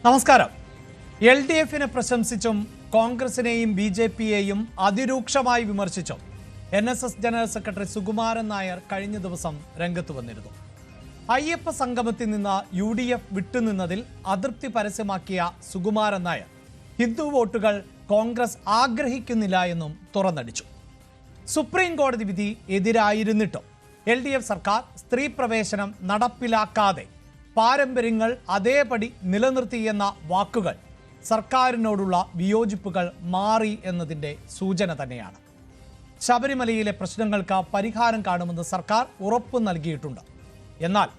നമസ്കാരം. LDF-നെ പ്രശംസിച്ചും കോൺഗ്രസിനെയും BJP-യെയും അതിരൂക്ഷമായി വിമർശിച്ചും NSS general secretary Sukumaran Nair കഴിഞ്ഞ ദിവസം രംഗത്ത് വന്നിരുന്നു. അയ്യപ്പ സംഗമത്തിൽ നിന്ന് UDF വിട്ടുനിന്നതിൽ അതൃപ്തി പരസ്യമാക്കിയ സുകുമാരൻ നായർ ഹിന്ദു വോട്ടുകൾ കോൺഗ്രസ് ആഗ്രഹിക്കുന്നില്ല എന്നും തുറന്നടിച്ചു. സുപ്രീം കോടതി വിധി എതിരായിരുന്നിട്ടും LDF സർക്കാർ സ്ത്രീ പ്രവേശനം നടപ്പിലാക്കാതെ പാരമ്പര്യങ്ങൾ അതേപടി നിലനിർത്തിയെന്ന വാക്കുകൾ സർക്കാരിനോടുള്ള വിയോജിപ്പുകൾ മാറി എന്നതിൻ്റെ സൂചന തന്നെയാണ്. ശബരിമലയിലെ പ്രശ്നങ്ങൾക്ക് പരിഹാരം കാണുമെന്ന് സർക്കാർ ഉറപ്പ് നൽകിയിട്ടുണ്ട്. എന്നാൽ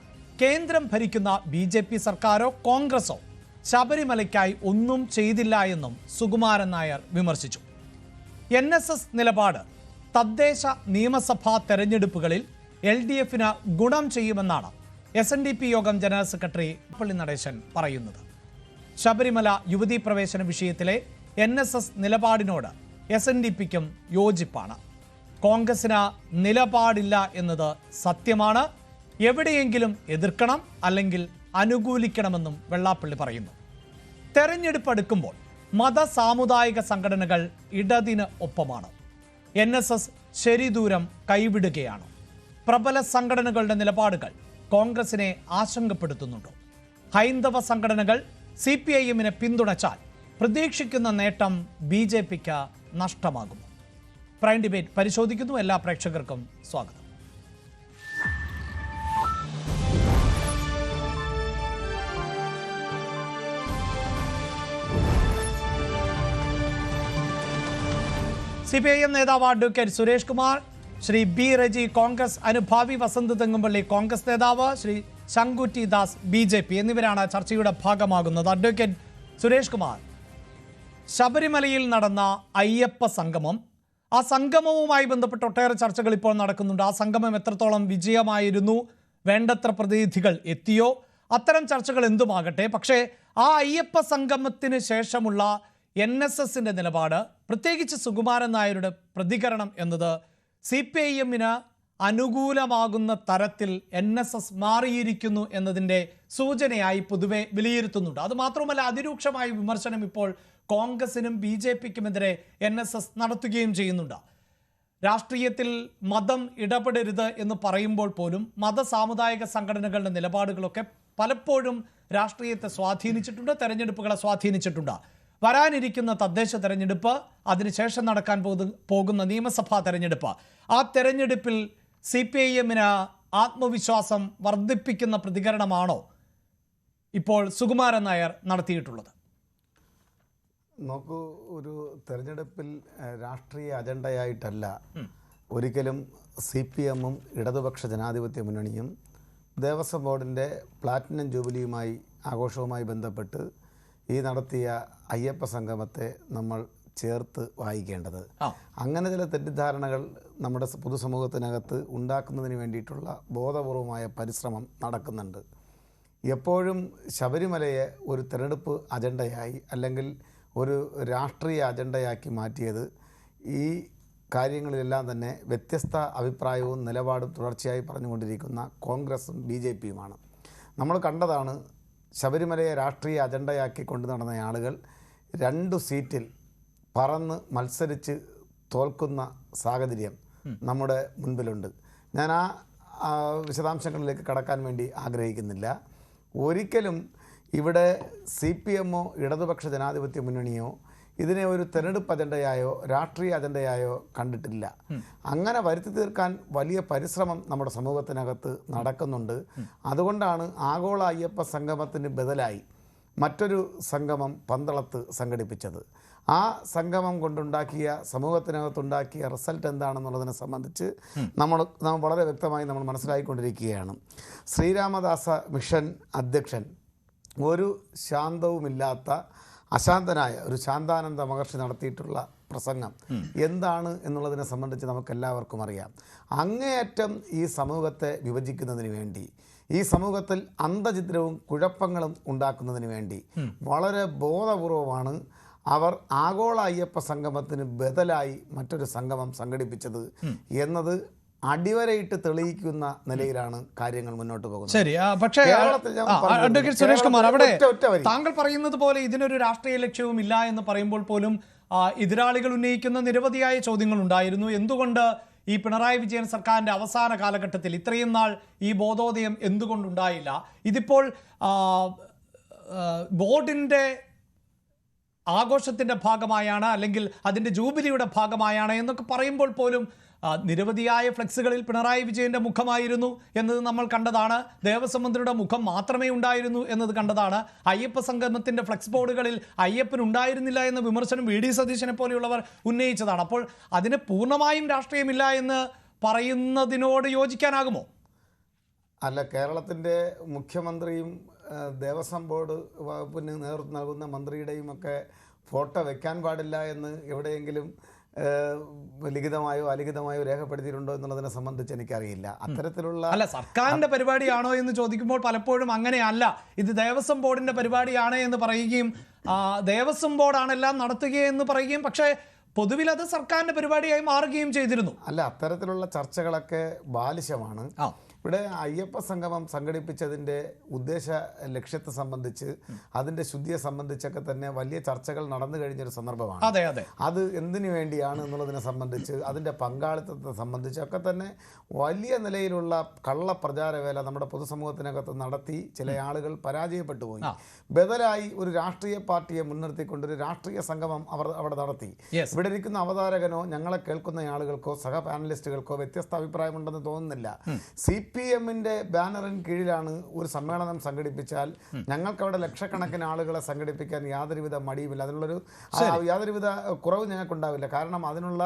കേന്ദ്രം ഭരിക്കുന്ന BJP സർക്കാരോ കോൺഗ്രസോ ശബരിമലയ്ക്കായി ഒന്നും ചെയ്തില്ല എന്നും സുകുമാരൻ നായർ വിമർശിച്ചു. NSS നിലപാട് തദ്ദേശ നിയമസഭാ തെരഞ്ഞെടുപ്പുകളിൽ LDF-ന് ഗുണം ചെയ്യുമെന്നാണ് SNDP യോഗം ജനറൽ സെക്രട്ടറി പള്ളി നടേശൻ പറയുന്നത്. ശബരിമല യുവതീ പ്രവേശന വിഷയത്തിലെ NSS നിലപാടിനോട് SNDP-ക്കും യോജിപ്പാണ്. കോൺഗ്രസിന് നിലപാടില്ല എന്നത് സത്യമാണ്. എവിടെയെങ്കിലും എതിർക്കണം, അല്ലെങ്കിൽ അനുകൂലിക്കണമെന്നും വെള്ളാപ്പള്ളി പറയുന്നു. തെരഞ്ഞെടുപ്പ് അടുക്കുമ്പോൾ മത സാമുദായിക സംഘടനകൾ ഇടതിന് ഒപ്പമാണ്. NSS ശരിദൂരം കൈവിടുകയാണ്. പ്രബല സംഘടനകളുടെ നിലപാടുകൾ കോൺഗ്രസിനെ ആശങ്കപ്പെടുത്തുന്നുണ്ടോ? ഹൈന്ദവ സംഘടനകൾ CPIM-നെ പിന്തുണച്ചാൽ പ്രതീക്ഷിക്കുന്ന നേട്ടം BJP-ക്ക് നഷ്ടമാകുമോ? പ്രൈം ഡിബേറ്റ് പരിശോധിക്കുന്നു. എല്ലാ പ്രേക്ഷകർക്കും സ്വാഗതം. CPIM നേതാവ് അഡ്വക്കേറ്റ് സുരേഷ് കുമാർ, ശ്രീ B റജി കോൺഗ്രസ് അനുഭാവി, വസന്ത് തെങ്ങുംപള്ളി കോൺഗ്രസ് നേതാവ്, ശ്രീ ശങ്കുറ്റി ദാസ് BJP എന്നിവരാണ് ചർച്ചയുടെ ഭാഗമാകുന്നത്. അഡ്വക്കേറ്റ് സുരേഷ് കുമാർ, ശബരിമലയിൽ നടന്ന അയ്യപ്പ സംഗമം, ആ സംഗമവുമായി ബന്ധപ്പെട്ട് ഒട്ടേറെ ചർച്ചകൾ ഇപ്പോൾ നടക്കുന്നുണ്ട്. ആ സംഗമം എത്രത്തോളം വിജയമായിരുന്നു, വേണ്ടത്ര പ്രതിനിധികൾ എത്തിയോ, അത്തരം ചർച്ചകൾ എന്തുമാകട്ടെ, പക്ഷേ ആ അയ്യപ്പ സംഗമത്തിന് ശേഷമുള്ള NSS-ന്റെ നിലപാട്, പ്രത്യേകിച്ച് സുകുമാരൻ നായരുടെ പ്രതികരണം എന്നത് CPIM-ന് അനുകൂലമാകുന്ന തരത്തിൽ NSS മാറിയിരിക്കുന്നു എന്നതിൻ്റെ സൂചനയായി പൊതുവെ വിലയിരുത്തുന്നുണ്ട്. അതുമാത്രമല്ല, അതിരൂക്ഷമായ വിമർശനം ഇപ്പോൾ കോൺഗ്രസിനും BJP-ക്കുമെതിരെ NSS നടത്തുകയും ചെയ്യുന്നുണ്ട്. രാഷ്ട്രീയത്തിൽ മതം ഇടപെടരുത് എന്ന് പറയുമ്പോൾ പോലും മത സാമുദായിക സംഘടനകളുടെ നിലപാടുകളൊക്കെ പലപ്പോഴും രാഷ്ട്രീയത്തെ സ്വാധീനിച്ചിട്ടുണ്ട്, തെരഞ്ഞെടുപ്പുകളെ സ്വാധീനിച്ചിട്ടുണ്ട്. വരാനിരിക്കുന്ന തദ്ദേശ തെരഞ്ഞെടുപ്പ്, അതിനുശേഷം നടക്കാൻ പോകുന്ന നിയമസഭാ തെരഞ്ഞെടുപ്പ്, ആ തെരഞ്ഞെടുപ്പിൽ CPIM-ന് ആത്മവിശ്വാസം വർദ്ധിപ്പിക്കുന്ന പ്രതികരണമാണോ ഇപ്പോൾ സുകുമാരൻ നായർ നടത്തിയിട്ടുള്ളത്? നോക്കൂ, ഒരു തെരഞ്ഞെടുപ്പിൽ രാഷ്ട്രീയ അജണ്ടയായിട്ടല്ല ഒരിക്കലും CPM-ഉം ഇടതുപക്ഷ ജനാധിപത്യ മുന്നണിയും ദേവസ്വം ബോർഡിൻ്റെ പ്ലാറ്റിനം ജൂബിലിയുമായി ആഘോഷവുമായി ബന്ധപ്പെട്ട് ഈ നടത്തിയ അയ്യപ്പ സംഗമത്തെ നമ്മൾ ചേർത്ത് വായിക്കേണ്ടത്. അങ്ങനെ ചില തെറ്റിദ്ധാരണകൾ നമ്മുടെ പൊതുസമൂഹത്തിനകത്ത് ഉണ്ടാക്കുന്നതിന് വേണ്ടിയിട്ടുള്ള ബോധപൂർവമായ പരിശ്രമം നടക്കുന്നുണ്ട്. എപ്പോഴും ശബരിമലയെ ഒരു തെരഞ്ഞെടുപ്പ് അജണ്ടയായി അല്ലെങ്കിൽ ഒരു രാഷ്ട്രീയ അജണ്ടയാക്കി മാറ്റിയത് ഈ കാര്യങ്ങളിലെല്ലാം തന്നെ വ്യത്യസ്ത അഭിപ്രായവും നിലപാടും തുടർച്ചയായി പറഞ്ഞുകൊണ്ടിരിക്കുന്ന കോൺഗ്രസും BJP-യുമാണ്. നമ്മൾ കണ്ടതാണ്, ശബരിമലയെ രാഷ്ട്രീയ അജണ്ടയാക്കി കൊണ്ടു നടന്ന ആളുകൾ 2 സീറ്റിൽ പറന്ന് മത്സരിച്ച് തോൽക്കുന്ന സാഹചര്യം നമ്മുടെ മുൻപിലുണ്ട്. ഞാൻ ആ വിശദാംശങ്ങളിലേക്ക് കടക്കാൻ വേണ്ടി ആഗ്രഹിക്കുന്നില്ല. ഒരിക്കലും ഇവിടെ CPM-ഓ ഇടതുപക്ഷ ജനാധിപത്യ മുന്നണിയോ ഇതിനെ ഒരു തെരഞ്ഞെടുപ്പ് അജണ്ടയായോ രാഷ്ട്രീയ അജണ്ടയായോ കണ്ടിട്ടില്ല. അങ്ങനെ വരുത്തി തീർക്കാൻ വലിയ പരിശ്രമം നമ്മുടെ സമൂഹത്തിനകത്ത് നടക്കുന്നുണ്ട്. അതുകൊണ്ടാണ് ആഗോള അയ്യപ്പ സംഗമത്തിന് ബദലായി മറ്റൊരു സംഗമം പന്തളത്ത് സംഘടിപ്പിച്ചത്. ആ സംഗമം കൊണ്ടുണ്ടാക്കിയ സമൂഹത്തിനകത്തുണ്ടാക്കിയ റിസൾട്ട് എന്താണെന്നുള്ളതിനെ സംബന്ധിച്ച് നമ്മൾ വളരെ വ്യക്തമായി നമ്മൾ മനസ്സിലാക്കിക്കൊണ്ടിരിക്കുകയാണ്. ശ്രീരാമദാസ മിഷൻ അധ്യക്ഷൻ, ഒരു ശാന്തവുമില്ലാത്ത അശാന്തനായ ഒരു ശാന്താനന്ദ മഹർഷി നടത്തിയിട്ടുള്ള പ്രസംഗം എന്താണ് എന്നുള്ളതിനെ സംബന്ധിച്ച് നമുക്കെല്ലാവർക്കും അറിയാം. അങ്ങേയറ്റം ഈ സമൂഹത്തെ വിഭജിക്കുന്നതിന് വേണ്ടി, ഈ സമൂഹത്തിൽ അന്തചിത്രവും കുഴപ്പങ്ങളും ഉണ്ടാക്കുന്നതിന് വേണ്ടി വളരെ ബോധപൂർവമാണ് അവർ ആഗോള അയ്യപ്പ സംഗമത്തിന് ബദലായി മറ്റൊരു സംഗമം സംഘടിപ്പിച്ചത് എന്നത് അടിവരയിട്ട് തെളിയിക്കുന്ന നിലയിലാണ് കാര്യങ്ങൾ മുന്നോട്ട് പോകുന്നത്. ശരി, പക്ഷേ അഡ്വക്കേറ്റ് സുരേഷ് കുമാർ, അവിടെ താങ്കൾ പറയുന്നത് പോലെ ഇതിനൊരു രാഷ്ട്രീയ ലക്ഷ്യവും ഇല്ല എന്ന് പറയുമ്പോൾ പോലും എതിരാളികൾ ഉന്നയിക്കുന്ന നിരവധിയായ ചോദ്യങ്ങൾ ഉണ്ടായിരുന്നു. എന്തുകൊണ്ട് ഈ പിണറായി വിജയൻ സർക്കാരിന്റെ അവസാന കാലഘട്ടത്തിൽ ഇത്രയും നാൾ ഈ ബോധോദയം എന്തുകൊണ്ടുണ്ടായില്ല? ഇതിപ്പോൾ ബോർഡിന്റെ ആഘോഷത്തിന്റെ ഭാഗമായാണ്, അല്ലെങ്കിൽ അതിന്റെ ജൂബിലിയുടെ ഭാഗമായാണ് എന്നൊക്കെ പറയുമ്പോൾ പോലും നിരവധിയായ ഫ്ലെക്സുകളിൽ പിണറായി വിജയന്റെ മുഖമായിരുന്നു എന്നത് നമ്മൾ കണ്ടതാണ്. ദേവസ്വം മന്ത്രിയുടെ മുഖം മാത്രമേ ഉണ്ടായിരുന്നു എന്നത് കണ്ടതാണ്. അയ്യപ്പ സംഗമത്തിന്റെ ഫ്ലെക്സ് ബോർഡുകളിൽ അയ്യപ്പൻ ഉണ്ടായിരുന്നില്ല എന്ന വിമർശനം വി ഡി സതീശനെ പോലെയുള്ളവർ ഉന്നയിച്ചതാണ്. അപ്പോൾ അതിന് പൂർണ്ണമായും രാഷ്ട്രീയമില്ല എന്ന് പറയുന്നതിനോട് യോജിക്കാനാകുമോ? അല്ല, കേരളത്തിൻ്റെ മുഖ്യമന്ത്രിയും ദേവസ്വം ബോർഡ് വകുപ്പിന് നേതൃത്വം നൽകുന്ന മന്ത്രിയുടെയും ഒക്കെ ഫോട്ടോ വെക്കാൻ പാടില്ല എന്ന് എവിടെയെങ്കിലും ലിഖിതമായോ അലിഖിതമായോ രേഖപ്പെടുത്തിയിട്ടുണ്ടോ എന്നുള്ളതിനെ സംബന്ധിച്ച് എനിക്കറിയില്ല. അത്തരത്തിലുള്ള അല്ല, സർക്കാരിന്റെ പരിപാടിയാണോ എന്ന് ചോദിക്കുമ്പോൾ പലപ്പോഴും അങ്ങനെയല്ല, ഇത് ദേവസ്വം ബോർഡിന്റെ പരിപാടിയാണ് എന്ന് പറയുകയും ദേവസ്വം ബോർഡാണ് എല്ലാം നടത്തുകയെന്ന് പറയുകയും, പക്ഷേ പൊതുവിൽ അത് സർക്കാരിന്റെ പരിപാടിയായി മാറുകയും ചെയ്തിരുന്നു. അല്ല, അത്തരത്തിലുള്ള ചർച്ചകളൊക്കെ ബാലിശമാണ്. ഇവിടെ അയ്യപ്പ സംഗമം സംഘടിപ്പിച്ചതിൻ്റെ ഉദ്ദേശ ലക്ഷ്യത്തെ സംബന്ധിച്ച്, അതിൻ്റെ ശുദ്ധിയെ സംബന്ധിച്ചൊക്കെ തന്നെ വലിയ ചർച്ചകൾ നടന്നു കഴിഞ്ഞൊരു സന്ദർഭമാണ്. അതെ അതെ, അത് എന്തിനു വേണ്ടിയാണ് എന്നുള്ളതിനെ സംബന്ധിച്ച്, അതിൻ്റെ പങ്കാളിത്തത്തെ സംബന്ധിച്ചൊക്കെ തന്നെ വലിയ നിലയിലുള്ള കള്ള പ്രചാരവേല നമ്മുടെ പൊതുസമൂഹത്തിനകത്ത് നടത്തി ചില ആളുകൾ പരാജയപ്പെട്ടു പോയി. ബദലായി ഒരു രാഷ്ട്രീയ പാർട്ടിയെ മുൻനിർത്തിക്കൊണ്ടൊരു രാഷ്ട്രീയ സംഗമം അവർ അവിടെ നടത്തി. ഇവിടെ ഇരിക്കുന്ന അവതാരകനോ ഞങ്ങളെ കേൾക്കുന്ന ആളുകൾക്കോ സഹ പാനലിസ്റ്റുകൾക്കോ വ്യത്യസ്ത അഭിപ്രായമുണ്ടെന്ന് തോന്നുന്നില്ല. CPM-ന്റെ ബാനറിന് കീഴിലാണ് ഒരു സമ്മേളനം സംഘടിപ്പിച്ചാൽ ഞങ്ങൾക്കവിടെ ലക്ഷക്കണക്കിന് ആളുകളെ സംഘടിപ്പിക്കാൻ യാതൊരുവിധ മടിയുമില്ല. അതിനുള്ളൊരു യാതൊരുവിധ കുറവ് ഞങ്ങൾക്കുണ്ടാവില്ല. കാരണം അതിനുള്ള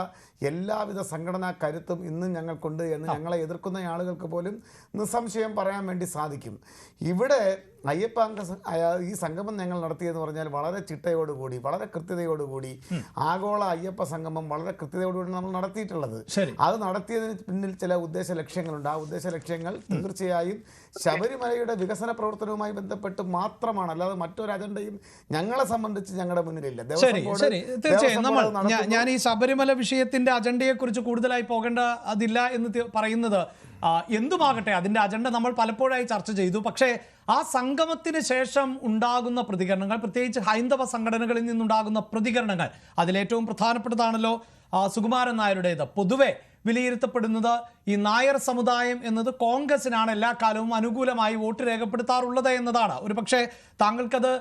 എല്ലാവിധ സംഘടനാ കരുത്തും ഇന്നും ഞങ്ങൾക്കുണ്ട് എന്ന് ഞങ്ങളെ എതിർക്കുന്ന ആളുകൾക്ക് പോലും നിസ്സംശയം പറയാൻ വേണ്ടി സാധിക്കും. ഇവിടെ അയ്യപ്പ ഈ സംഗമം ഞങ്ങൾ നടത്തിയെന്ന് പറഞ്ഞാൽ വളരെ ചിട്ടയോടുകൂടി, വളരെ കൃത്യതയോടുകൂടി, ആഗോള അയ്യപ്പ സംഗമം വളരെ കൃത്യതയോടുകൂടി നമ്മൾ നടത്തിയിട്ടുള്ളത്. അത് നടത്തിയതിന് പിന്നിൽ ചില ഉദ്ദേശ ലക്ഷ്യങ്ങളുണ്ട്. ആ ഉദ്ദേശ ലക്ഷ്യങ്ങൾ തീർച്ചയായും ശബരിമലയുടെ വികസന പ്രവർത്തനവുമായി ബന്ധപ്പെട്ട് മാത്രമാണ്, അല്ലാതെ മറ്റൊരു അജണ്ടയും ഞങ്ങളെ സംബന്ധിച്ച് ഞങ്ങളുടെ മുന്നിലില്ല. തീർച്ചയായും ഞാൻ ഈ ശബരിമല വിഷയത്തിന്റെ അജണ്ടയെ കുറിച്ച് കൂടുതലായി പോകേണ്ട അതില്ല എന്ന് പറയുന്നത് എന്തുമാകട്ടെ, അതിന്റെ അജണ്ട നമ്മൾ പലപ്പോഴായി ചർച്ച ചെയ്തു. പക്ഷേ ആ സംഗമത്തിന് ശേഷം ഉണ്ടാകുന്ന പ്രതികരണങ്ങൾ, പ്രത്യേകിച്ച് ഹൈന്ദവ സംഘടനകളിൽ നിന്നുണ്ടാകുന്ന പ്രതികരണങ്ങൾ, അതിലേറ്റവും പ്രധാനപ്പെട്ടതാണല്ലോ സുകുമാരൻ നായരുടേത്. പൊതുവെ വിലയിരുത്തപ്പെടുന്നത് ഈ നായർ സമുദായം എന്നത് കോൺഗ്രസിനാണ് എല്ലാ കാലവും അനുകൂലമായി വോട്ട് രേഖപ്പെടുത്താറുള്ളത് എന്നതാണ്. ഒരു പക്ഷേ താങ്കൾക്കത്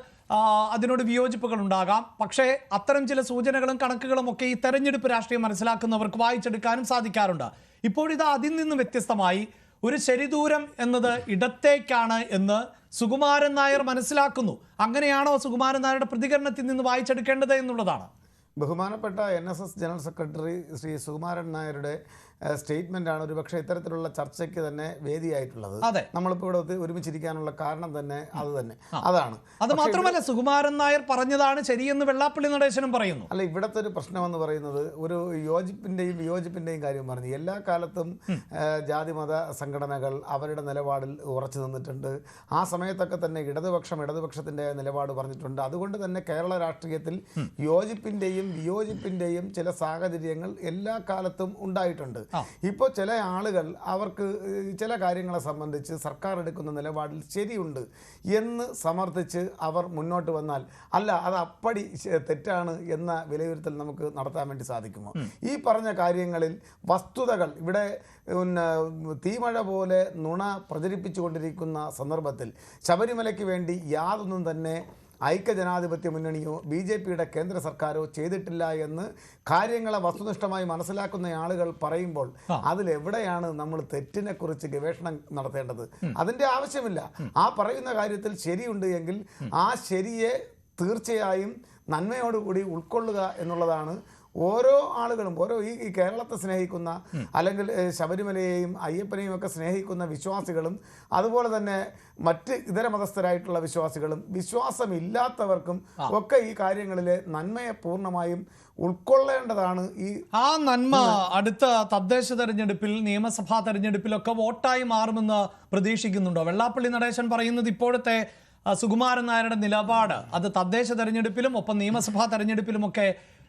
അതിനോട് വിയോജിപ്പുകൾ ഉണ്ടാകാം. പക്ഷേ അത്തരം ചില സൂചനകളും കണക്കുകളും ഒക്കെ ഈ തെരഞ്ഞെടുപ്പ് രാഷ്ട്രീയം മനസ്സിലാക്കുന്നവർക്ക് വായിച്ചെടുക്കാനും സാധിക്കാറുണ്ട്. ഇപ്പോഴിത് അതിൽ നിന്ന് വ്യത്യസ്തമായി ഒരു ശരിദൂരം എന്നത് ഇടത്തേക്കാണ് എന്ന് സുകുമാരൻ നായർ മനസ്സിലാക്കുന്നു. അങ്ങനെയാണോ സുകുമാരൻ നായരുടെ പ്രതികരണത്തിൽ നിന്ന് വായിച്ചെടുക്കേണ്ടത് എന്നുള്ളതാണ്. ബഹുമാനപ്പെട്ട NSS general secretary Shri Sukumaran നായരുടെ സ്റ്റേറ്റ്മെൻ്റാണ് ഒരുപക്ഷെ ഇത്തരത്തിലുള്ള ചർച്ചയ്ക്ക് തന്നെ വേദിയായിട്ടുള്ളത്. നമ്മളിപ്പോൾ ഇവിടെ ഒരുമിച്ചിരിക്കാനുള്ള കാരണം തന്നെ അതാണ്. അത് മാത്രമല്ല, സുകുമാരൻ നായർ പറഞ്ഞതാണ് ശരിയെന്ന് വെള്ളാപ്പള്ളി നടേശനും പറയുന്നു. അല്ല, ഇവിടുത്തെ ഒരു പ്രശ്നമെന്ന് പറയുന്നത് ഒരു യോജിപ്പിൻ്റെയും വിയോജിപ്പിൻ്റെയും കാര്യം പറഞ്ഞു. എല്ലാ കാലത്തും ജാതിമത സംഘടനകൾ അവരുടെ നിലപാടിൽ ഉറച്ചു നിന്നിട്ടുണ്ട്. ആ സമയത്തൊക്കെ തന്നെ ഇടതുപക്ഷത്തിൻ്റെ നിലപാട് പറഞ്ഞിട്ടുണ്ട്. അതുകൊണ്ട് തന്നെ കേരള രാഷ്ട്രീയത്തിൽ യോജിപ്പിൻ്റെയും വിയോജിപ്പിൻ്റെയും ചില സാഹചര്യങ്ങൾ എല്ലാ കാലത്തും ഉണ്ടായിട്ടുണ്ട്. ഇപ്പോൾ ചില ആളുകൾ അവർക്ക് ചില കാര്യങ്ങളെ സംബന്ധിച്ച് സർക്കാർ എടുക്കുന്ന നിലപാടിൽ ശരിയുണ്ട് എന്ന് സമർത്ഥിച്ച് അവർ മുന്നോട്ട് വന്നാൽ, അല്ല അത് അപ്പടി തെറ്റാണ് എന്ന വിലയിരുത്തൽ നമുക്ക് നടത്താൻ വേണ്ടി സാധിക്കുമോ? ഈ പറഞ്ഞ കാര്യങ്ങളിൽ വസ്തുതകൾ ഇവിടെ തീമഴ പോലെ നുണ പ്രചരിപ്പിച്ചുകൊണ്ടിരിക്കുന്ന സന്ദർഭത്തിൽ ശബരിമലയ്ക്ക് വേണ്ടി യാതൊന്നും തന്നെ ഐക്യജനാധിപത്യ മുന്നണിയോ BJPയുടെ കേന്ദ്ര സർക്കാരോ ചെയ്തിട്ടില്ല എന്ന് കാര്യങ്ങളെ വസ്തുനിഷ്ഠമായി മനസ്സിലാക്കുന്ന ആളുകൾ പറയുമ്പോൾ അതിലെവിടെയാണ് നമ്മൾ തെറ്റിനെക്കുറിച്ച് ഗവേഷണം നടത്തേണ്ടത്? അതിൻ്റെ ആവശ്യമില്ല. ആ പറയുന്ന കാര്യത്തിൽ ശരിയുണ്ട് എങ്കിൽ ആ ശരിയെ തീർച്ചയായും നന്മയോടുകൂടി ഉൾക്കൊള്ളുക എന്നുള്ളതാണ് ഓരോ ആളുകളും, ഓരോ ഈ കേരളത്തെ സ്നേഹിക്കുന്ന, അല്ലെങ്കിൽ ശബരിമലയെയും അയ്യപ്പനെയും ഒക്കെ സ്നേഹിക്കുന്ന വിശ്വാസികളും, അതുപോലെ തന്നെ മറ്റ് ഇതര മതസ്ഥരായിട്ടുള്ള വിശ്വാസികളും വിശ്വാസമില്ലാത്തവർക്കും ഒക്കെ ഈ കാര്യങ്ങളിലെ നന്മയെ പൂർണ്ണമായും ഉൾക്കൊള്ളേണ്ടതാണ്. ആ നന്മ അടുത്ത തദ്ദേശ തെരഞ്ഞെടുപ്പിൽ, നിയമസഭാ തെരഞ്ഞെടുപ്പിലൊക്കെ വോട്ടായി മാറുമെന്ന് പ്രതീക്ഷിക്കുന്നുണ്ടോ? വെള്ളാപ്പള്ളി നടേശൻ പറയുന്നത് ഇപ്പോഴത്തെ സുകുമാരൻ നായരുടെ നിലപാട് അത് തദ്ദേശ തെരഞ്ഞെടുപ്പിലും ഒപ്പം നിയമസഭാ തെരഞ്ഞെടുപ്പിലുമൊക്കെ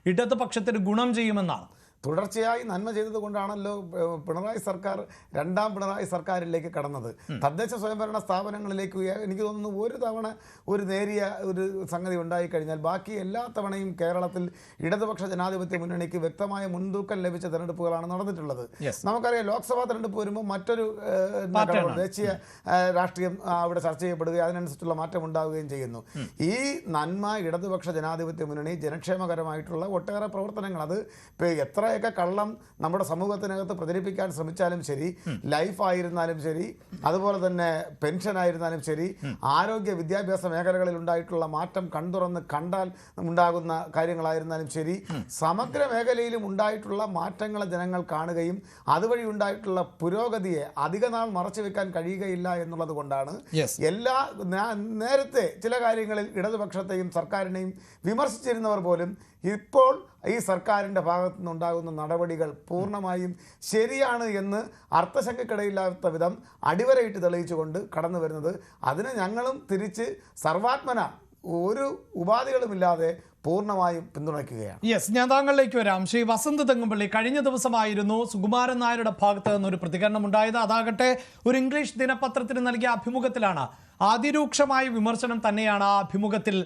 ഇടതുപക്ഷത്തിന് ഗുണം ചെയ്യുമെന്നാണ്. തുടർച്ചയായി നന്മ ചെയ്തത് കൊണ്ടാണല്ലോ പിണറായി സർക്കാർ രണ്ടാം പിണറായി സർക്കാരിലേക്ക് കടന്നത്. തദ്ദേശ സ്വയംഭരണ സ്ഥാപനങ്ങളിലേക്ക് എനിക്ക് തോന്നുന്നു ഒരു തവണ ഒരു നേരിയ ഒരു സംഗതി ഉണ്ടായിക്കഴിഞ്ഞാൽ ബാക്കി എല്ലാ തവണയും കേരളത്തിൽ ഇടതുപക്ഷ ജനാധിപത്യ മുന്നണിക്ക് വ്യക്തമായ മുൻതൂക്കം ലഭിച്ച തെരഞ്ഞെടുപ്പുകളാണ് നടന്നിട്ടുള്ളത്. നമുക്കറിയാം ലോക്സഭാ തെരഞ്ഞെടുപ്പ് വരുമ്പോൾ മറ്റൊരു ദേശീയ രാഷ്ട്രീയം അവിടെ ചർച്ച ചെയ്യപ്പെടുകയും അതിനനുസരിച്ചുള്ള മാറ്റം ഉണ്ടാവുകയും ചെയ്യുന്നു. ഈ നന്മ ഇടതുപക്ഷ ജനാധിപത്യ മുന്നണി ജനക്ഷേമകരമായിട്ടുള്ള ഒട്ടേറെ പ്രവർത്തനങ്ങൾ, അത് എത്രയൊക്കെ കള്ളം നമ്മുടെ സമൂഹത്തിനകത്ത് പ്രചരിപ്പിക്കാൻ ശ്രമിച്ചാലും ശരി, ലൈഫ് ആയിരുന്നാലും ശരി, അതുപോലെ തന്നെ പെൻഷൻ ആയിരുന്നാലും ശരി, ആരോഗ്യ വിദ്യാഭ്യാസ മേഖലകളിൽ ഉണ്ടായിട്ടുള്ള മാറ്റം കണ്ടുറന്ന് കണ്ടാൽ ഉണ്ടാകുന്ന കാര്യങ്ങളായിരുന്നാലും ശരി, സമഗ്ര മേഖലയിലും ഉണ്ടായിട്ടുള്ള മാറ്റങ്ങളെ ജനങ്ങൾ കാണുകയും അതുവഴി ഉണ്ടായിട്ടുള്ള പുരോഗതിയെ അധിക നാൾ മറച്ചു വെക്കാൻ കഴിയുകയില്ല എന്നുള്ളത് കൊണ്ടാണ് നേരത്തെ ചില കാര്യങ്ങളിൽ ഇടതുപക്ഷത്തെയും സർക്കാരിനെയും വിമർശിച്ചിരുന്നവർ പോലും ഇപ്പോൾ ഈ സർക്കാരിൻ്റെ ഭാഗത്തു നിന്നുണ്ടാകുന്ന നടപടികൾ പൂർണ്ണമായും ശരിയാണ് എന്ന് അർത്ഥശങ്കക്കിടയില്ലാത്ത വിധം അടിവരയിട്ട് തെളിയിച്ചുകൊണ്ട് കടന്നു വരുന്നത്. അതിന് ഞങ്ങളും തിരിച്ച് സർവാത്മന ഒരു ഉപാധികളുമില്ലാതെ പൂർണ്ണമായും പിന്തുണയ്ക്കുകയാണ്. ഞാൻ താങ്കളിലേക്ക് വരാം. ശ്രീ വസന്ത് തെങ്ങുംപള്ളി, കഴിഞ്ഞ ദിവസമായിരുന്നു സുകുമാരൻ നായരുടെ ഭാഗത്ത് നിന്നൊരു പ്രതികരണം ഉണ്ടായത്. അതാകട്ടെ ഒരു ഇംഗ്ലീഷ് ദിനപത്രത്തിന് നൽകിയ അഭിമുഖത്തിലാണ്. അതിരൂക്ഷമായ വിമർശനം തന്നെയാണ് ആ അഭിമുഖത്തിൽ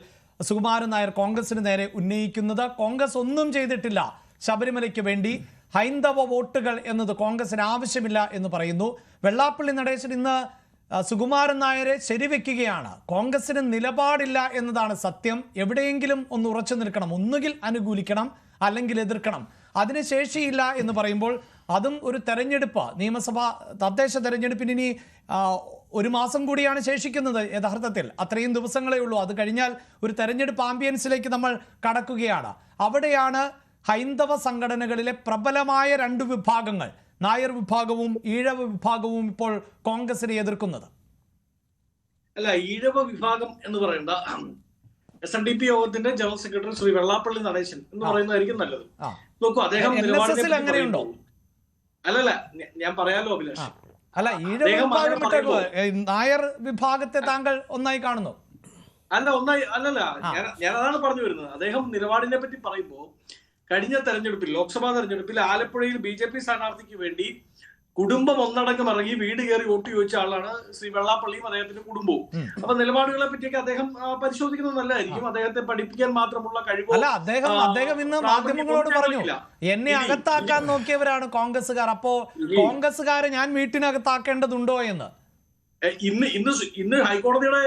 സുകുമാരൻ നായർ കോൺഗ്രസിന് നേരെ ഉന്നയിക്കുന്നത്. കോൺഗ്രസ് ഒന്നും ചെയ്തിട്ടില്ല ശബരിമലയ്ക്ക് വേണ്ടി, ഹൈന്ദവ വോട്ടുകൾ എന്നത് കോൺഗ്രസിന് ആവശ്യമില്ല എന്ന് പറയുന്നു. വെള്ളാപ്പള്ളി നടേശൻ ഇന്ന് സുകുമാരൻ നായരെ ശരിവെക്കുകയാണ്. കോൺഗ്രസിന് നിലപാടില്ല എന്നതാണ് സത്യം. എവിടെയെങ്കിലും ഒന്ന് ഉറച്ചു നിൽക്കണം, ഒന്നുകിൽ അനുകൂലിക്കണം അല്ലെങ്കിൽ എതിർക്കണം. അതിന് ശേഷിയില്ല എന്ന് പറയുമ്പോൾ അതും ഒരു തെരഞ്ഞെടുപ്പ്, നിയമസഭാ തദ്ദേശ തെരഞ്ഞെടുപ്പിന് ഇനി 1 മാസം കൂടിയാണ് ശേഷിക്കുന്നത്. യഥാർത്ഥത്തിൽ അത്രയും ദിവസങ്ങളേ ഉള്ളൂ. അത് കഴിഞ്ഞാൽ ഒരു തെരഞ്ഞെടുപ്പ് ആംബിയൻസിലേക്ക് നമ്മൾ കടക്കുകയാണ്. അവിടെയാണ് ഹൈന്ദവ സംഘടനകളിലെ പ്രബലമായ 2 വിഭാഗങ്ങൾ, നായർ വിഭാഗവും ഈഴവ വിഭാഗവും, ഇപ്പോൾ കോൺഗ്രസിനെ എതിർക്കുന്നത്. അല്ല, ഈഴവ വിഭാഗം എന്ന് പറയേണ്ട SNDP യോഗത്തിന്റെ ജനറൽ സെക്രട്ടറി ശ്രീ വെള്ളാപ്പള്ളി നടേശൻ എന്ന് പറയുന്നതായിരിക്കും നല്ലത്. നോക്കൂ, അദ്ദേഹം അങ്ങനെയുണ്ടോ? അല്ലല്ല, ഞാൻ പറയാലോ അഭിലാഷ്. അല്ല, ഈഴവ വിഭാഗം നായർ വിഭാഗത്തെ താങ്കൾ ഒന്നായി കാണുന്നു? അല്ലല്ല, ഞാൻ അതാണ് പറഞ്ഞു വരുന്നത്. അദ്ദേഹം നിലപാടിനെ പറ്റി പറയുമ്പോൾ കഴിഞ്ഞ തെരഞ്ഞെടുപ്പിൽ, ലോക്സഭാ തെരഞ്ഞെടുപ്പിൽ ആലപ്പുഴയിൽ BJP സ്ഥാനാർത്ഥിക്ക് വേണ്ടി കുടുംബം ഒന്നടങ്കം ഇറങ്ങി വീട് കയറി വോട്ട് ചോദിച്ച ആളാണ് ശ്രീ വെള്ളാപ്പള്ളിയും അദ്ദേഹത്തിന്റെ കുടുംബവും. അപ്പൊ നിലപാടുകളെ പറ്റിയൊക്കെ അദ്ദേഹം പരിശോധിക്കുന്നത് നല്ലതായിരിക്കും. അദ്ദേഹത്തെ പഠിപ്പിക്കാൻ മാത്രമുള്ള കഴിവ്. അല്ല, അദ്ദേഹം ഇന്ന് മാധ്യമങ്ങളോട് പറഞ്ഞു, എന്നെ അകത്താക്കാൻ നോക്കിയവരാണ് കോൺഗ്രസ്സുകാർ, അപ്പോ കോൺഗ്രസ്സുകാരെ ഞാൻ വീട്ടിനകത്താക്കേണ്ടതുണ്ടോ എന്ന്. ഇന്ന് ഹൈക്കോടതിയുടെ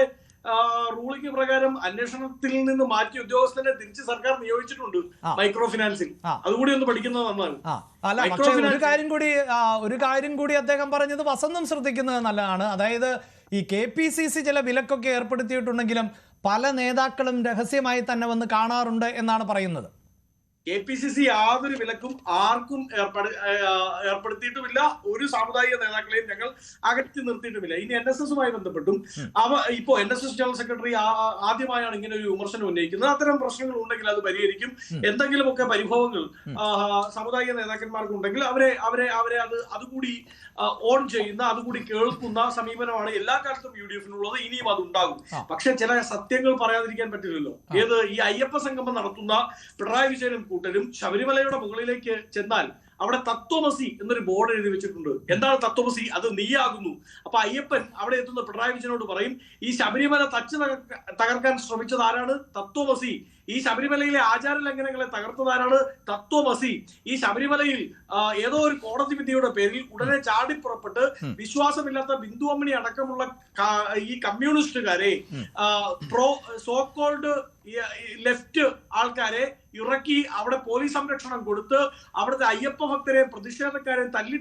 റൂളിംഗ് പ്രകാരം അന്വേഷണത്തിൽ നിന്ന് മാറ്റി ഉദ്യോഗസ്ഥനെ തിരിച്ച് സർക്കാർ നിയോഗിച്ചിട്ടുണ്ട് മൈക്രോ ഫിനാൻസിൽ. അതുകൂടി ഒന്ന് പഠിക്കുന്നത് നന്നാണ്. അല്ല, പക്ഷേ ഒരു കാര്യം കൂടി അദ്ദേഹം പറഞ്ഞത് വസന്തം ശ്രദ്ധിക്കുന്നത് നല്ലതാണ്. അതായത് ഈ KPCC ചില വിലക്കൊക്കെ ഏർപ്പെടുത്തിയിട്ടുണ്ടെങ്കിലും പല നേതാക്കളും രഹസ്യമായി തന്നെ വന്ന് കാണാറുണ്ട് എന്നാണ് പറയുന്നത്. KPCC യാതൊരു വിലക്കും ആർക്കും ഏർപ്പെടുത്തിയിട്ടുമില്ല. ഒരു സാമുദായിക നേതാക്കളെയും ഞങ്ങൾ അകറ്റി നിർത്തിയിട്ടുമില്ല. ഇനി NSSുമായി ബന്ധപ്പെട്ടും ഇപ്പോ NSS ജനറൽ സെക്രട്ടറി ആദ്യമായാണ് ഇങ്ങനെ ഒരു വിമർശനം ഉന്നയിക്കുന്നത്. അത്തരം പ്രശ്നങ്ങൾ ഉണ്ടെങ്കിൽ അത് പരിഹരിക്കും. എന്തെങ്കിലുമൊക്കെ പരിഭവങ്ങൾ സാമുദായിക നേതാക്കന്മാർക്ക് ഉണ്ടെങ്കിൽ അവരെ അതുകൂടി ഓൺ ചെയ്യുന്ന, അതുകൂടി കേൾക്കുന്ന സമീപനമാണ് എല്ലാ കാലത്തും UDFനുള്ളത്. ഇനിയും അത് ഉണ്ടാകും. പക്ഷെ ചില സത്യങ്ങൾ പറയാതിരിക്കാൻ പറ്റില്ലല്ലോ. ഈ അയ്യപ്പ സംഗമം നടത്തുന്ന പിണറായി വിജയനും കൂട്ടരും ശബരിമലയുടെ മുകളിലേക്ക് ചെന്നാൽ അവിടെ തത്വമസി എന്നൊരു ബോർഡ് എഴുതി വെച്ചിട്ടുണ്ട്. എന്താണ് തത്വമസി? അത് നീയാകുന്നു. അപ്പൊ അയ്യപ്പൻ അവിടെ എത്തുന്ന പിണറായി വിജയനോട് പറയും, ഈ ശബരിമല തകർക്കാൻ ശ്രമിച്ചത് ആരാണ്? തത്വമസി. ഈ ശബരിമലയിലെ ആചാര ലംഘനങ്ങളെ തകർത്തതാരാണ്? തത്വമസി. ഈ ശബരിമലയിൽ ഏതോ ഒരു കോടതി വിധിയുടെ പേരിൽ ഉടനെ ചാടിപ്പുറപ്പെട്ട് വിശ്വാസമില്ലാത്ത ബിന്ദു അമ്മണി അടക്കമുള്ള ഈ കമ്മ്യൂണിസ്റ്റുകാരെ, സോ കോൾഡ് ലെഫ്റ്റ് ആൾക്കാരെ ഇറക്കി അവിടെ പോലീസ് സംരക്ഷണം കൊടുത്ത് അവിടുത്തെ അയ്യപ്പ ഭക്തരെ, പ്രതിഷേധക്കാരെ തല്ലി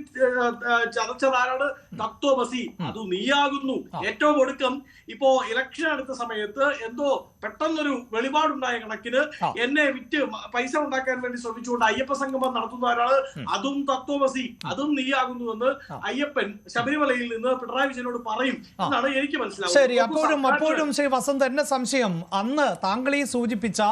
ചതച്ചതാരാണ്? തത്വമസി. അത് നീയാകുന്നു. ഏറ്റവും ഒടുക്കം ഇപ്പോ ഇലക്ഷൻ അടുത്ത സമയത്ത് എന്തോ പെട്ടെന്നൊരു വെളിപാടുണ്ടായ കണക്കിന് എന്നെ വിറ്റ് പൈസ ഉണ്ടാക്കാൻ വേണ്ടി ശ്രമിച്ചുകൊണ്ട് അയ്യപ്പ സംഗമം നടത്തുന്നവരാണ്. അതും തത്വമസി, അതും നീയാകുന്നു എന്ന് അയ്യപ്പൻ ശബരിമലയിൽ നിന്ന് പിണറായി വിജയനോട് പറയും എന്നാണ് എനിക്ക് മനസ്സിലാവുന്നത്. ശരി, അപ്പോഴും ശ്രീ വസന്ത്, എന്നെ സംശയം, അന്ന് താങ്കൾ ഈ സൂചിപ്പിച്ച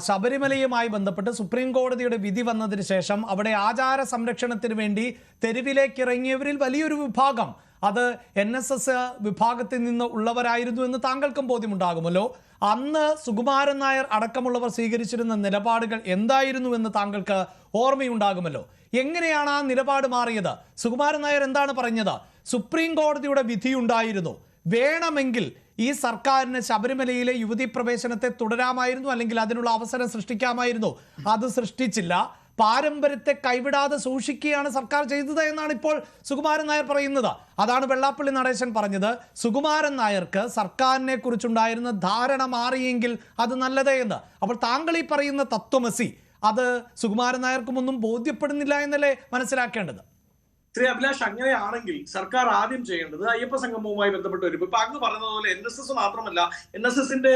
ശബരിമലയുമായി ബന്ധപ്പെട്ട് സുപ്രീം കോടതിയുടെ വിധി വന്നതിന് ശേഷം അവിടെ ആചാര സംരക്ഷണത്തിന് വേണ്ടി തെരുവിലേക്ക് ഇറങ്ങിയവരിൽ വലിയൊരു വിഭാഗം അത് NSS വിഭാഗത്തിൽ നിന്ന് ഉള്ളവരായിരുന്നു എന്ന് താങ്കൾക്കും ബോധ്യമുണ്ടാകുമല്ലോ. അന്ന് സുകുമാരൻ നായർ അടക്കമുള്ളവർ സ്വീകരിച്ചിരുന്ന നിലപാടുകൾ എന്തായിരുന്നു എന്ന് താങ്കൾക്ക് ഓർമ്മയുണ്ടാകുമല്ലോ. എങ്ങനെയാണ് ആ നിലപാട് മാറിയത്? സുകുമാരൻ നായർ എന്താണ് പറഞ്ഞത്? സുപ്രീം കോടതിയുടെ വിധിയുണ്ടായിരുന്നു, വേണമെങ്കിൽ ഈ സർക്കാരിന് ശബരിമലയിലെ യുവതീ പ്രവേശനത്തെ തുടരാമായിരുന്നു, അല്ലെങ്കിൽ അതിനുള്ള അവസരം സൃഷ്ടിക്കാമായിരുന്നു. അത് സൃഷ്ടിച്ചില്ല. പാരമ്പര്യത്തെ കൈവിടാതെ സൂക്ഷിക്കുകയാണ് സർക്കാർ ചെയ്തത് എന്നാണ് ഇപ്പോൾ സുകുമാരൻ നായർ പറയുന്നത്. അതാണ് വെള്ളാപ്പള്ളി നടേശൻ പറഞ്ഞത്. സുകുമാരൻ നായർക്ക് സർക്കാരിനെ കുറിച്ചുണ്ടായിരുന്ന ധാരണ മാറിയെങ്കിൽ അത് നല്ലതേ എന്ന്. അപ്പോൾ താങ്കൾ ഈ പറയുന്ന തത്വമസി അത് സുകുമാരൻ നായർക്കും ഒന്നും ബോധ്യപ്പെടുന്നില്ല എന്നല്ലേ മനസ്സിലാക്കേണ്ടത്? ശ്രീ അഭിലാഷ്, അങ്ങനെയാണെങ്കിൽ സർക്കാർ ആദ്യം ചെയ്യേണ്ടത് അയ്യപ്പ സംഗമവുമായി ബന്ധപ്പെട്ട് വരുമ്പോൾ ഇപ്പൊ അങ്ങ് പറഞ്ഞതുപോലെ NSS മാത്രമല്ല, NSSന്റെ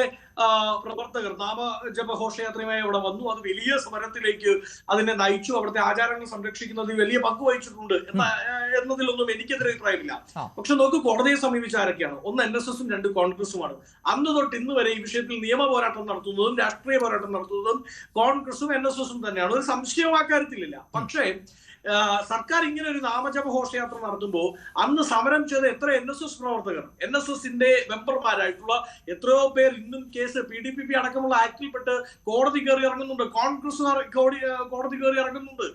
പ്രവർത്തകർ നാമജപ ഘോഷയാത്രയുമായി അവിടെ വന്നു. അത് വലിയ സമരത്തിലേക്ക് അതിനെ നയിച്ചു. അവിടുത്തെ ആചാരങ്ങൾ സംരക്ഷിക്കുന്നതിൽ വലിയ പങ്ക് വഹിച്ചിട്ടുണ്ട് എന്നതിലൊന്നും എനിക്കെതിരെ അഭിപ്രായമില്ല. പക്ഷെ നോക്ക്, കോടതിയെ സമീപിച്ച ആരൊക്കെയാണ്? ഒന്ന് NSSും 2 കോൺഗ്രസുമാണ്. അന്ന് തൊട്ട് ഇന്ന് വരെ ഈ വിഷയത്തിൽ നിയമ പോരാട്ടം നടത്തുന്നതും രാഷ്ട്രീയ പോരാട്ടം നടത്തുന്നതും കോൺഗ്രസും NSSും തന്നെയാണ്. ഒരു സംശയം ആ കാര്യത്തിലില്ല. പക്ഷേ സർക്കാർ ഇങ്ങനെ ഒരു നാമജപ ഘോഷയാത്ര നടത്തുമ്പോൾ അന്ന് സമരം ചെയ്ത എത്ര NSS പ്രവർത്തകർ, NSSന്റെ മെമ്പർമാരായിട്ടുള്ള എത്രയോ പേർ ഇന്നും കേസ് PDPP അടക്കമുള്ള ആക്ടിൽപ്പെട്ട് കോടതി കയറി ഇറങ്ങുന്നുണ്ട്. കോൺഗ്രസ് കോടതി കയറി ഇറങ്ങുന്നുണ്ട്.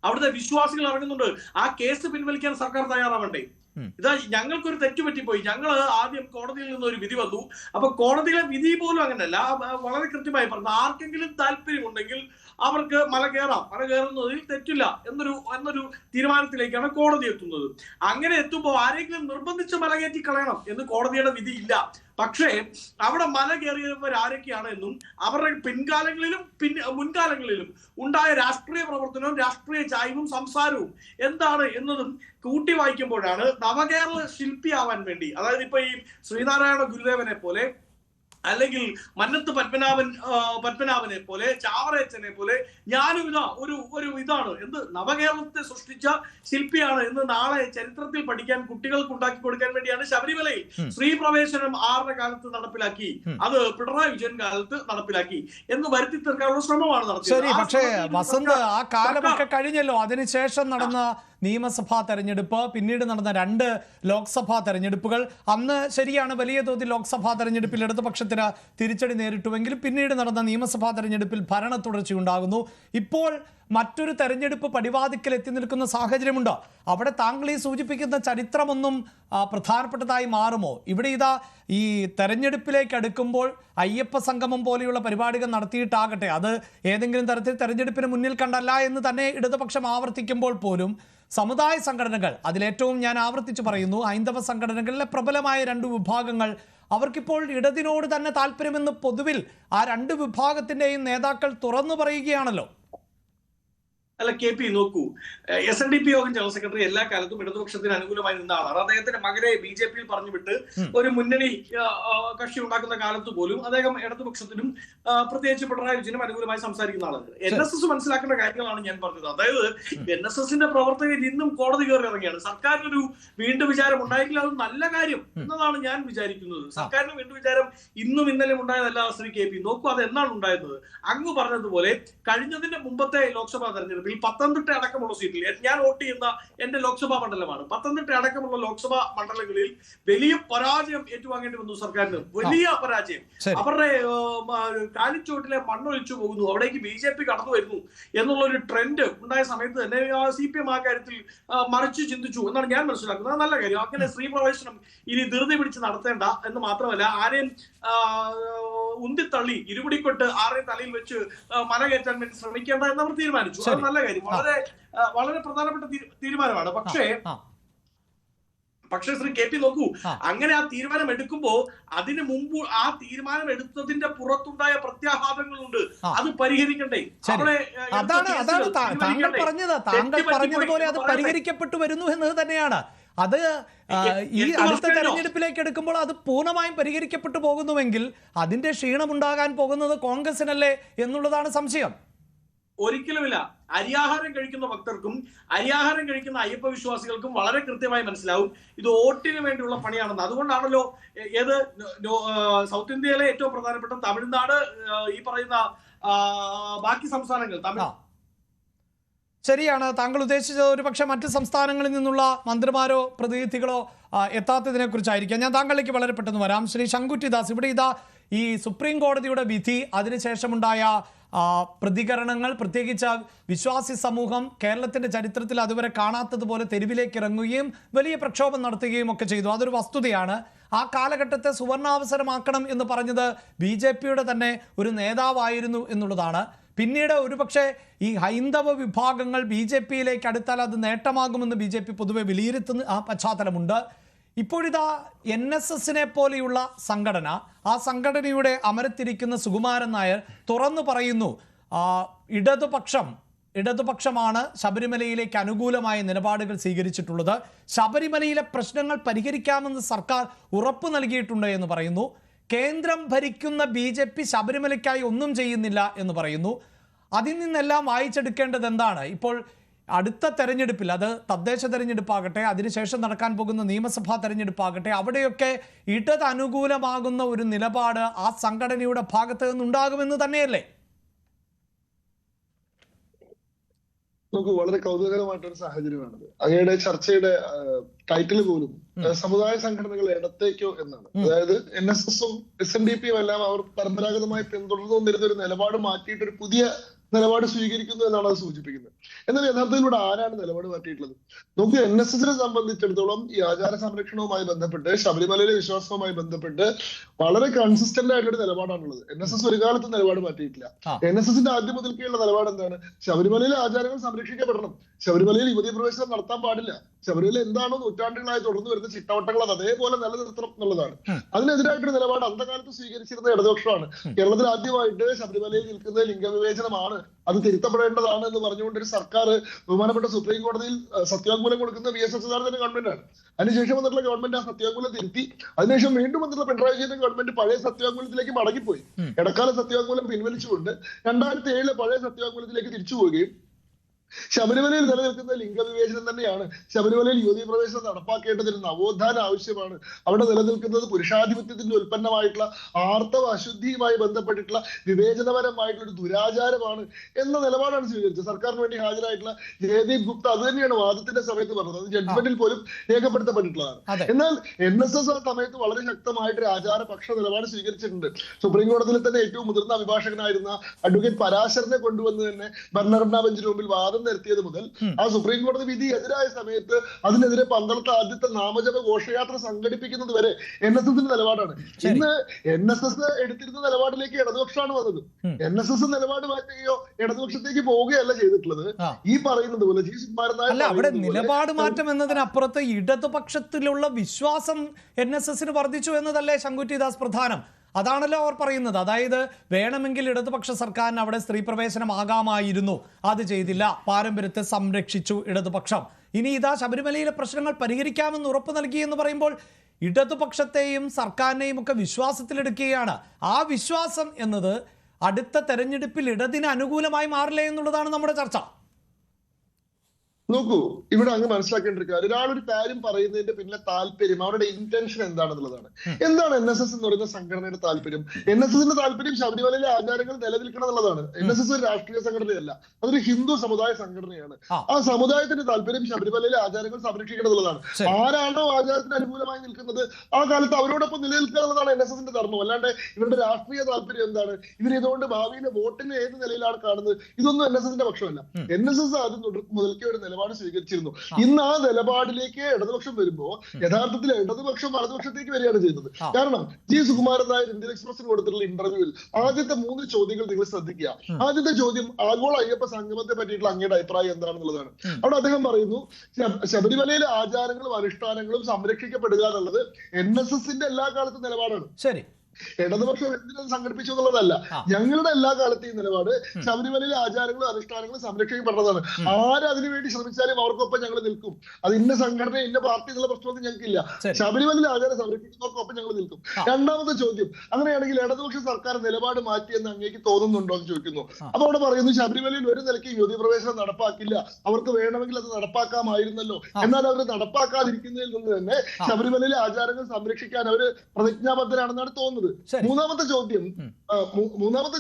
അവിടുത്തെ വിശ്വാസികൾ ഇറങ്ങുന്നുണ്ട്. ആ കേസ് പിൻവലിക്കാൻ സർക്കാർ തയ്യാറാവണ്ടേ? ഇതാ ഞങ്ങൾക്കൊരു തെറ്റ് പറ്റിപ്പോയി. ഞങ്ങൾ ആദ്യം കോടതിയിൽ നിന്ന് ഒരു വിധി വന്നു. അപ്പൊ കോടതിയിലെ വിധി പോലും അങ്ങനല്ല, വളരെ കൃത്യമായി പറഞ്ഞു, ആർക്കെങ്കിലും താല്പര്യമുണ്ടെങ്കിൽ അവർക്ക് മല കയറുന്നതിൽ തെറ്റില്ല എന്നൊരു തീരുമാനത്തിലേക്കാണ് കോടതി എത്തുന്നത്. അങ്ങനെ എത്തുമ്പോൾ ആരെങ്കിലും നിർബന്ധിച്ച് മല കയറ്റി കളയണം എന്ന് കോടതിയുടെ വിധി ഇല്ല. പക്ഷേ അവിടെ മല കയറിയവർ ആരൊക്കെയാണ് എന്നും അവരുടെ പിൻകാലങ്ങളിലും മുൻകാലങ്ങളിലും ഉണ്ടായ രാഷ്ട്രീയ പ്രവർത്തനവും രാഷ്ട്രീയ ചായ്വും സംസാരവും എന്താണ് എന്നതും കൂട്ടി വായിക്കുമ്പോഴാണ് നവകേരള ശില്പിയാവാൻ വേണ്ടി, അതായത് ഇപ്പൊ ഈ ശ്രീനാരായണ ഗുരുദേവനെ പോലെ, അല്ലെങ്കിൽ മന്നത്ത് പത്മനാഭനെ പോലെ, ചാവറയച്ചനെ പോലെ ഞാനും ഒരു ഇതാണ് എന്ത് നവകേരളത്തെ സൃഷ്ടിച്ച ശില്പിയാണ് എന്ന് നാളെ ചരിത്രത്തിൽ പഠിക്കാൻ കുട്ടികൾക്ക് ഉണ്ടാക്കി കൊടുക്കാൻ വേണ്ടിയാണ് ശബരിമലയിൽ സ്ത്രീ പ്രവേശനം 6ന്റെ കാലത്ത് നടപ്പിലാക്കി, അത് പിണറായി വിജയൻ കാലത്ത് നടപ്പിലാക്കി എന്ന് വരുത്തി തീർക്കാനുള്ള ശ്രമമാണ് നടത്തിയത്. പക്ഷേ വസന്ത്, ആ കാലമൊക്കെ കഴിഞ്ഞല്ലോ. അതിനുശേഷം നടന്ന നിയമസഭാ തെരഞ്ഞെടുപ്പ്, പിന്നീട് നടന്ന 2 ലോക്സഭാ തെരഞ്ഞെടുപ്പുകൾ, അന്ന് ശരിയാണ് വലിയ തോതിൽ ലോക്സഭാ തെരഞ്ഞെടുപ്പിൽ ഇടതുപക്ഷത്തിന് തിരിച്ചടി നേരിട്ടുവെങ്കിലും പിന്നീട് നടന്ന നിയമസഭാ തെരഞ്ഞെടുപ്പിൽ ഭരണ തുടർച്ചയുണ്ടാകുന്നു. ഇപ്പോൾ മറ്റൊരു തെരഞ്ഞെടുപ്പ് പടിവാതിക്കൽ എത്തി നിൽക്കുന്ന സാഹചര്യമുണ്ട്. അവിടെ താങ്കൾ ഈ സൂചിപ്പിക്കുന്ന ചരിത്രമൊന്നും പ്രധാനപ്പെട്ടതായി മാറുമോ? ഇവിടെ ഇതാ ഈ തെരഞ്ഞെടുപ്പിലേക്ക് അടുക്കുമ്പോൾ അയ്യപ്പ സംഗമം പോലെയുള്ള പരിപാടികൾ നടത്തിയിട്ടാകട്ടെ, അത് ഏതെങ്കിലും തരത്തിൽ തെരഞ്ഞെടുപ്പിന് മുന്നിൽ കണ്ടല്ല എന്ന് തന്നെ ഇടതുപക്ഷം ആവർത്തിക്കുമ്പോൾ പോലും സമുദായ സംഘടനകൾ, അതിലേറ്റവും ഞാൻ ആവർത്തിച്ച് പറയുന്നു ഹൈന്ദവ സംഘടനകളിലെ പ്രബലമായ 2 വിഭാഗങ്ങൾ, അവർക്കിപ്പോൾ ഇടതിനോട് തന്നെ താല്പര്യമെന്ന് പൊതുവിൽ ആ 2 വിഭാഗത്തിന്റെയും നേതാക്കൾ തുറന്നു പറയുകയാണല്ലോ. അല്ല KP, നോക്കൂ, SNDP യോഗം ജനറൽ സെക്രട്ടറി എല്ലാ കാലത്തും ഇടതുപക്ഷത്തിന് അനുകൂലമായി നിന്ന ആളാണ്. അദ്ദേഹത്തിന്റെ മകനെ BJP-യിൽ പറഞ്ഞുവിട്ട് ഒരു മുന്നണി കക്ഷി ഉണ്ടാക്കുന്ന കാലത്ത് പോലും അദ്ദേഹം ഇടതുപക്ഷത്തിനും പ്രത്യേകിച്ച് പിണറായി വിജയനും അനുകൂലമായി സംസാരിക്കുന്ന ആളാണ്. NSS മനസ്സിലാക്കേണ്ട കാര്യങ്ങളാണ് ഞാൻ പറഞ്ഞത്. അതായത് NSSന്റെ പ്രവർത്തകർ ഇന്നും കോടതി കയറി ഇറങ്ങിയാണ്. സർക്കാരിനൊരു വീണ്ടും വിചാരം ഉണ്ടായെങ്കിൽ അത് നല്ല കാര്യം എന്നതാണ് ഞാൻ വിചാരിക്കുന്നത്. സർക്കാരിന് വീണ്ടും വിചാരം ഇന്നും ഇന്നലെയും ഉണ്ടായതല്ല ശ്രീ KP. നോക്കൂ, അത് എന്നാണ് ഉണ്ടായത്? അങ്ങ് പറഞ്ഞതുപോലെ കഴിഞ്ഞതിന്റെ മുമ്പത്തെ ലോക്സഭാ തെരഞ്ഞെടുപ്പ് പത്തനംതിട്ട അടക്കമുള്ള സീറ്റിൽ ഞാൻ വോട്ട് ചെയ്യുന്ന എന്റെ ലോക്സഭാ മണ്ഡലമാണ്. പത്തനംതിട്ട അടക്കമുള്ള ലോക്സഭാ മണ്ഡലങ്ങളിൽ വലിയ പരാജയം ഏറ്റുവാങ്ങേണ്ടി വന്നു സർക്കാരിന്. വലിയ പരാജയം. അവരുടെ കാലിച്ചോട്ടിലെ മണ്ണൊലിച്ചു പോകുന്നു, അവിടേക്ക് BJP കടന്നു വരുന്നു എന്നുള്ളൊരു ട്രെൻഡ് ഉണ്ടായ സമയത്ത് തന്നെ CPM ആ കാര്യത്തിൽ മറിച്ച് ചിന്തിച്ചു എന്നാണ് ഞാൻ മനസ്സിലാക്കുന്നത്. അത് നല്ല കാര്യം. അങ്ങനെ സ്ത്രീ പ്രവേശനം ഇനി ധൃതി പിടിച്ച് നടത്തേണ്ട എന്ന് മാത്രമല്ല, ആരെയും ഉന്തിത്തള്ളി ഇരുപിടിക്കൊട്ട് ആരെയും തലയിൽ വെച്ച് മല കയറ്റാൻ വേണ്ടി ശ്രമിക്കേണ്ട എന്നവർ തീരുമാനിച്ചു. അത് നല്ല കാര്യം, വളരെ പ്രധാനപ്പെട്ട തീരുമാനമാണ്. പക്ഷേ ശ്രീ KP, നോക്കൂ, അങ്ങനെ ആ തീരുമാനം എടുക്കുമ്പോ അതിന് മുമ്പ് ആ തീരുമാനം എടുത്തതിന്റെ പുറത്തുണ്ടായ പ്രത്യാഘാതങ്ങളുണ്ട്. അത് പരിഹരിക്കണ്ടേ? അതാണ് താങ്കൾ പറഞ്ഞതുപോലെ അത് പരിഹരിക്കപ്പെട്ടു വരുന്നു എന്നത് തന്നെയാണ്. അത് ഈ അടുത്ത തെരഞ്ഞെടുപ്പിലേക്ക് എടുക്കുമ്പോൾ അത് പൂർണ്ണമായും പരിഹരിക്കപ്പെട്ടു പോകുന്നുവെങ്കിൽ അതിന്റെ ക്ഷീണമുണ്ടാകാൻ പോകുന്നത് കോൺഗ്രസിനല്ലേ എന്നുള്ളതാണ് സംശയം. ഒരിക്കലുമില്ല. അരിയാഹാരം കഴിക്കുന്ന ഭക്തർക്കും അരിയാഹാരം കഴിക്കുന്ന അയ്യപ്പ വിശ്വാസികൾക്കും വളരെ കൃത്യമായി മനസ്സിലാവും ഇത് വോട്ടിന് വേണ്ടിയുള്ള പണിയാണെന്ന്. അതുകൊണ്ടാണല്ലോ സൗത്ത് ഇന്ത്യയിലെ ഏറ്റവും പ്രധാനപ്പെട്ട തമിഴ്നാട്, ഈ പറയുന്ന ബാക്കി സംസ്ഥാനങ്ങൾ, ശരിയാണ്. താങ്കൾ ഉദ്ദേശിച്ചത് ഒരു പക്ഷേ മറ്റ് സംസ്ഥാനങ്ങളിൽ നിന്നുള്ള മന്ത്രിമാരോ പ്രതിനിധികളോ എത്താത്തതിനെ കുറിച്ചായിരിക്കാം. ഞാൻ താങ്കളിലേക്ക് വളരെ പെട്ടെന്ന് വരാം. ശ്രീ ശങ്കുറ്റി ദാസ്, ഇവിടെ ഇതാ ഈ സുപ്രീം കോടതിയുടെ വിധി, അതിനുശേഷമുണ്ടായ പ്രതികരണങ്ങൾ, പ്രത്യേകിച്ച് വിശ്വാസി സമൂഹം കേരളത്തിന്റെ ചരിത്രത്തിൽ അതുവരെ കാണാത്തതുപോലെ തെരുവിലേക്ക് ഇറങ്ങുകയും വലിയ പ്രക്ഷോഭം നടത്തുകയും ഒക്കെ ചെയ്തു. അതൊരു വസ്തുതയാണ്. ആ കാലഘട്ടത്തെ സുവർണാവസരമാക്കണം എന്ന് പറഞ്ഞത് BJPയുടെ തന്നെ ഒരു നേതാവായിരുന്നു എന്നുള്ളതാണ്. പിന്നീട് ഒരുപക്ഷെ ഈ ഹൈന്ദവ വിഭാഗങ്ങൾ BJPയിലേക്ക് അടുത്താൽ അത് നേട്ടമാകുമെന്ന് BJP പൊതുവെ വിലയിരുത്തുന്ന ആ പശ്ചാത്തലമുണ്ട്. ഇപ്പോഴിതാ NSSനെ പോലെയുള്ള സംഘടന, ആ സംഘടനയുടെ അമരത്തിരിക്കുന്ന സുകുമാരൻ നായർ തുറന്നു പറയുന്നു, ഇടതുപക്ഷമാണ് ശബരിമലയിലേക്ക് അനുകൂലമായ നിലപാടുകൾ സ്വീകരിച്ചിട്ടുള്ളത്, ശബരിമലയിലെ പ്രശ്നങ്ങൾ പരിഹരിക്കാമെന്ന് സർക്കാർ ഉറപ്പ് നൽകിയിട്ടുണ്ട് എന്ന് പറയുന്നു. കേന്ദ്രം ഭരിക്കുന്ന BJP ശബരിമലയ്ക്കായി ഒന്നും ചെയ്യുന്നില്ല എന്ന് പറയുന്നു. അതിൽ നിന്നെല്ലാം വായിച്ചെടുക്കേണ്ടത് എന്താണ്? ഇപ്പോൾ അടുത്ത തെരഞ്ഞെടുപ്പിൽ, അത് തദ്ദേശ തെരഞ്ഞെടുപ്പാകട്ടെ, അതിനുശേഷം നടക്കാൻ പോകുന്ന നിയമസഭാ തെരഞ്ഞെടുപ്പാകട്ടെ, അവിടെയൊക്കെ ഇടത് അനുകൂലമാകുന്ന ഒരു നിലപാട് ആ സംഘടനയുടെ ഭാഗത്ത് നിന്നുണ്ടാകുമെന്ന് തന്നെയല്ലേ? നമുക്ക് വളരെ കൗതുകകരമായിട്ടൊരു സാഹചര്യമാണത്. അങ്ങയുടെ ചർച്ചയുടെ ടൈറ്റിൽ പോലും സമുദായ സംഘടനകൾ ഇടത്തേക്കോ എന്നാണ്. അതായത് NSSഉം SNDPയും എല്ലാം അവർ പരമ്പരാഗതമായി പിന്തുടർന്നു വന്നിരുന്ന ഒരു നിലപാട് മാറ്റിയിട്ട് ഒരു പുതിയ നിലപാട് സ്വീകരിക്കുന്നു എന്നാണ് അത് സൂചിപ്പിക്കുന്നത്. എന്നാൽ യഥാർത്ഥത്തിൽ ഇവിടെ ആരാണ് നിലപാട് മാറ്റിയിട്ടുള്ളത്? നമുക്ക് NSSനെ സംബന്ധിച്ചിടത്തോളം ഈ ആചാര സംരക്ഷണവുമായി ബന്ധപ്പെട്ട്, ശബരിമലയിലെ വിശ്വാസവുമായി ബന്ധപ്പെട്ട് വളരെ കൺസിസ്റ്റന്റ് ആയിട്ടൊരു നിലപാടാണുള്ളത്. NSS ഒരു കാലത്ത് നിലപാട് മാറ്റിയിട്ടില്ല. NSSന്റെ ആദ്യം മുതൽക്കുള്ള നിലപാട് എന്താണ്? ശബരിമലയിലെ ആചാരങ്ങൾ സംരക്ഷിക്കപ്പെടണം, ശബരിമലയിൽ യുവതീ പ്രവേശനം നടത്താൻ പാടില്ല, ശബരിമല എന്താണോ നൂറ്റാണ്ടുകളായി തുടർന്നു വരുന്ന ചിട്ടവട്ടങ്ങൾ അത് അതേപോലെ നിലനിർത്തണം എന്നുള്ളതാണ്. അതിനെതിരായിട്ടൊരു നിലപാട് അന്ധകാലത്ത് സ്വീകരിച്ചിരുന്ന ഇടതുപക്ഷമാണ്. കേരളത്തിൽ ആദ്യമായിട്ട് ശബരിമലയിൽ നിൽക്കുന്ന ലിംഗവിവേചനമാണ്, അത് തിരുത്തപ്പെടേണ്ടതാണ് എന്ന് പറഞ്ഞുകൊണ്ട് ഒരു സർക്കാർ ബഹുമാനപ്പെട്ട സുപ്രീം കോടതിയിൽ സത്യവാങ്മൂലം കൊടുക്കുന്ന VS അച്യുതാനന്ദന്റെ ഗവൺമെന്റാണ്. അതിനുശേഷം വന്നിട്ടുള്ള ഗവൺമെന്റ് ആ സത്യവാങ്മൂലം തിരുത്തി. അതിനുശേഷം വീണ്ടും വന്നിട്ടുള്ള പിണറായി വിജയന്റെ ഗവൺമെന്റ് പഴയ സത്യവാങ്മൂലത്തിലേക്ക് മടങ്ങിപ്പോയി. ഇടക്കാല സത്യവാങ്മൂലം പിൻവലിച്ചുകൊണ്ട് 2007 പഴയ സത്യവാങ്മൂലത്തിലേക്ക് തിരിച്ചു പോവുകയും ശബരിമലയിൽ നിലനിൽക്കുന്ന ലിംഗവിവേചനം തന്നെയാണ് ശബരിമലയിൽ യുവതീ പ്രവേശനം നടപ്പാക്കേണ്ടത് ഒരു നവോത്ഥാന ആവശ്യമാണ്. അവിടെ നിലനിൽക്കുന്നത് പുരുഷാധിപത്യത്തിന്റെ ഉൽപ്പന്നമായിട്ടുള്ള ആർത്തവ അശുദ്ധിയുമായി ബന്ധപ്പെട്ടിട്ടുള്ള വിവേചനപരമായിട്ടുള്ള ഒരു ദുരാചാരമാണ് എന്ന നിലപാടാണ് സ്വീകരിച്ചത്. സർക്കാരിന് വേണ്ടി ഹാജരായിട്ടുള്ള ജയദീപ് ഗുപ്ത അത് തന്നെയാണ് വാദത്തിന്റെ സമയത്ത് പറഞ്ഞത്. അത് ജഡ്ജ്മെന്റിൽ പോലും രേഖപ്പെടുത്തപ്പെട്ടിട്ടുള്ളതാണ്. എന്നാൽ NSS ആ സമയത്ത് വളരെ ശക്തമായിട്ട് ഒരു ആചാരപക്ഷ നിലപാട് സ്വീകരിച്ചിട്ടുണ്ട്. സുപ്രീം കോടതിയിൽ തന്നെ ഏറ്റവും മുതിർന്ന അഭിഭാഷകനായിരുന്ന അഡ്വക്കേറ്റ് പരാശരനെ കൊണ്ടുവന്ന് തന്നെ ഭരണഘടനാ ബെഞ്ചിന് മുമ്പിൽ വാദം നിർത്തിയത് മുതൽ ആ സുപ്രീം കോടതി വിധി എതിരായ സമയത്ത് അതിനെതിരെ പന്തളത്തെ ആദ്യത്തെ നാമജപ ഘോഷയാത്ര സംഘടിപ്പിക്കുന്നത് വരെ NSSന്റെ നിലപാടാണ്. ഇന്ന് NSS എടുത്തിരുന്ന നിലപാടിലേക്ക് ഇടതുപക്ഷമാണ് വന്നത്. NSS നിലപാട് മാറ്റുകയോ ഇടതുപക്ഷത്തേക്ക് പോവുകയല്ല ചെയ്തിട്ടുള്ളത്. ഈ പറയുന്നത് പോലെ G. സുകുമാരൻ നായർ അവിടെ നിലപാട് മാറ്റം എന്നതിനപ്പുറത്ത് ഇടതുപക്ഷത്തിലുള്ള വിശ്വാസം NSSന് വർദ്ധിച്ചു എന്നതല്ലേ ശങ്കുറ്റി ദാസ് പ്രധാനം? അതാണല്ലോ അവർ പറയുന്നത്. അതായത് വേണമെങ്കിൽ ഇടതുപക്ഷ സർക്കാരിന് അവിടെ സ്ത്രീ പ്രവേശനമാകാമായിരുന്നു, അത് ചെയ്തില്ല, പാരമ്പര്യത്തെ സംരക്ഷിച്ചു ഇടതുപക്ഷം. ഇനി ഇതാ ശബരിമലയിലെ പ്രശ്നങ്ങൾ പരിഹരിക്കാമെന്ന് ഉറപ്പ് നൽകി എന്ന് പറയുമ്പോൾ ഇടതുപക്ഷത്തെയും സർക്കാരിനെയും ഒക്കെ വിശ്വാസത്തിലെടുക്കുകയാണ്. ആ വിശ്വാസം എന്നത് അടുത്ത തെരഞ്ഞെടുപ്പിൽ ഇടതിന് അനുകൂലമായി മാറില്ല എന്നുള്ളതാണ് നമ്മുടെ ചർച്ച. നോക്കൂ, ഇവിടെ അങ്ങ് മനസ്സിലാക്കേണ്ട ഒരു കാര്യം, ഒരാളൊരു കാര്യം പറയുന്നതിന്റെ പിന്നെ താല്പര്യം, അവരുടെ ഇന്റൻഷൻ എന്താണെന്നുള്ളതാണ്. എന്താണ് NSS എന്ന് പറയുന്ന സംഘടനയുടെ താല്പര്യം? NSSന്റെ താല്പര്യം ശബരിമലയിലെ ആചാരങ്ങൾ നിലനിൽക്കണം എന്നുള്ളതാണ്. NSS ഒരു രാഷ്ട്രീയ സംഘടനയല്ല, അതൊരു ഹിന്ദു സമുദായ സംഘടനയാണ്. ആ സമുദായത്തിന്റെ താല്പര്യം ശബരിമലയിലെ ആചാരങ്ങൾ സംരക്ഷിക്കണം എന്നുള്ളതാണ്. ആരാണോ ആചാരത്തിന് അനുകൂലമായി നിൽക്കുന്നത് ആ കാലത്ത് അവരോടൊപ്പം നിലനിൽക്കുക എന്നുള്ളതാണ് NSSന്റെ ധർമ്മം. അല്ലാണ്ട് ഇവരുടെ രാഷ്ട്രീയ താല്പര്യം എന്താണ്, ഇവരിതുകൊണ്ട് ഭാവിയിലെ വോട്ടിന് ഏത് നിലയിലാണ് കാണുന്നത്, ഇതൊന്നും NSSന്റെ പക്ഷമല്ല. NSS ആദ്യം മുതൽക്കേ ഒരു നിലപാട് സ്വീകരിച്ചിരുന്നു. ഇന്ന് ആ നിലപാടിലേക്ക് ഇടതുപക്ഷം വരുമ്പോ യഥാർത്ഥത്തിൽ ഇടതുപക്ഷം വലതുപക്ഷത്തേക്ക് വരികയാണ് ചെയ്യുന്നത്. കാരണം G. സുകുമാരൻ നായർ ഇന്ത്യൻ എക്സ്പ്രസിന് കൊടുത്തിട്ടുള്ള ഇന്റർവ്യൂവിൽ ആദ്യത്തെ 3 ചോദ്യങ്ങൾ നിങ്ങൾ ശ്രദ്ധിക്കുക. ആദ്യത്തെ ചോദ്യം ആഗോള അയ്യപ്പ സംഗമത്തെ പറ്റിയിട്ടുള്ള അങ്ങയുടെ അഭിപ്രായം എന്താണെന്നുള്ളതാണ്. അവിടെ അദ്ദേഹം പറയുന്നു, ശബരിമലയിലെ ആചാരങ്ങളും അനുഷ്ഠാനങ്ങളും സംരക്ഷിക്കപ്പെടുക എന്നുള്ളത് NSSന്റെ എല്ലാ കാലത്തും നിലപാടാണ്. ശരി, ഇടതുപക്ഷം എന്തിനും സംഘടിപ്പിച്ചു എന്നുള്ളതല്ല. ഞങ്ങളുടെ എല്ലാ കാലത്തെയും നിലപാട് ശബരിമലയിലെ ആചാരങ്ങളും അനുഷ്ഠാനങ്ങളും സംരക്ഷിക്കപ്പെടുന്നതാണ്. ആരതിനു വേണ്ടി ശ്രമിച്ചാലും അവർക്കൊപ്പം ഞങ്ങൾ നിൽക്കും. അത് ഇന്ന സംഘടന ഇന്ന പാർട്ടി എന്നുള്ള പ്രശ്നമൊന്നും ഞങ്ങൾക്കില്ല. ശബരിമലയിലെ ആചാരം സംരക്ഷിക്കുന്നവർക്കൊപ്പം ഞങ്ങൾ നിൽക്കും. രണ്ടാമത്തെ ചോദ്യം, അങ്ങനെയാണെങ്കിൽ ഇടതുപക്ഷ സർക്കാർ നിലപാട് മാറ്റിയെന്ന് അങ്ങേക്ക് തോന്നുന്നുണ്ടോ എന്ന് ചോദിക്കുന്നു. അപ്പൊ അവിടെ പറയുന്നു, ശബരിമലയിൽ ഒരു നിലയ്ക്ക് യുവതീ പ്രവേശനം നടപ്പാക്കില്ല, അവർക്ക് വേണമെങ്കിൽ അത് നടപ്പാക്കാമായിരുന്നല്ലോ. എന്നാൽ അവർ നടപ്പാക്കാതിരിക്കുന്നതിൽ നിന്ന് തന്നെ ശബരിമലയിലെ ആചാരങ്ങൾ സംരക്ഷിക്കാൻ അവർ പ്രതിജ്ഞാബദ്ധരാണെന്നാണ് തോന്നുന്നത്. മൂന്നാമത്തെ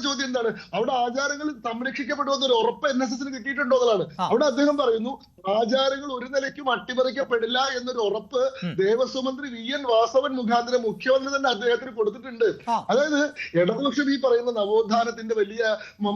ചോദ്യം എന്താണ്? അവിടെ ആചാരങ്ങൾ സംരക്ഷിക്കപ്പെടുമെന്നൊരു ഉറപ്പ് NSS കിട്ടിയിട്ടുണ്ടോ എന്നതാണ്. അവിടെ അദ്ദേഹം പറയുന്നു ആചാരങ്ങൾ ഒരു നിലയ്ക്കും അട്ടിമറിക്കപ്പെടില്ല എന്നൊരു ഉറപ്പ് ദേവസ്വം മന്ത്രി VN വാസവൻ മുഖാന്തരം മുഖ്യമന്ത്രി തന്നെ അദ്ദേഹത്തിന് കൊടുത്തിട്ടുണ്ട്. അതായത് ഇടതുപക്ഷം ഈ പറയുന്ന നവോത്ഥാനത്തിന്റെ വലിയ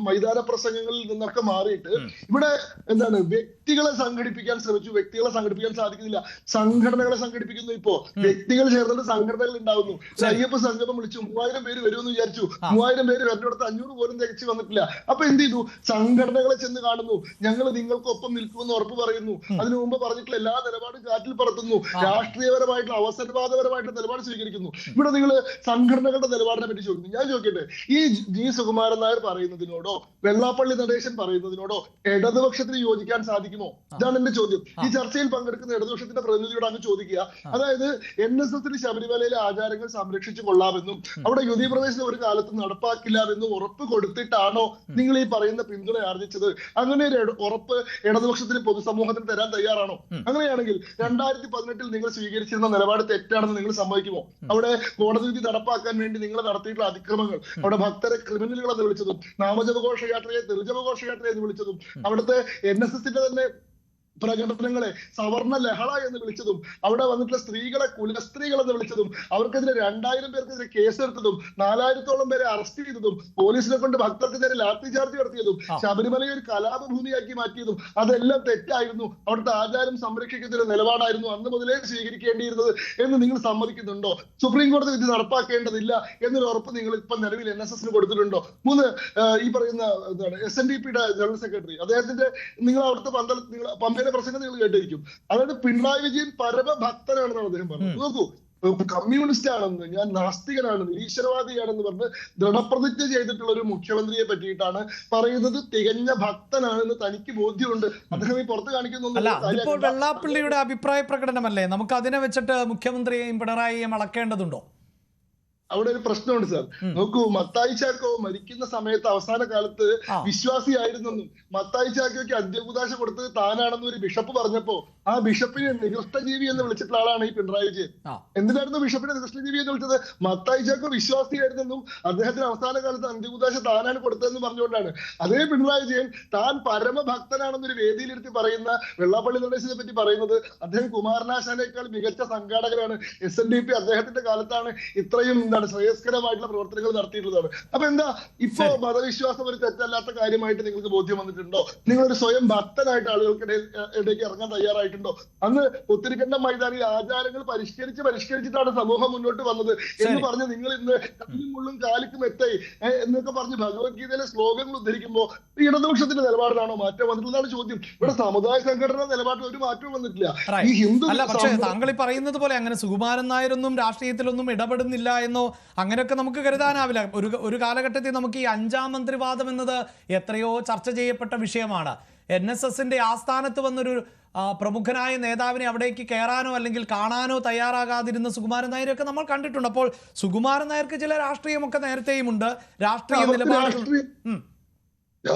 മൈതാന പ്രസംഗങ്ങളിൽ നിന്നൊക്കെ മാറിയിട്ട് ഇവിടെ എന്താണ് വ്യക്തികളെ സംഘടിപ്പിക്കാൻ ശ്രമിച്ചു. വ്യക്തികളെ സംഘടിപ്പിക്കാൻ സാധിക്കുന്നില്ല, സംഘടനകളെ സംഘടിപ്പിക്കുന്നു. ഇപ്പോ വ്യക്തികൾ ചേർന്നിട്ട് സംഘടനകൾ ഉണ്ടാവുന്നു. അയ്യപ്പ സംഗമം വിളിച്ചു 3000 പേര് വരുമെന്ന് വിചാരിച്ചു. 3000 പേര് വരുന്നിടത്ത് 500 പോലും തികച്ചു വന്നിട്ടില്ല. അപ്പൊ എന്ത് ചെയ്തു? സംഘടനകളെ ചെന്ന് കാണുന്നു, ഞങ്ങൾ നിങ്ങൾക്കൊപ്പം നിൽക്കുമെന്ന് ഉറപ്പ് പറയുന്നു. അതിനു മുമ്പ് പറഞ്ഞിട്ടുള്ള എല്ലാ നിലപാടും കാറ്റിൽ പറത്തുന്നു. രാഷ്ട്രീയപരമായിട്ടുള്ള അവസരവാദപരമായിട്ടുള്ള നിലപാട് സ്വീകരിക്കുന്നു. ഇവിടെ നിങ്ങൾ സംഘടനകളുടെ നിലപാടിനെ പറ്റി ചോദിക്കുന്നു. ഞാൻ ചോദിക്കട്ടെ, ഈ G സുകുമാരൻ നായർ പറയുന്നതിനോടോ വെള്ളാപ്പള്ളി നടേശൻ പറയുന്നതിനോടോ ഇടതുപക്ഷത്തിന് യോജിക്കാൻ സാധിക്കുമോ? ഇതാണ് എന്റെ ചോദ്യം. ഈ ചർച്ചയിൽ പങ്കെടുക്കുന്ന ഇടതുപക്ഷത്തിന്റെ പ്രതിനിധിയോട് അങ്ങ് ചോദിക്കുക. അതായത് NSSന് ശബരിമലയിലെ ആചാരങ്ങൾ സംരക്ഷിച്ചു കൊള്ളാമെന്നും അവിടെ യുവതീ പ്രവേശനം ഒരു കാലത്ത് നടപ്പാക്കില്ലാമെന്നും ഉറപ്പ് കൊടുത്തിട്ടാണോ നിങ്ങൾ ഈ പറയുന്ന പിന്തുണ ആർജിച്ചത്? അങ്ങനെ ഒരു ഉറപ്പ് ഇടതുപക്ഷത്തിന് പൊതുസമൂഹത്തിന് തരാൻ തയ്യാറാണോ? അങ്ങനെയാണെങ്കിൽ 2018 നിങ്ങൾ സ്വീകരിച്ചിരുന്ന നിലപാട് തെറ്റാണെന്ന് നിങ്ങൾ സമ്മതിക്കുമോ? അവിടെ കോടതി വിധി നടപ്പാക്കാൻ വേണ്ടി നിങ്ങൾ നടത്തിയിട്ടുള്ള അതിക്രമങ്ങൾ, അവിടെ ഭക്തരെ ക്രിമിനലുകളെന്ന് വിളിച്ചതും നാമജപഘോഷയാത്രയെ തെരുജപഘോഷയാത്രയെ എന്ന് വിളിച്ചതും അവിടുത്തെ NSSന്റെ തന്നെ പ്രകടനങ്ങളെ സവർണ ലഹള എന്ന് വിളിച്ചതും അവിടെ വന്നിട്ടുള്ള സ്ത്രീകളെ കുലസ്ത്രീകൾ എന്ന് വിളിച്ചതും അവർക്കെതിരെ 2000 പേർക്കെതിരെ കേസെടുത്തതും 4000-ഓളം പേരെ അറസ്റ്റ് ചെയ്തതും പോലീസിനെ കൊണ്ട് ഭക്തർക്കെതിരെ ലാത്തി ചാർജ് നടത്തിയതും ശബരിമലയെ ഒരു കലാപഭൂമിയാക്കി മാറ്റിയതും അതെല്ലാം തെറ്റായിരുന്നു. അവിടുത്തെ ആചാരം സംരക്ഷിക്കുന്ന ഒരു നിലപാടായിരുന്നു അന്ന് മുതലേ സ്വീകരിക്കേണ്ടിയിരുന്നത് എന്ന് നിങ്ങൾ സമ്മതിക്കുന്നുണ്ടോ? സുപ്രീം കോടതി വിധി നടപ്പാക്കേണ്ടതില്ല എന്നൊരു ഉറപ്പ് നിങ്ങൾ ഇപ്പൊ നിലവിൽ NSSന് കൊടുത്തിട്ടുണ്ടോ? 3 ഈ പറയുന്ന SNDPയുടെ ജനറൽ സെക്രട്ടറി അദ്ദേഹത്തിന്റെ നിങ്ങൾ അവിടുത്തെ പമ്പയിലെ പ്രസംഗം നിങ്ങൾ കേട്ടിരിക്കും. അതായത് പിണറായി വിജയൻ പരമഭക്തനാണെന്നാണ് അദ്ദേഹം പറഞ്ഞത്. നോക്കൂ, കമ്മ്യൂണിസ്റ്റ് ആണെന്ന്, ഞാൻ നാസ്തികനാണ്, നിരീശ്വരവാദിയാണെന്ന് പറഞ്ഞ് ദൃഢപ്രതിജ്ഞ ചെയ്തിട്ടുള്ള ഒരു മുഖ്യമന്ത്രിയെ പറ്റിയിട്ടാണ് പറയുന്നത്. തികഞ്ഞ ഭക്തനാണെന്ന് തനിക്ക് ബോധ്യമുണ്ട്. അദ്ദേഹം ഈ പുറത്ത് കാണിക്കുന്നൊന്നും ഇപ്പോൾ വെള്ളാപ്പള്ളിയുടെ അഭിപ്രായ പ്രകടനമല്ലേ? നമുക്ക് അതിനെ വെച്ചിട്ട് മുഖ്യമന്ത്രിയെയും പിണറായിയെയും അളക്കേണ്ടതുണ്ടോ? അവിടെ ഒരു പ്രശ്നമുണ്ട് സാർ. നോക്കൂ, മത്തായി ചാക്കോ മരിക്കുന്ന സമയത്ത് അവസാന കാലത്ത് വിശ്വാസിയായിരുന്നെന്നും മത്തായി ചാക്കോയ്ക്ക് അന്ത്യകുദാശ കൊടുത്തത് താനാണെന്ന് ഒരു ബിഷപ്പ് പറഞ്ഞപ്പോ ആ ബിഷപ്പിനെ നികൃഷ്ടജീവി എന്ന് വിളിച്ചിട്ടുള്ള ആളാണ് ഈ പിണറായി വിജയൻ. എന്തിനായിരുന്നു ബിഷപ്പിനെ നികൃഷ്ടജീവി എന്ന് വിളിച്ചത്? മത്തായി ചാക്കോ വിശ്വാസിയായിരുന്നെന്നും അദ്ദേഹത്തിന് അവസാന കാലത്ത് അന്ത്യകുദാശ താനാണ് കൊടുത്തതെന്ന് പറഞ്ഞുകൊണ്ടാണ്. അതേ പിണറായി വിജയൻ താൻ പരമഭക്തനാണെന്നൊരു വേദിയിലിരുത്തി പറയുന്ന വെള്ളാപ്പള്ളി നടേശനെ പറ്റി പറയുന്നത് അദ്ദേഹം കുമാരനാശാനേക്കാൾ മികച്ച സംഘാടകരാണ്, SNDP അദ്ദേഹത്തിന്റെ കാലത്താണ് ഇത്രയും ശ്രേയസ്കരമായിട്ടുള്ള പ്രവർത്തനങ്ങൾ നടത്തിയിട്ടുള്ളതാണ്. അപ്പൊ എന്താ ഇപ്പോ മതവിശ്വാസം ഒരു തെറ്റല്ലാത്ത കാര്യമായിട്ട് നിങ്ങൾക്ക് ബോധ്യം വന്നിട്ടുണ്ടോ? നിങ്ങളൊരു സ്വയം ഭക്തനായിട്ട് ആളുകൾക്കിടയിലേക്ക് ഇറങ്ങാൻ തയ്യാറായിട്ടുണ്ടോ? അന്ന് ഒത്തിരിക്കണ്ട മൈതാനിയിൽ ആചാരങ്ങൾ പരിഷ്കരിച്ചിട്ടാണ് സമൂഹം മുന്നോട്ട് വന്നത് എന്ന് പറഞ്ഞ് നിങ്ങൾ ഇന്ന് മുള്ളും കാലിക്കും എത്തായി എന്നൊക്കെ പറഞ്ഞ് ഭഗവത്ഗീതയിലെ ശ്ലോകങ്ങൾ ഉദ്ധരിക്കുമ്പോ ഇടതുപക്ഷത്തിന്റെ നിലപാടിലാണോ മാറ്റം വന്നിട്ടുള്ളതാണ് ചോദ്യം. ഇവിടെ സമുദായ സംഘടന നിലപാടിൽ ഒരു മാറ്റവും വന്നിട്ടില്ല. ഈ ഹിന്ദു താങ്കൾ ഈ പറയുന്നത് പോലെ അങ്ങനെ സുകുമാരൻ നായരൊന്നും രാഷ്ട്രീയത്തിലൊന്നും ഇടപെടുന്നില്ല എന്നോ അങ്ങനെയൊക്കെ നമുക്ക് കരുതാനാവില്ല. ഒരു കാലഘട്ടത്തിൽ നമുക്ക് ഈ 5ാം മന്ത്രിവാദം എന്നത് എത്രയോ ചർച്ച ചെയ്യപ്പെട്ട വിഷയമാണ്. NSSന്റെ ആസ്ഥാനത്ത് വന്നൊരു പ്രമുഖനായ നേതാവിനെ അവിടേക്ക് കയറാനോ അല്ലെങ്കിൽ കാണാനോ തയ്യാറാകാതിരുന്ന സുകുമാരൻ നായരൊക്കെ നമ്മൾ കണ്ടിട്ടുണ്ട്. അപ്പോൾ സുകുമാരൻ നായർക്ക് ചില രാഷ്ട്രീയമൊക്കെ നേരത്തെയും ഉണ്ട്. രാഷ്ട്രീയ നിലപാടുകൾ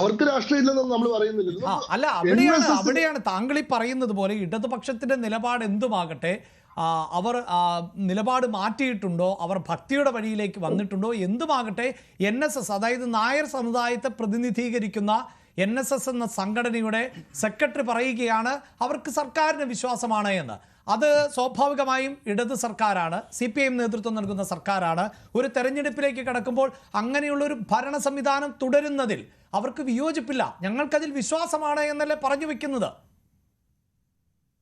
അവർക്ക് രാഷ്ട്രീയമില്ലെന്നൊന്നും നമ്മൾ പറയുന്നില്ല. അല്ല, അവിടെയാണ് താങ്കൾ ഈ പറയുന്നത് പോലെ ഇടതുപക്ഷത്തിന്റെ നിലപാട് എന്തുമാകട്ടെ, അവർ നിലപാട് മാറ്റിയിട്ടുണ്ടോ, അവർ ഭക്തിയുടെ വഴിയിലേക്ക് വന്നിട്ടുണ്ടോ, എന്തുമാകട്ടെ NSS അതായത് നായർ സമുദായത്തെ പ്രതിനിധീകരിക്കുന്ന NSS എന്ന സംഘടനയുടെ സെക്രട്ടറി പറയുകയാണ് അവർക്ക് സർക്കാരിന് വിശ്വാസമാണ് എന്ന്. അത് സ്വാഭാവികമായും ഇടത് സർക്കാരാണ്, CPIM നേതൃത്വം നൽകുന്ന സർക്കാരാണ്. ഒരു തെരഞ്ഞെടുപ്പിലേക്ക് കടക്കുമ്പോൾ അങ്ങനെയുള്ളൊരു ഭരണ സംവിധാനം തുടരുന്നതിൽ അവർക്ക് വിയോജിപ്പില്ല, ഞങ്ങൾക്കതിൽ വിശ്വാസമാണ് എന്നല്ലേ പറഞ്ഞു വെക്കുന്നത്.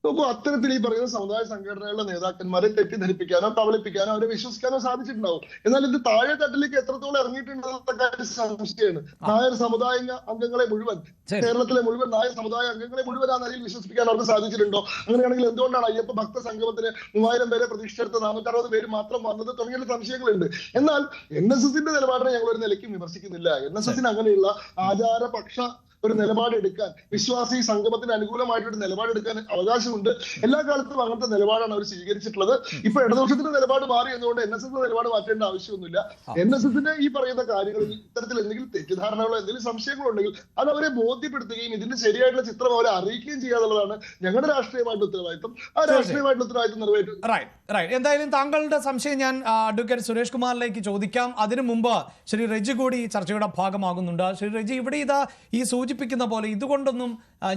നോക്കൂ, അത്തരത്തിൽ ഈ പറയുന്ന സമുദായ സംഘടനകളുടെ നേതാക്കന്മാരെ തെറ്റിദ്ധരിപ്പിക്കാനോ കബളിപ്പിക്കാനോ അവരെ വിശ്വസിക്കാനോ സാധിച്ചിട്ടുണ്ടാവും. എന്നാൽ ഇത് താഴെ തട്ടിലേക്ക് എത്രത്തോളം ഇറങ്ങിയിട്ടുണ്ടെന്ന കാര്യം സംശയമാണ്. നായർ സമുദായ അംഗങ്ങളെ മുഴുവൻ, കേരളത്തിലെ മുഴുവൻ നായർ സമുദായ അംഗങ്ങളെ മുഴുവൻ ആ നിലയിൽ വിശ്വസിപ്പിക്കാൻ അവർക്ക് സാധിച്ചിട്ടുണ്ടോ? അങ്ങനെയാണെങ്കിൽ എന്തുകൊണ്ടാണ് അയ്യപ്പ ഭക്ത സംഗമത്തിന് 3000 പേരെ പ്രതീക്ഷിച്ചെടുത്ത് 460 പേര് മാത്രം വന്നത് തുടങ്ങിയ സംശയങ്ങളുണ്ട്. എന്നാൽ NSSന്റെ നിലപാടിനെ ഞങ്ങൾ ഒരു നിലയ്ക്കും വിമർശിക്കുന്നില്ല. NSSന് അങ്ങനെയുള്ള ആചാരപക്ഷ ഒരു നിലപാടെടുക്കാൻ, വിശ്വാസി സംഗമത്തിന് അനുകൂലമായിട്ടൊരു നിലപാടെടുക്കാൻ അവകാശമുണ്ട്. എല്ലാ കാലത്തും അങ്ങനത്തെ നിലപാടാണ് അവർ സ്വീകരിച്ചിട്ടുള്ളത്. ഇപ്പൊ ഇടതുപക്ഷത്തിന്റെ നിലപാട് മാറി എന്നുകൊണ്ട് NSS നിലപാട് മാറ്റേണ്ട ആവശ്യമൊന്നുമില്ല. NSSന്റെ ഈ പറയുന്ന കാര്യങ്ങളിൽ ഇത്തരത്തിൽ എന്തെങ്കിലും തെറ്റിദ്ധാരണകളോ എന്തെങ്കിലും സംശയങ്ങളോ ഉണ്ടെങ്കിൽ അത് അവരെ ബോധ്യപ്പെടുത്തുകയും ഇതിന്റെ ശരിയായിട്ടുള്ള ചിത്രം അവരെ അറിയിക്കുകയും ചെയ്യാന്നുള്ളതാണ് ഞങ്ങളുടെ രാഷ്ട്രീയമായിട്ടുള്ള ഉത്തരവാദിത്വം. ആ രാഷ്ട്രീയമായിട്ടുള്ള ഉത്തരവാദിത്വം നിറവേറ്റും. എന്തായാലും താങ്കളുടെ സംശയം ഞാൻ അഡ്വക്കേറ്റ് സുരേഷ് കുമാറിലേക്ക് ചോദിക്കാം. അതിനു മുമ്പ് ശ്രീ റെജി കൂടി ഈ ചർച്ചയുടെ ഭാഗമാകുന്നുണ്ട്. ശ്രീ റെജി, ഇവിടെ ഈ സൂചിപ്പിക്കുന്ന പോലെ ഇതുകൊണ്ടൊന്നും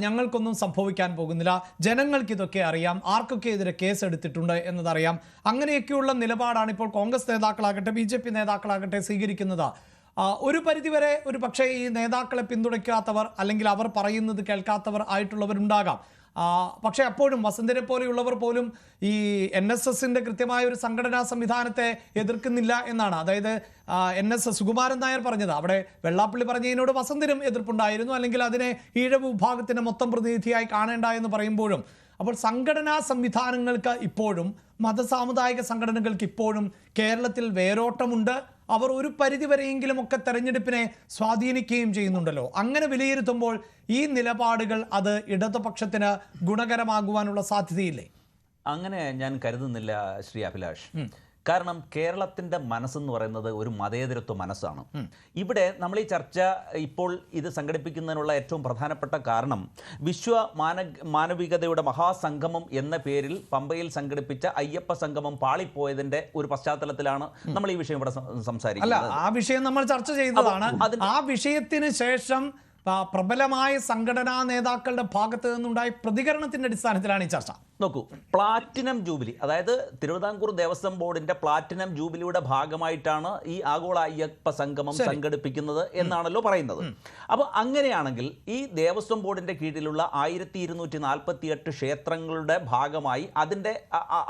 ഞങ്ങൾക്കൊന്നും സംഭവിക്കാൻ പോകുന്നില്ല, ജനങ്ങൾക്ക് ഇതൊക്കെ അറിയാം, ആർക്കൊക്കെ എതിരെ കേസ് എടുത്തിട്ടുണ്ട് എന്നതറിയാം, അങ്ങനെയൊക്കെയുള്ള നിലപാടാണ് ഇപ്പോൾ കോൺഗ്രസ് നേതാക്കളാകട്ടെ BJP നേതാക്കളാകട്ടെ സ്വീകരിക്കുന്നത്. ഒരു പരിധിവരെ ഒരു പക്ഷേ ഈ നേതാക്കളെ പിന്തുണയ്ക്കാത്തവർ അല്ലെങ്കിൽ അവർ പറയുന്നത് കേൾക്കാത്തവർ ആയിട്ടുള്ളവരുണ്ടാകാം. പക്ഷേ അപ്പോഴും വസന്തരെ പോലെയുള്ളവർ പോലും ഈ NSSന്റെ കൃത്യമായ ഒരു സംഘടനാ സംവിധാനത്തെ എതിർക്കുന്നില്ല എന്നാണ്. അതായത് NSS സുകുമാരൻ നായർ പറഞ്ഞത്, അവിടെ വെള്ളാപ്പള്ളി പറഞ്ഞതിനോട് വസന്തനും എതിർപ്പുണ്ടായിരുന്നു, അല്ലെങ്കിൽ അതിനെ ഈഴവ വിഭാഗത്തിന്റെ മൊത്തം പ്രതിനിധിയായി കാണേണ്ട എന്ന് പറയുമ്പോഴും, അപ്പോൾ സംഘടനാ സംവിധാനങ്ങൾക്ക് ഇപ്പോഴും മതസാമുദായിക സംഘടനകൾക്ക് ഇപ്പോഴും കേരളത്തിൽ വേരോട്ടമുണ്ട്. അവർ ഒരു പരിധിവരെയെങ്കിലും ഒക്കെ തെരഞ്ഞെടുപ്പിനെ സ്വാധീനിക്കുകയും ചെയ്യുന്നുണ്ടല്ലോ. അങ്ങനെ വിലയിരുത്തുമ്പോൾ ഈ നിലപാടുകൾ അത് ഇടതുപക്ഷത്തിന് ഗുണകരമാകുവാനുള്ള സാധ്യതയില്ലേ? അങ്ങനെ ഞാൻ കരുതുന്നില്ല ശ്രീ അഭിലാഷ്. കാരണം കേരളത്തിൻ്റെ മനസ്സെന്ന് പറയുന്നത് ഒരു മതേതരത്വ മനസ്സാണ്. ഇവിടെ നമ്മൾ ഈ ചർച്ച ഇപ്പോൾ ഇത് സംഘടിപ്പിക്കുന്നതിനുള്ള ഏറ്റവും പ്രധാനപ്പെട്ട കാരണം മാനവികതയുടെ മഹാസംഗമം എന്ന പേരിൽ പമ്പയിൽ സംഘടിപ്പിച്ച അയ്യപ്പ സംഗമം പാളിപ്പോയതിന്റെ ഒരു പശ്ചാത്തലത്തിലാണ് നമ്മൾ ഈ വിഷയം ഇവിടെ സംസാരിക്കുന്നത്. ആ വിഷയം നമ്മൾ ചർച്ച ചെയ്തതാണ്. ആ വിഷയത്തിന് ശേഷം പ്രബലമായ സംഘടനാ നേതാക്കളുടെ ഭാഗത്ത് നിന്നുണ്ടായ പ്രതികരണത്തിന്റെ അടിസ്ഥാനത്തിലാണ് ഈ ചർച്ച. നോക്കൂ, പ്ലാറ്റിനം ജൂബിലി, അതായത് തിരുവിതാംകൂർ ദേവസ്വം ബോർഡിന്റെ പ്ലാറ്റിനം ജൂബിലിയുടെ ഭാഗമായിട്ടാണ് ഈ ആഗോള അയ്യപ്പ സംഗമം സംഘടിപ്പിക്കുന്നത് എന്നാണല്ലോ പറയുന്നത്. അപ്പോൾ അങ്ങനെയാണെങ്കിൽ ഈ ദേവസ്വം ബോർഡിന്റെ കീഴിലുള്ള 1248 ക്ഷേത്രങ്ങളുടെ ഭാഗമായി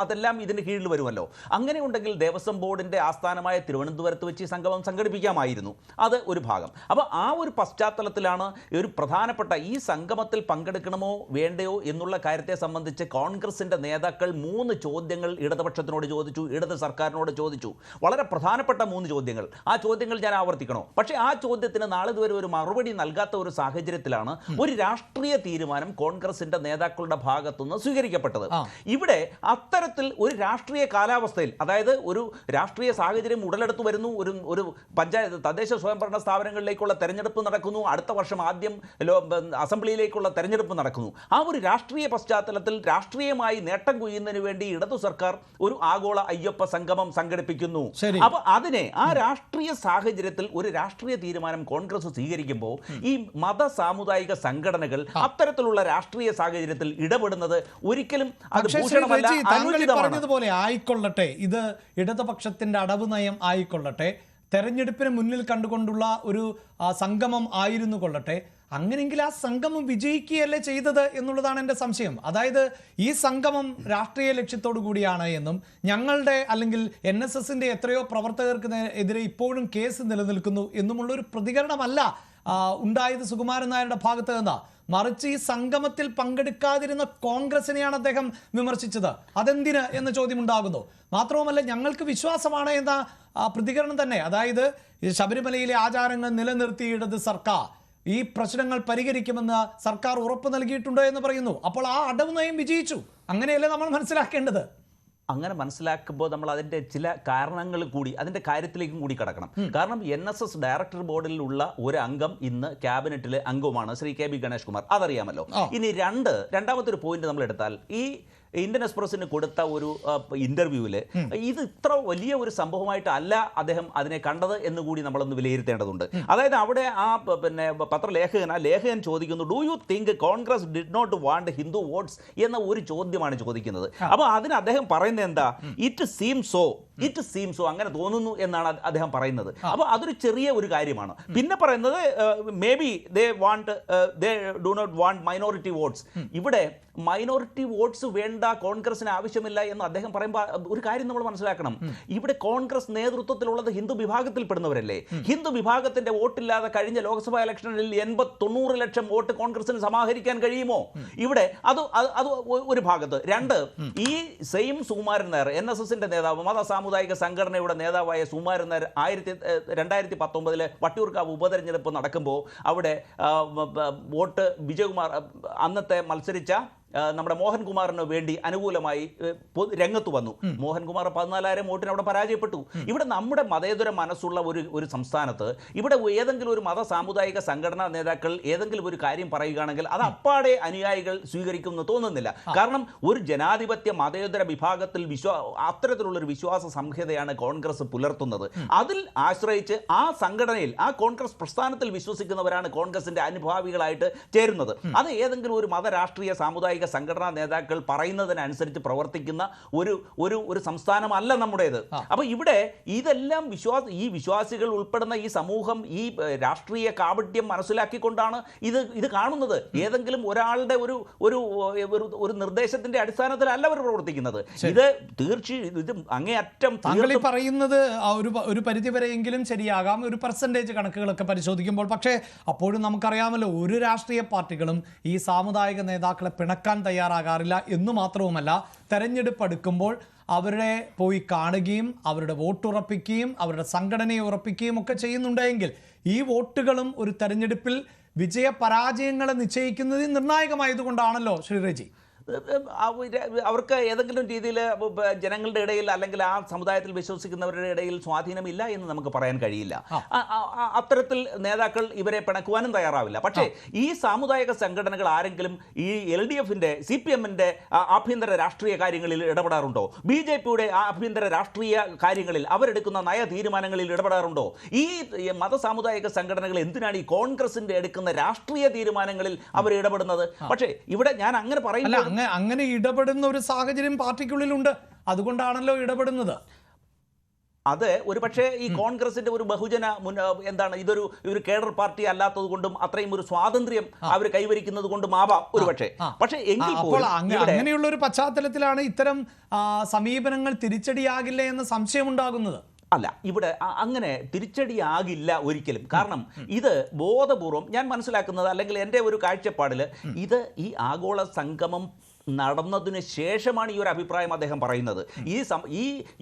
അതെല്ലാം ഇതിന്റെ കീഴിൽ വരുമല്ലോ. അങ്ങനെ ഉണ്ടെങ്കിൽ ദേവസ്വം ബോർഡിന്റെ ആസ്ഥാനമായ തിരുവനന്തപുരത്ത് വെച്ച് ഈ സംഗമം സംഘടിപ്പിക്കാമായിരുന്നു. അത് ഒരു ഭാഗം. അപ്പോൾ ആ ഒരു പശ്ചാത്തലത്തിലാണ് ഒരു പ്രധാനപ്പെട്ട ഈ സംഗമത്തിൽ പങ്കെടുക്കണമോ വേണ്ടയോ എന്നുള്ള കാര്യത്തെ സംബന്ധിച്ച് കോൺഗ്രസിന്റെ നേതാക്കൾ 3 ചോദ്യങ്ങൾ ഇടതുപക്ഷത്തിനോട് ചോദിച്ചു, ഇടത് സർക്കാരിനോട് ചോദിച്ചു. വളരെ പ്രധാനപ്പെട്ട 3 ചോദ്യങ്ങൾ. ആ ചോദ്യങ്ങൾ ഞാൻ ആവർത്തിക്കണോ? പക്ഷേ ആ ചോദ്യത്തിന് നാളെ ഇതുവരെ ഒരു മറുപടി നൽകാത്ത ഒരു സാഹചര്യത്തിലാണ് ഒരു രാഷ്ട്രീയ തീരുമാനം കോൺഗ്രസിന്റെ നേതാക്കളുടെ ഭാഗത്തുനിന്ന് സ്വീകരിക്കപ്പെട്ടത്. ഇവിടെ അത്തരത്തിൽ ഒരു രാഷ്ട്രീയ കാലാവസ്ഥയിൽ, അതായത് ഒരു രാഷ്ട്രീയ സാഹചര്യം ഉടലെടുത്തു വരുന്നു, ഒരു പഞ്ചായത്ത് തദ്ദേശ സ്വയംഭരണ സ്ഥാപനങ്ങളിലേക്കുള്ള തെരഞ്ഞെടുപ്പ് നടക്കുന്നു, അടുത്ത വർഷം ആദ്യം അസംബ്ലിയിലേക്കുള്ള തെരഞ്ഞെടുപ്പ് നടക്കുന്നു. ആ ഒരു രാഷ്ട്രീയ പശ്ചാത്തലത്തിൽ രാഷ്ട്രീയമായി നേട്ടം കൊയ്യുന്നതിന് വേണ്ടി ഇടതു സർക്കാർ ഒരു ആഗോള അയ്യപ്പ സംഗമം സംഘടിപ്പിക്കുന്നു. അപ്പൊ അതിനെ ആ രാഷ്ട്രീയ സാഹചര്യത്തിൽ ഒരു രാഷ്ട്രീയ തീരുമാനം കോൺഗ്രസ് സ്വീകരിക്കുമ്പോൾ ഈ മത സാമുദായിക സംഘടനകൾ അത്തരത്തിലുള്ള രാഷ്ട്രീയ സാഹചര്യത്തിൽ ഇടപെടുന്നത് ഒരിക്കലും അത് ഭൂഷണമല്ല, അനുചിതമാണ്. ആയിക്കൊള്ളട്ടെ, ഇത് ഇടതുപക്ഷത്തിന്റെ അടവ് നയം ആയിക്കൊള്ളട്ടെ, തെരഞ്ഞെടുപ്പിന് മുന്നിൽ കണ്ടുകൊണ്ടുള്ള ഒരു സംഗമം ആയിരുന്നു കൊള്ളട്ടെ, അങ്ങനെയെങ്കിൽ ആ സംഗമം വിജയിക്കുകയല്ലേ ചെയ്തത് എന്നുള്ളതാണ് എൻ്റെ സംശയം. അതായത് ഈ സംഗമം രാഷ്ട്രീയ ലക്ഷ്യത്തോടു കൂടിയാണ് എന്നും ഞങ്ങളുടെ അല്ലെങ്കിൽ NSSന്റെ എത്രയോ പ്രവർത്തകർക്ക് എതിരെ ഇപ്പോഴും കേസ് നിലനിൽക്കുന്നു എന്നുമുള്ളൊരു പ്രതികരണമല്ല ഉണ്ടായത് സുകുമാരൻ നായരുടെ ഭാഗത്ത് നിന്ന്. മറിച്ച് ഈ സംഗമത്തിൽ പങ്കെടുക്കാതിരുന്ന കോൺഗ്രസിനെയാണ് അദ്ദേഹം വിമർശിച്ചത്. അതെന്തിന് എന്ന ചോദ്യം ഉണ്ടാകുന്നു. മാത്രവുമല്ല, ഞങ്ങൾക്ക് വിശ്വാസമാണ് എന്ന പ്രതികരണം തന്നെ. അതായത് ശബരിമലയിലെ ആചാരങ്ങൾ നിലനിർത്തിയിടത് സർക്കാർ ഈ പ്രശ്നങ്ങൾ പരിഹരിക്കുമെന്ന് സർക്കാർ ഉറപ്പ് നൽകിയിട്ടുണ്ട് എന്ന് പറയുന്നു. അപ്പോൾ ആ അടവ് നയം വിജയിച്ചു, അങ്ങനെയല്ലേ നമ്മൾ മനസ്സിലാക്കേണ്ടത്? അങ്ങനെ മനസ്സിലാക്കുമ്പോൾ നമ്മൾ അതിൻ്റെ ചില കാരണങ്ങൾ കൂടി അതിൻ്റെ കാര്യത്തിലേക്കും കൂടി കടക്കണം. കാരണം NSS ഡയറക്ടർ ബോർഡിലുള്ള ഒരു അംഗം ഇന്ന് ക്യാബിനറ്റിലെ അംഗവുമാണ് ശ്രീ KB ഗണേഷ് കുമാർ, അതറിയാമല്ലോ. ഇനി രണ്ടാമത്തെ ഒരു പോയിന്റ് നമ്മൾ എടുത്താൽ, ഈ ഇന്ത്യൻ എക്സ്പ്രസിന് കൊടുത്ത ഒരു ഇന്റർവ്യൂവിൽ ഇത് ഇത്ര വലിയ ഒരു സംഭവമായിട്ടല്ല അദ്ദേഹം അതിനെ കണ്ടത് എന്ന് കൂടി നമ്മളൊന്ന് വിലയിരുത്തേണ്ടതുണ്ട്. അതായത് അവിടെ ആ ലേഖകൻ ചോദിക്കുന്നു, do you think Congress did not want Hindu votes എന്ന ഒരു ചോദ്യമാണ് ചോദിക്കുന്നത്. അപ്പോൾ അതിന് അദ്ദേഹം പറയുന്നത് എന്താ? ഇറ്റ് സീം സോ അങ്ങനെ തോന്നുന്നു എന്നാണ് അദ്ദേഹം പറയുന്നത്. അപ്പോൾ അതൊരു ചെറിയ ഒരു കാര്യമാണ്. പിന്നെ പറയുന്നത് maybe they do not want minority votes. ഇവിടെ മൈനോറിറ്റി വോട്ട്സ് വേണ്ട, കോൺഗ്രസിന് ആവശ്യമില്ല എന്ന് അദ്ദേഹം പറയുമ്പോൾ ഒരു കാര്യം നമ്മൾ മനസ്സിലാക്കണം. ഇവിടെ കോൺഗ്രസ് നേതൃത്വത്തിലുള്ളത് ഹിന്ദു വിഭാഗത്തിൽപ്പെടുന്നവരല്ലേ. ഹിന്ദു വിഭാഗത്തിന്റെ വോട്ടില്ലാതെ കഴിഞ്ഞ ലോക്സഭാ ഇലക്ഷനിൽ 80-90 ലക്ഷം വോട്ട് കോൺഗ്രസിന് സമാഹരിക്കാൻ കഴിയുമോ? ഇവിടെ അത് ഒരു ഭാഗത്ത്. 2, ഈ സെയിം സുകുമാരൻ നായർ NSSന്റെ നേതാവ്, മത സാമുദായിക സംഘടനയുടെ നേതാവായ സുകുമാരൻ നായർ 2019 വട്ടിയൂർക്കാവ് ഉപതെരഞ്ഞെടുപ്പ് നടക്കുമ്പോൾ അവിടെ വോട്ട് വിജയകുമാർ അന്നത്തെ മത്സരിച്ച നമ്മുടെ മോഹൻകുമാറിന് വേണ്ടി അനുകൂലമായി രംഗത്ത് വന്നു. മോഹൻകുമാർ 14,000 വോട്ടിന് അവിടെ പരാജയപ്പെട്ടു. ഇവിടെ നമ്മുടെ മതേതര മനസ്സുള്ള ഒരു സംസ്ഥാനത്ത് ഇവിടെ ഏതെങ്കിലും ഒരു മത സാമുദായിക സംഘടനാ നേതാക്കൾ ഏതെങ്കിലും ഒരു കാര്യം പറയുകയാണെങ്കിൽ അത് അപ്പാടെ അനുയായികൾ സ്വീകരിക്കുമെന്ന് തോന്നുന്നില്ല. കാരണം ഒരു ജനാധിപത്യ മതേതര വിഭാഗത്തിൽ അത്തരത്തിലുള്ളൊരു വിശ്വാസ സംഹിതയാണ് കോൺഗ്രസ് പുലർത്തുന്നത്. അതിൽ ആശ്രയിച്ച് ആ സംഘടനയിൽ ആ കോൺഗ്രസ് പ്രസ്ഥാനത്തിൽ വിശ്വസിക്കുന്നവരാണ് കോൺഗ്രസിന്റെ അനുഭാവികളായിട്ട് ചേരുന്നത്. അത് ഏതെങ്കിലും ഒരു മതരാഷ്ട്രീയ സാമുദായിക സംഘടനാ നേതാക്കൾ പറയുന്നതിനനുസരിച്ച് പ്രവർത്തിക്കുന്ന ഒരു സംസ്ഥാനമല്ല നമ്മുടേത്. അപ്പൊ ഇവിടെ ഇതെല്ലാം ഈ വിശ്വാസികൾ ഉൾപ്പെടുന്ന ഈ സമൂഹം ഈ രാഷ്ട്രീയ കാപട്യം മനസ്സിലാക്കിക്കൊണ്ടാണ് ഇത് കാണുന്നത്. ഏതെങ്കിലും ഒരാളുടെ ഒരു നിർദ്ദേശത്തിന്റെ അടിസ്ഥാനത്തിലല്ല അവർ പ്രവർത്തിക്കുന്നത്. ഇത് ഇത് അങ്ങേയറ്റം താങ്കൾ ഈ പറയുന്നത് ഒരു പരിധിവരെയെങ്കിലും ശരിയാകാം, ഒരു പെർസെൻറ്റേജ് കണക്കുകളൊക്കെ പരിശോധിക്കുമ്പോൾ. പക്ഷേ അപ്പോഴും നമുക്കറിയാമല്ലോ, ഒരു രാഷ്ട്രീയ പാർട്ടികളും ഈ സാമുദായിക നേതാക്കളെ പിണക്കാൻ തയ്യാറാകാറില്ല എന്ന് മാത്രവുമല്ല, തെരഞ്ഞെടുപ്പ് അടുക്കുമ്പോൾ അവരെ പോയി കാണുകയും അവരുടെ വോട്ടുറപ്പിക്കുകയും അവരുടെ സംഘടനയെ ഉറപ്പിക്കുകയും ഒക്കെ ചെയ്യുന്നുണ്ടെങ്കിൽ ഈ വോട്ടുകളും ഒരു തെരഞ്ഞെടുപ്പിൽ വിജയപരാജയങ്ങളെ നിശ്ചയിക്കുന്നതിൽ നിർണായകമായതുകൊണ്ടാണല്ലോ ശ്രീ റെജി. അവർക്ക് ഏതെങ്കിലും രീതിയിൽ ജനങ്ങളുടെ ഇടയിൽ അല്ലെങ്കിൽ ആ സമുദായത്തിൽ വിശ്വസിക്കുന്നവരുടെ ഇടയിൽ സ്വാധീനമില്ല എന്ന് നമുക്ക് പറയാൻ കഴിയില്ല. അത്തരത്തിൽ നേതാക്കൾ ഇവരെ പിണക്കുവാനും തയ്യാറാവില്ല. പക്ഷേ ഈ സാമുദായിക സംഘടനകൾ ആരെങ്കിലും ഈ LDFന്റെ CPMന്റെ ആഭ്യന്തര രാഷ്ട്രീയ കാര്യങ്ങളിൽ ഇടപെടാറുണ്ടോ? BJPയുടെ ആഭ്യന്തര രാഷ്ട്രീയ കാര്യങ്ങളിൽ അവരെടുക്കുന്ന നയ തീരുമാനങ്ങളിൽ ഇടപെടാറുണ്ടോ? ഈ മതസാമുദായിക സംഘടനകൾ എന്തിനാണ് ഈ കോൺഗ്രസിന്റെ എടുക്കുന്ന രാഷ്ട്രീയ തീരുമാനങ്ങളിൽ അവർ ഇടപെടുന്നത്? പക്ഷേ ഇവിടെ ഞാൻ അങ്ങനെ പറയുമ്പോൾ അങ്ങനെ ഇടപെടുന്ന ഒരു സാഹചര്യം പാർട്ടിക്കുള്ളിലുണ്ട്, അതുകൊണ്ടാണല്ലോ ഇടപെടുന്നത്. അത് ഒരു പക്ഷേ ഈ കോൺഗ്രസിന്റെ ഒരു ബഹുജന ഇതൊരു കേഡർ പാർട്ടി അല്ലാത്തത് കൊണ്ടും അത്രയും ഒരു സ്വാതന്ത്ര്യം അവർ കൈവരിക്കുന്നത് കൊണ്ടും ആവാം ഒരു പക്ഷേ എങ്കിൽ അങ്ങനെയുള്ള ഒരു പശ്ചാത്തലത്തിലാണ് ഇത്തരം സമീപനങ്ങൾ തിരിച്ചടിയാകില്ല എന്ന സംശയമുണ്ടാകുന്നത്. അല്ല, ഇവിടെ അങ്ങനെ തിരിച്ചടിയാകില്ല ഒരിക്കലും. കാരണം ഇത് ബോധപൂർവം ഞാൻ മനസ്സിലാക്കുന്നത്, അല്ലെങ്കിൽ എൻ്റെ ഒരു കാഴ്ചപ്പാടിൽ ഇത് ഈ ആഗോള സംഗമം നടന്നതിന് ശേഷമാണ് ഈ ഒരു അഭിപ്രായം അദ്ദേഹം പറയുന്നത്.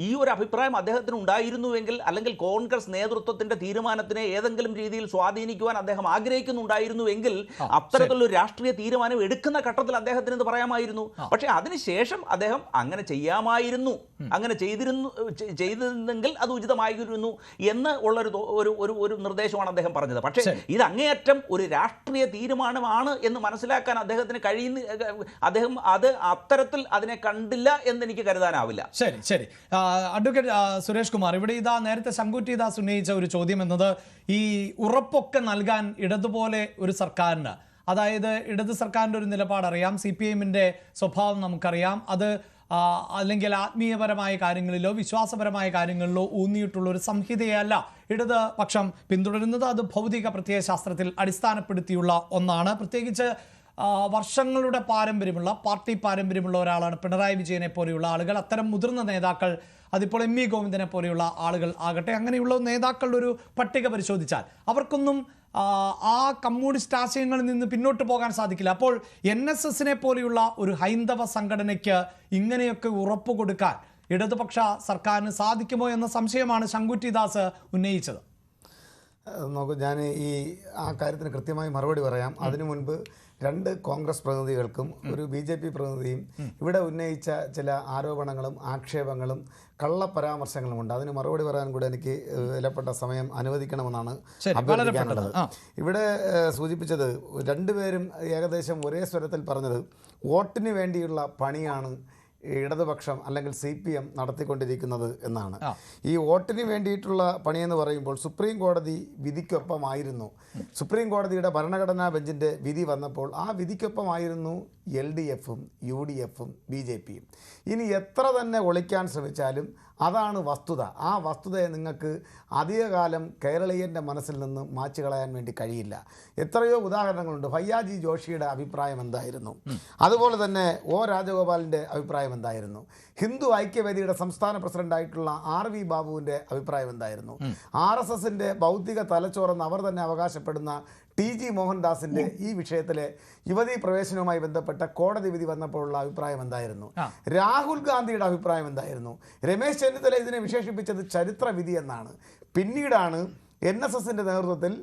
ഈ ഒരു അഭിപ്രായം അദ്ദേഹത്തിന് ഉണ്ടായിരുന്നുവെങ്കിൽ, അല്ലെങ്കിൽ കോൺഗ്രസ് നേതൃത്വത്തിന്റെ തീരുമാനത്തിനെ ഏതെങ്കിലും രീതിയിൽ സ്വാധീനിക്കുവാൻ അദ്ദേഹം ആഗ്രഹിക്കുന്നുണ്ടായിരുന്നുവെങ്കിൽ അത്തരത്തിലൊരു രാഷ്ട്രീയ തീരുമാനം എടുക്കുന്ന ഘട്ടത്തിൽ അദ്ദേഹത്തിന് ഇത് പറയാമായിരുന്നു. പക്ഷേ അതിനുശേഷം അദ്ദേഹം അങ്ങനെ ചെയ്യാമായിരുന്നു, അങ്ങനെ ചെയ്തിരുന്നെങ്കിൽ അത് ഉചിതമായിരുന്നു എന്ന് ഉള്ളൊരു നിർദ്ദേശമാണ് അദ്ദേഹം പറഞ്ഞത്. പക്ഷേ ഇത് അങ്ങേയറ്റം ഒരു രാഷ്ട്രീയ തീരുമാനമാണ് എന്ന് മനസ്സിലാക്കാൻ അദ്ദേഹത്തിന് അദ്ദേഹം അത് അത്തരത്തിൽ അതിനെ കണ്ടില്ല എന്ന് എനിക്ക് കരുതാനാവില്ല. ശരി. അഡ്വക്കേറ്റ് സുരേഷ് കുമാർ, ഇവിടെ ഇതാ നേരത്തെ ശങ്കുറ്റി ദാസ് ഉന്നയിച്ച ഒരു ചോദ്യം എന്നത്, ഈ ഉറപ്പൊക്കെ നൽകാൻ ഇടതുപോലെ ഒരു സർക്കാരിന്, അതായത് ഇടത് സർക്കാരിൻ്റെ ഒരു നിലപാടറിയാം, CPMന്റെ സ്വഭാവം നമുക്കറിയാം, അത് അല്ലെങ്കിൽ ആത്മീയപരമായ കാര്യങ്ങളിലോ വിശ്വാസപരമായ കാര്യങ്ങളിലോ ഊന്നിയിട്ടുള്ള ഒരു സംഹിതയല്ല ഇടത് പക്ഷം പിന്തുടരുന്നത്. അത് ഭൗതിക പ്രത്യയശാസ്ത്രത്തിൽ അടിസ്ഥാനപ്പെടുത്തിയുള്ള ഒന്നാണ്. പ്രത്യേകിച്ച് വർഷങ്ങളുടെ പാർട്ടി പാരമ്പര്യമുള്ള ഒരാളാണ് പിണറായി വിജയനെ പോലെയുള്ള ആളുകൾ. അത്തരം മുതിർന്ന നേതാക്കൾ, അതിപ്പോൾ ME ഗോവിന്ദനെ പോലെയുള്ള ആളുകൾ ആകട്ടെ, അങ്ങനെയുള്ള നേതാക്കളുടെ ഒരു പട്ടിക പരിശോധിച്ചാൽ അവർക്കൊന്നും ആ കമ്മ്യൂണിസ്റ്റ് ആശയങ്ങളിൽ നിന്ന് പിന്നോട്ട് പോകാൻ സാധിക്കില്ല. അപ്പോൾ NSSനെ പോലെയുള്ള ഒരു ഹൈന്ദവ സംഘടനയ്ക്ക് ഇങ്ങനെയൊക്കെ ഉറപ്പ് കൊടുക്കാൻ ഇടതുപക്ഷ സർക്കാരിന് സാധിക്കുമോ എന്ന സംശയമാണ് ശങ്കുറ്റി ദാസ് ഉന്നയിച്ചത്. നോക്കൂ, ഞാൻ ആ കാര്യത്തിന് കൃത്യമായി മറുപടി പറയാം. അതിനു മുൻപ് 2 കോൺഗ്രസ് പ്രതിനിധികൾക്കും ഒരു BJP പ്രതിനിധിയും ഇവിടെ ഉന്നയിച്ച ചില ആരോപണങ്ങളും ആക്ഷേപങ്ങളും കള്ളപരാമർശങ്ങളുമുണ്ട്. അതിന് മറുപടി പറയാൻ കൂടെ എനിക്ക് വിലപ്പെട്ട സമയം അനുവദിക്കണമെന്നാണ് അഭ്യർത്ഥിക്കാനുള്ളത്. ഇവിടെ സൂചിപ്പിച്ചത്, 2 പേരും ഏകദേശം ഒരേ സ്വരത്തിൽ പറഞ്ഞത് വോട്ടിന് വേണ്ടിയുള്ള പണിയാണ് ഇടതുപക്ഷം അല്ലെങ്കിൽ CPM നടത്തിക്കൊണ്ടിരിക്കുന്നത് എന്നാണ്. ഈ വോട്ടിന് വേണ്ടിയിട്ടുള്ള പണിയെന്ന് പറയുമ്പോൾ സുപ്രീം കോടതി വിധിക്കൊപ്പമായിരുന്നു. സുപ്രീം കോടതിയുടെ ഭരണഘടനാ ബെഞ്ചിൻ്റെ വിധി വന്നപ്പോൾ ആ വിധിക്കൊപ്പമായിരുന്നു LDFും UDFും BJPയും. ഇനി എത്ര തന്നെ ഒളിക്കാൻ ശ്രമിച്ചാലും അതാണ് വസ്തുത. ആ വസ്തുതയെ നിങ്ങൾക്ക് അധികകാലം കേരളീയൻ്റെ മനസ്സിൽ നിന്ന് മാച്ചു കളയാൻ വേണ്ടി കഴിയില്ല. എത്രയോ ഉദാഹരണങ്ങളുണ്ട്. ഭയ്യാജി ജോഷിയുടെ അഭിപ്രായം എന്തായിരുന്നു, അതുപോലെ തന്നെ O രാജഗോപാലിൻ്റെ അഭിപ്രായം എന്തായിരുന്നു? ഹിന്ദു ഐക്യവേദിയുടെ സംസ്ഥാന പ്രസിഡന്റായിട്ടുള്ള RV ബാബുവിൻ്റെ അഭിപ്രായം എന്തായിരുന്നു? RSSന്റെ ബൗദ്ധിക തലച്ചോറെന്ന് അവർ തന്നെ അവകാശപ്പെടുന്ന TG മോഹൻദാസിന്റെ ഈ വിഷയത്തിലെ യുവതീ പ്രവേശനവുമായി ബന്ധപ്പെട്ട കോടതി വിധി വന്നപ്പോഴുള്ള അഭിപ്രായം എന്തായിരുന്നു? രാഹുൽ ഗാന്ധിയുടെ അഭിപ്രായം എന്തായിരുന്നു? രമേശ് ചെന്നിത്തല ഇതിനെ വിശേഷിപ്പിച്ചത് ചരിത്ര വിധി എന്നാണ്. പിന്നീടാണ് NSSന്റെ നേതൃത്വത്തിൽ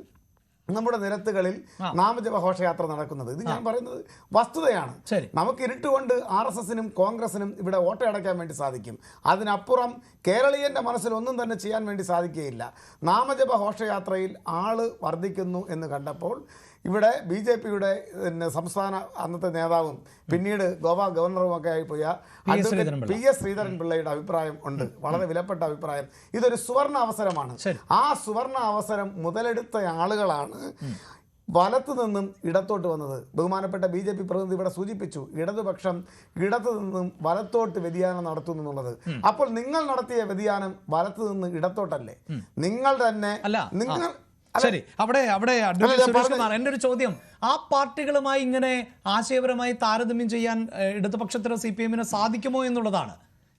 നമ്മുടെ നിരത്തുകളിൽ നാമജപ ഘോഷയാത്ര നടക്കുന്നത്. ഇത് ഞാൻ പറയുന്നത് വസ്തുതയാണ്. നമുക്ക് ഇരുട്ടുകൊണ്ട് RSSനും കോൺഗ്രസിനും ഇവിടെ വോട്ടടയ്ക്കാൻ വേണ്ടി സാധിക്കും. അതിനപ്പുറം കേരളീയൻ്റെ മനസ്സിൽ ഒന്നും തന്നെ ചെയ്യാൻ വേണ്ടി സാധിക്കുകയില്ല. നാമജപ ഘോഷയാത്രയിൽ ആള് വർദ്ധിക്കുന്നു എന്ന് കണ്ടപ്പോൾ ഇവിടെ BJPയുടെ സംസ്ഥാന അന്നത്തെ നേതാവും പിന്നീട് ഗോവ ഗവർണറുമൊക്കെ ആയിപ്പോയ PS ശ്രീധരൻപിള്ളയുടെ അഭിപ്രായം ഉണ്ട്, വളരെ വിലപ്പെട്ട അഭിപ്രായം. ഇതൊരു സുവർണ അവസരമാണ്. ആ സുവർണ അവസരം മുതലെടുത്ത ആളുകളാണ് വലത്തു നിന്നും ഇടത്തോട്ട് വന്നത്. ബഹുമാനപ്പെട്ട BJP പ്രതിനിധി ഇവിടെ സൂചിപ്പിച്ചു, ഇടതുപക്ഷം ഇടത്തു നിന്നും വലത്തോട്ട് വ്യതിയാനം നടത്തുന്നു എന്നുള്ളത്. അപ്പോൾ നിങ്ങൾ നടത്തിയ വ്യതിയാനം വലത്തു നിന്ന് ഇടത്തോട്ടല്ലേ? നിങ്ങൾ തന്നെ നിങ്ങൾ ശരി, അവിടെ അഡ്വക്കേറ്റ് സുരേഷ് കുമാർ, എൻ്റെ ഒരു ചോദ്യം, ആ പാർട്ടികളുമായി ഇങ്ങനെ ആശയപരമായി താരതമ്യം ചെയ്യാൻ ഇടതുപക്ഷത്തിന് CPM-ന് സാധിക്കുമോ എന്നുള്ളതാണ്.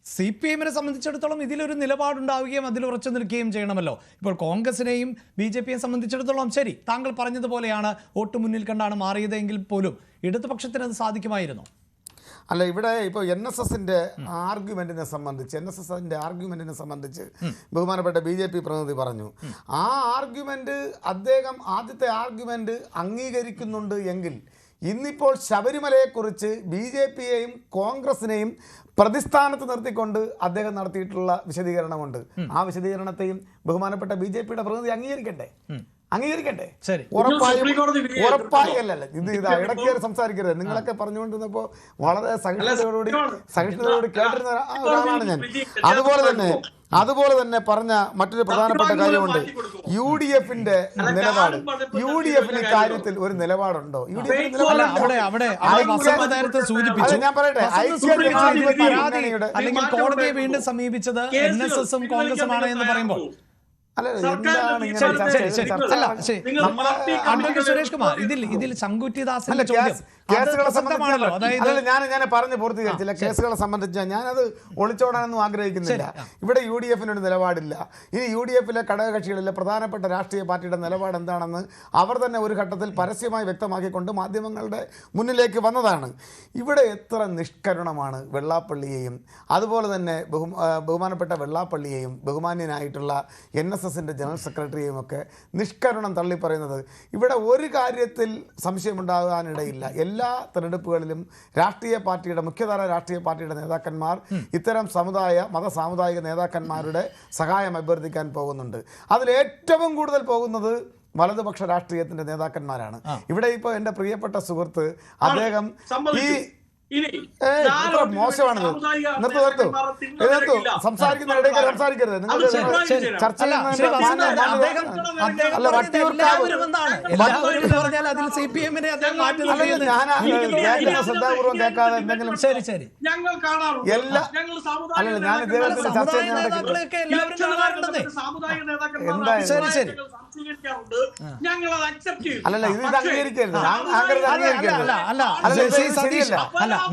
CPM-നെ സംബന്ധിച്ചിടത്തോളം ഇതിലൊരു നിലപാടുണ്ടാവുകയും അതിൽ ഉറച്ചു നിൽക്കുകയും ചെയ്യണമല്ലോ. ഇപ്പോൾ കോൺഗ്രസിനെയും BJP-യെ സംബന്ധിച്ചിടത്തോളം ശരി, താങ്കൾ പറഞ്ഞതുപോലെയാണ് വോട്ട് മുന്നിൽ കണ്ടാണ് മാറിയതെങ്കിൽ പോലും ഇടതുപക്ഷത്തിന് അത് സാധിക്കുമായിരുന്നു. അല്ല, ഇവിടെ ഇപ്പോൾ NSSന്റെ ആർഗ്യുമെന്റിനെ സംബന്ധിച്ച് ബഹുമാനപ്പെട്ട BJP പ്രതിനിധി പറഞ്ഞു. ആ ആർഗ്യുമെന്റ് അദ്ദേഹം ആദ്യത്തെ ആർഗ്യുമെന്റ് അംഗീകരിക്കുന്നുണ്ട് എങ്കിൽ ഇന്നിപ്പോൾ ശബരിമലയെക്കുറിച്ച് BJP-യെയും കോൺഗ്രസിനെയും പ്രതിസ്ഥാനത്ത് നിർത്തിക്കൊണ്ട് അദ്ദേഹം നടത്തിയിട്ടുള്ള വിശദീകരണമുണ്ട്. ആ വിശദീകരണത്തെയും ബഹുമാനപ്പെട്ട BJP-യുടെ പ്രതിനിധി അംഗീകരിക്കട്ടെ. ഉറപ്പായി അല്ലല്ല, ഇത് ഇടയ്ക്ക് സംസാരിക്കരുത്. നിങ്ങളൊക്കെ പറഞ്ഞുകൊണ്ടിരുന്നപ്പോൾ വളരെ സഹിഷ്ണുതയോടുകൂടി കേട്ടിരുന്ന ഒരാളാണ് ഞാൻ. അതുപോലെ തന്നെ പറഞ്ഞ മറ്റൊരു പ്രധാനപ്പെട്ട കാര്യമുണ്ട്, UDFന്റെ നിലപാട്. UDFന് കാര്യത്തിൽ ഒരു നിലപാടുണ്ടോ? ഞാൻ പറയട്ടെ, അല്ലെങ്കിൽ കോടതിയെ വീണ്ടും സമീപിച്ചത് NSS-ഉം കോൺഗ്രസുമാണ് എന്ന് പറയുമ്പോൾ സുരേഷ് കുമാർ, ഇതിൽ ശങ്കുറ്റിദാസിന്റെ ചോദ്യം കേസുകളെ സംബന്ധിച്ചാണല്ലോ. ഞാൻ പറഞ്ഞു പൂർത്തീകരിച്ചില്ല. കേസുകളെ സംബന്ധിച്ച് ഞാനത് ഒളിച്ചോടാനൊന്നും ആഗ്രഹിക്കുന്നില്ല. ഇവിടെ UDF-നൊരു നിലപാടില്ല. ഇനി UDF-ലെ ഘടകകക്ഷികളിലെ പ്രധാനപ്പെട്ട രാഷ്ട്രീയ പാർട്ടിയുടെ നിലപാട് എന്താണെന്ന് അവർ തന്നെ ഒരു ഘട്ടത്തിൽ പരസ്യമായി വ്യക്തമാക്കിക്കൊണ്ട് മാധ്യമങ്ങളുടെ മുന്നിലേക്ക് വന്നതാണ്. ഇവിടെ എത്ര നിഷ്കരുണമാണ് വെള്ളാപ്പള്ളിയെയും അതുപോലെ തന്നെ ബഹുമാനപ്പെട്ട വെള്ളാപ്പള്ളിയെയും ബഹുമാന്യനായിട്ടുള്ള NSSന്റെ ജനറൽ സെക്രട്ടറിയെയും ഒക്കെ നിഷ്കരുണം തള്ളിപ്പറയുന്നത്. ഇവിടെ ഒരു കാര്യത്തിൽ സംശയമുണ്ടാകാനിടയില്ല. എല്ലാ തെരഞ്ഞെടുപ്പുകളിലും മുഖ്യധാര രാഷ്ട്രീയ പാർട്ടിയുടെ നേതാക്കന്മാർ ഇത്തരം മതസാമുദായിക നേതാക്കന്മാരുടെ സഹായം അഭ്യർത്ഥിക്കാൻ പോകുന്നുണ്ട്. അതിലേറ്റവും കൂടുതൽ പോകുന്നത് വലതുപക്ഷ രാഷ്ട്രീയത്തിന്റെ നേതാക്കന്മാരാണ്. ഇവിടെ ഇപ്പോൾ എൻ്റെ പ്രിയപ്പെട്ട സുഹൃത്ത് അദ്ദേഹം മോശമാണിത്. നിർത്തൂ, സംസാരിക്കരുത്. നിങ്ങൾ ശ്രദ്ധാപൂർവം കേൾക്കാതെ എന്തെങ്കിലും ഞാൻ ഇദ്ദേഹത്തിന്റെ ചർച്ച അല്ലല്ല, ഇത് അംഗീകരിക്കരുത്.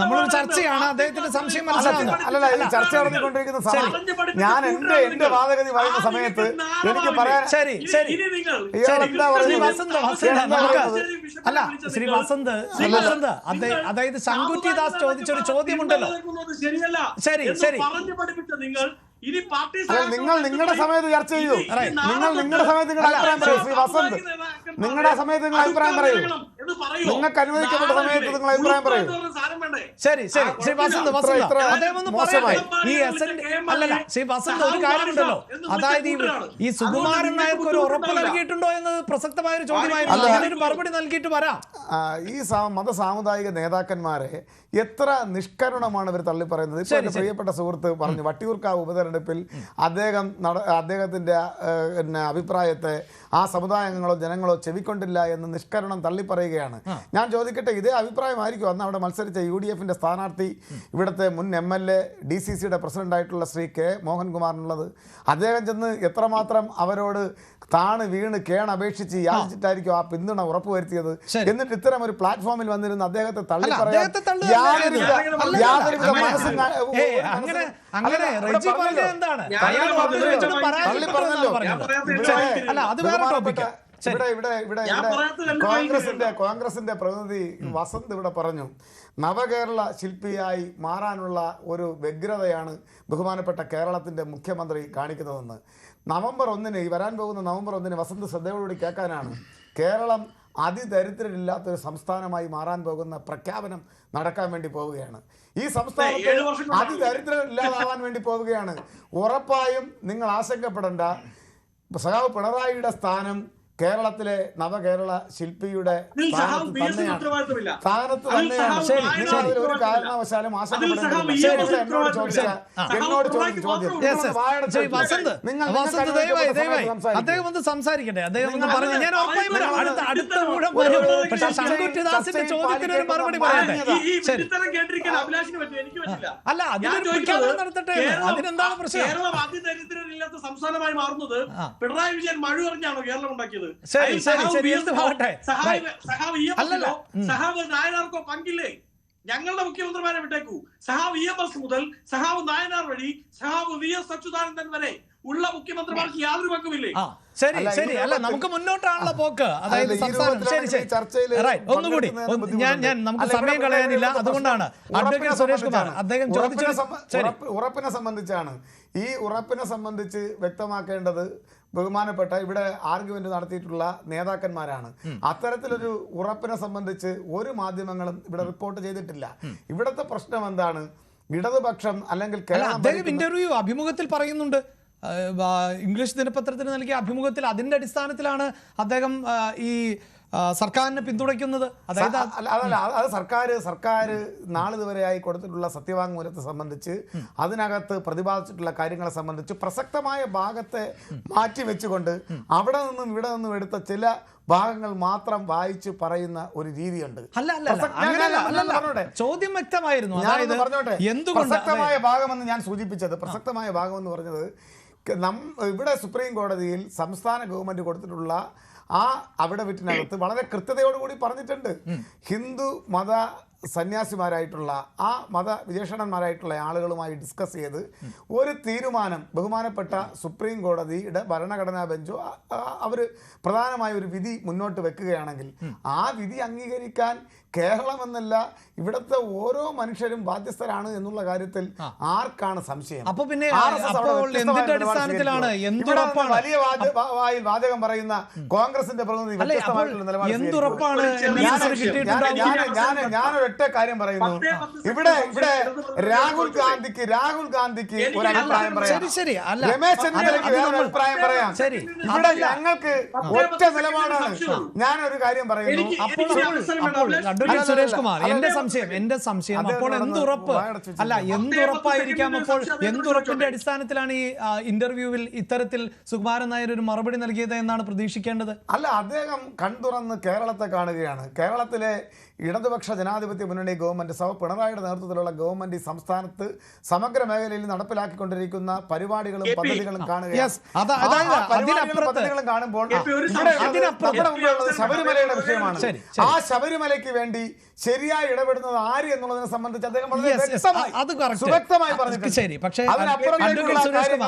നമ്മളൊരു ചർച്ചയാണ്, അദ്ദേഹത്തിന്റെ സംശയം മനസ്സിലാവുന്നു. അല്ലല്ല, ഈ ചർച്ച നടത്തിക്കൊണ്ടിരിക്കുന്ന സമയം ഞാൻ എന്റെ വാദഗതി പറയുന്ന സമയത്ത് എനിക്ക് പറയാൻ ശ്രീ വസന്ത് അതായത് ശങ്കുറ്റിദാസ് ചോദിച്ചൊരു ചോദ്യമുണ്ടല്ലോ. ശരി, നിങ്ങൾ നിങ്ങളുടെ സമയത്ത് ചർച്ച ചെയ്യൂ. നിങ്ങളുടെ സമയത്ത് നിങ്ങളുടെ അഭിപ്രായം പറയൂ. ശ്രീ വസന്ത്, നിങ്ങളുടെ സമയത്ത് നിങ്ങൾ അഭിപ്രായം പറയൂ. നിങ്ങൾക്ക് അനുവദിക്കപ്പെട്ട സമയത്ത് നിങ്ങൾ അഭിപ്രായം പറയൂ. ശരി, ശ്രീ വസന്ത് അദ്ദേഹം ഒന്ന് പറയട്ടെ. ശ്രീ വസന്ത്, ഒരു കാര്യമുണ്ടല്ലോ, അതായത് ഈ സുകുമാരൻ നായർക്ക് ഒരു ഉറപ്പ് നൽകിയിട്ടുണ്ടോ എന്നത് പ്രസക്തമായ ഒരു ചോദ്യമായിരുന്നു. അതിനൊരു മറുപടി നൽകിയിട്ട് വരാം. ഈ മതസാമുദായിക നേതാക്കന്മാരെ എത്ര നിഷ്കരുണമാണ് ഇവർ തള്ളിപ്പറയുന്നത്. ഇപ്പോൾ എൻ്റെ പ്രിയപ്പെട്ട സുഹൃത്ത് പറഞ്ഞു, വട്ടിയൂർക്കാവ് ഉപതെരഞ്ഞെടുപ്പിൽ അദ്ദേഹത്തിൻ്റെ അഭിപ്രായത്തെ ആ സമുദായങ്ങളോ ജനങ്ങളോ ചെവിക്കൊണ്ടില്ല എന്ന് നിഷ്കരുണം തള്ളിപ്പറയുകയാണ്. പോവുകയാണ്. ഞാൻ ചോദിക്കട്ടെ, ഇതേ അഭിപ്രായമായിരിക്കും അന്ന് അവിടെ മത്സരിച്ച UDF-ന്റെ സ്ഥാനാർത്ഥി, ഇവിടുത്തെ മുൻ MLA DCCയുടെ പ്രസിഡന്റായിട്ടുള്ള ശ്രീ K. മോഹൻകുമാറിനുള്ളത്? അദ്ദേഹം ചെന്ന് എത്രമാത്രം അവരോട് താണ് വീണ് കേണപേക്ഷിച്ച് യാചിച്ചിട്ടായിരിക്കും ആ പിന്തുണ ഉറപ്പുവരുത്തിയത്. എന്നിട്ട് ഇത്തരം ഒരു പ്ലാറ്റ്ഫോമിൽ വന്നിരുന്ന അദ്ദേഹത്തെ തള്ളി പറയാൻ യാതൊരുവിധ മനസ്സും കോൺഗ്രസിന്റെ പ്രതിനിധി വസന്ത് ഇവിടെ പറഞ്ഞു, നവകേരള ശില്പിയായി മാറാനുള്ള ഒരു വ്യഗ്രതയാണ് ബഹുമാനപ്പെട്ട കേരളത്തിന്റെ മുഖ്യമന്ത്രി കാണിക്കുന്നതെന്ന്. നവംബർ 1 വരാൻ പോകുന്ന നവംബർ 1 വസന്ത് ശ്രദ്ധയോടുകൂടി കേൾക്കാനാണ്. കേരളം അതിദരിദ്രരില്ലാത്തൊരു സംസ്ഥാനമായി മാറാൻ പോകുന്ന പ്രഖ്യാപനം നടക്കാൻ വേണ്ടി പോവുകയാണ്. ഈ സംസ്ഥാനത്ത് അതിദരിദ്രരില്ലാതാവാൻ വേണ്ടി പോവുകയാണ്. ഉറപ്പായും നിങ്ങൾ ആശങ്കപ്പെടേണ്ട. സഖാവ് പിണറായിയുടെ സ്ഥാനം കേരളത്തിലെ നവകേരള ശില്പിയുടെ സ്ഥാനത്ത് തന്നെയാണ്. ഒരു കാരണവശാലും അദ്ദേഹം ഒന്ന് സംസാരിക്കട്ടെ. അദ്ദേഹം ഒന്ന് പറഞ്ഞു. ഞാൻ അടുത്ത ചോദ്യത്തിന് ഒരു മറുപടി പറയട്ടെ. അല്ല, അതിനൊരു പ്രഖ്യാപനം നടത്തട്ടെ. അതിനെന്താണ് പ്രശ്നം? കേരളം അതിദരിദ്രരില്ലാത്ത സംസ്ഥാനമായി മാറുന്നത് പിണറായി വിജയൻ മഴ പറഞ്ഞാണോ കേരളം ഉണ്ടാക്കിയത്? സഹാബ് നായനാർക്കോ പങ്കില്ലേ? ഞങ്ങളുടെ മുഖ്യമന്ത്രിമാരെ വിട്ടേക്കൂ. സഹാബ് EMS മുതൽ സഹാബ് നായനാർ വഴി സഹാബ് VS അച്യുതാനന്ദൻ വരെ ഉള്ള മുഖ്യമന്ത്രിമാർക്ക് യാതൊരു പങ്കുമില്ലേ? ശരി ശരി. അല്ല, നമുക്ക് മുന്നോട്ടാണല്ലോ പോക്ക്. അതായത് ഒന്നുകൂടി നമുക്ക് സമയം കളയാനില്ല. അതുകൊണ്ടാണ് അഡ്വക്കേറ്റ് സുരേഷ് കുമാർ അദ്ദേഹം ഉറപ്പിനെ സംബന്ധിച്ചാണ്. ഈ ഉറപ്പിനെ സംബന്ധിച്ച് വ്യക്തമാക്കേണ്ടത് ബഹുമാനപ്പെട്ട ഇവിടെ ആർഗ്യുമെന്റ് നടത്തിയിട്ടുള്ള നേതാക്കന്മാരാണ്. അത്തരത്തിലൊരു ഉറപ്പിനെ സംബന്ധിച്ച് ഒരു മാധ്യമങ്ങളും ഇവിടെ റിപ്പോർട്ട് ചെയ്തിട്ടില്ല. ഇവിടുത്തെ പ്രശ്നം എന്താണ്? ഇടതുപക്ഷം അല്ലെങ്കിൽ അദ്ദേഹം ഇന്റർവ്യൂ അഭിമുഖത്തിൽ പറയുന്നുണ്ട്. ഇംഗ്ലീഷ് ദിനപത്രത്തിന് നൽകിയ അഭിമുഖത്തിൽ അതിന്റെ അടിസ്ഥാനത്തിലാണ് അദ്ദേഹം ഈ സർക്കാരിനെ പിന്തുണയ്ക്കുന്നത്. അതായത് അത് സർക്കാർ നാളിതുവരെയായി കൊടുത്തിട്ടുള്ള സത്യവാങ്മൂലത്തെ സംബന്ധിച്ച് അതിനകത്ത് പ്രതിപാദിച്ചിട്ടുള്ള കാര്യങ്ങളെ സംബന്ധിച്ച് പ്രസക്തമായ ഭാഗത്തെ മാറ്റിവെച്ചുകൊണ്ട് അവിടെ നിന്നും ഇവിടെ നിന്നും എടുത്ത ചില ഭാഗങ്ങൾ മാത്രം വായിച്ച് പറയുന്ന ഒരു രീതിയുണ്ട്. ചോദ്യം വ്യക്തമായിരുന്നു. പറഞ്ഞോട്ടെ, പ്രസക്തമായ ഭാഗമെന്ന് ഞാൻ സൂചിപ്പിച്ചത്, പ്രസക്തമായ ഭാഗമെന്ന് പറഞ്ഞത് ഇവിടെ സുപ്രീം കോടതിയിൽ സംസ്ഥാന ഗവൺമെന്റ് കൊടുത്തിട്ടുള്ള ആ അവിടെ വീട്ടിനകത്ത് വളരെ കൃത്യതയോടുകൂടി പറഞ്ഞിട്ടുണ്ട്. ഹിന്ദു മത സന്യാസിമാരായിട്ടുള്ള ആ മത വിചക്ഷണന്മാരായിട്ടുള്ള ആളുകളുമായി ഡിസ്കസ് ചെയ്ത് ഒരു തീരുമാനം ബഹുമാനപ്പെട്ട സുപ്രീം കോടതിയുടെ ഭരണഘടനാ ബെഞ്ചോ അവർ പ്രധാനമായ ഒരു വിധി മുന്നോട്ട് വെക്കുകയാണെങ്കിൽ ആ വിധി അംഗീകരിക്കാൻ കേരളം എന്നല്ല ഇവിടുത്തെ ഓരോ മനുഷ്യരും ബാധ്യസ്ഥരാണ് എന്നുള്ള കാര്യത്തിൽ ആർക്കാണ് സംശയം? അപ്പൊ പിന്നെ വലിയ വാചകം പറയുന്ന കോൺഗ്രസിന്റെ പ്രതിനിധി വ്യത്യസ്തമായിട്ടുള്ള നിലപാട്. ഞാനൊരൊറ്റ കാര്യം പറയുന്നു. ഇവിടെ രാഹുൽ ഗാന്ധിക്ക് ഒരു അഭിപ്രായം പറയാം, രമേശ് ചെന്നിത്തലയ്ക്ക് വേറൊരു അഭിപ്രായം പറയാം. ഇവിടെ ഞങ്ങൾക്ക് ഒറ്റ നിലപാടാണ്. ഞാനൊരു കാര്യം പറയുന്നു. സുരേഷ് കുമാർ, എന്റെ സംശയം അപ്പോൾ എന്തുറപ്പ്? അല്ല, എന്തുറപ്പായിരിക്കാം? അപ്പോൾ എന്തുറപ്പിന്റെ അടിസ്ഥാനത്തിലാണ് ഈ ഇന്റർവ്യൂവിൽ ഇത്തരത്തിൽ സുകുമാരൻ നായർ ഒരു മറുപടി നൽകിയത് എന്നാണ് പ്രതീക്ഷിക്കേണ്ടത്? അല്ല, അദ്ദേഹം കൺതുറന്ന് കേരളത്തെ കാണുകയാണ്. കേരളത്തിലെ ഇടതുപക്ഷ ജനാധിപത്യ മുന്നണി ഗവൺമെന്റ് പിണറായിയുടെ നേതൃത്വത്തിലുള്ള ഗവൺമെന്റ് ഈ സംസ്ഥാനത്ത് സമഗ്ര മേഖലയിൽ നടപ്പിലാക്കിക്കൊണ്ടിരിക്കുന്ന പരിപാടികളും പദ്ധതികളും കാണുകയാണ്. കാണുമ്പോൾ ശബരിമലയുടെ വിഷയമാണ്. ആ ശബരിമലയ്ക്ക് വേണ്ടി ശരിയായി ഇടപെടുന്നത് ആര് എന്നുള്ളതിനെ സംബന്ധിച്ച് അദ്ദേഹം വ്യക്തമായി ശരി. പക്ഷേ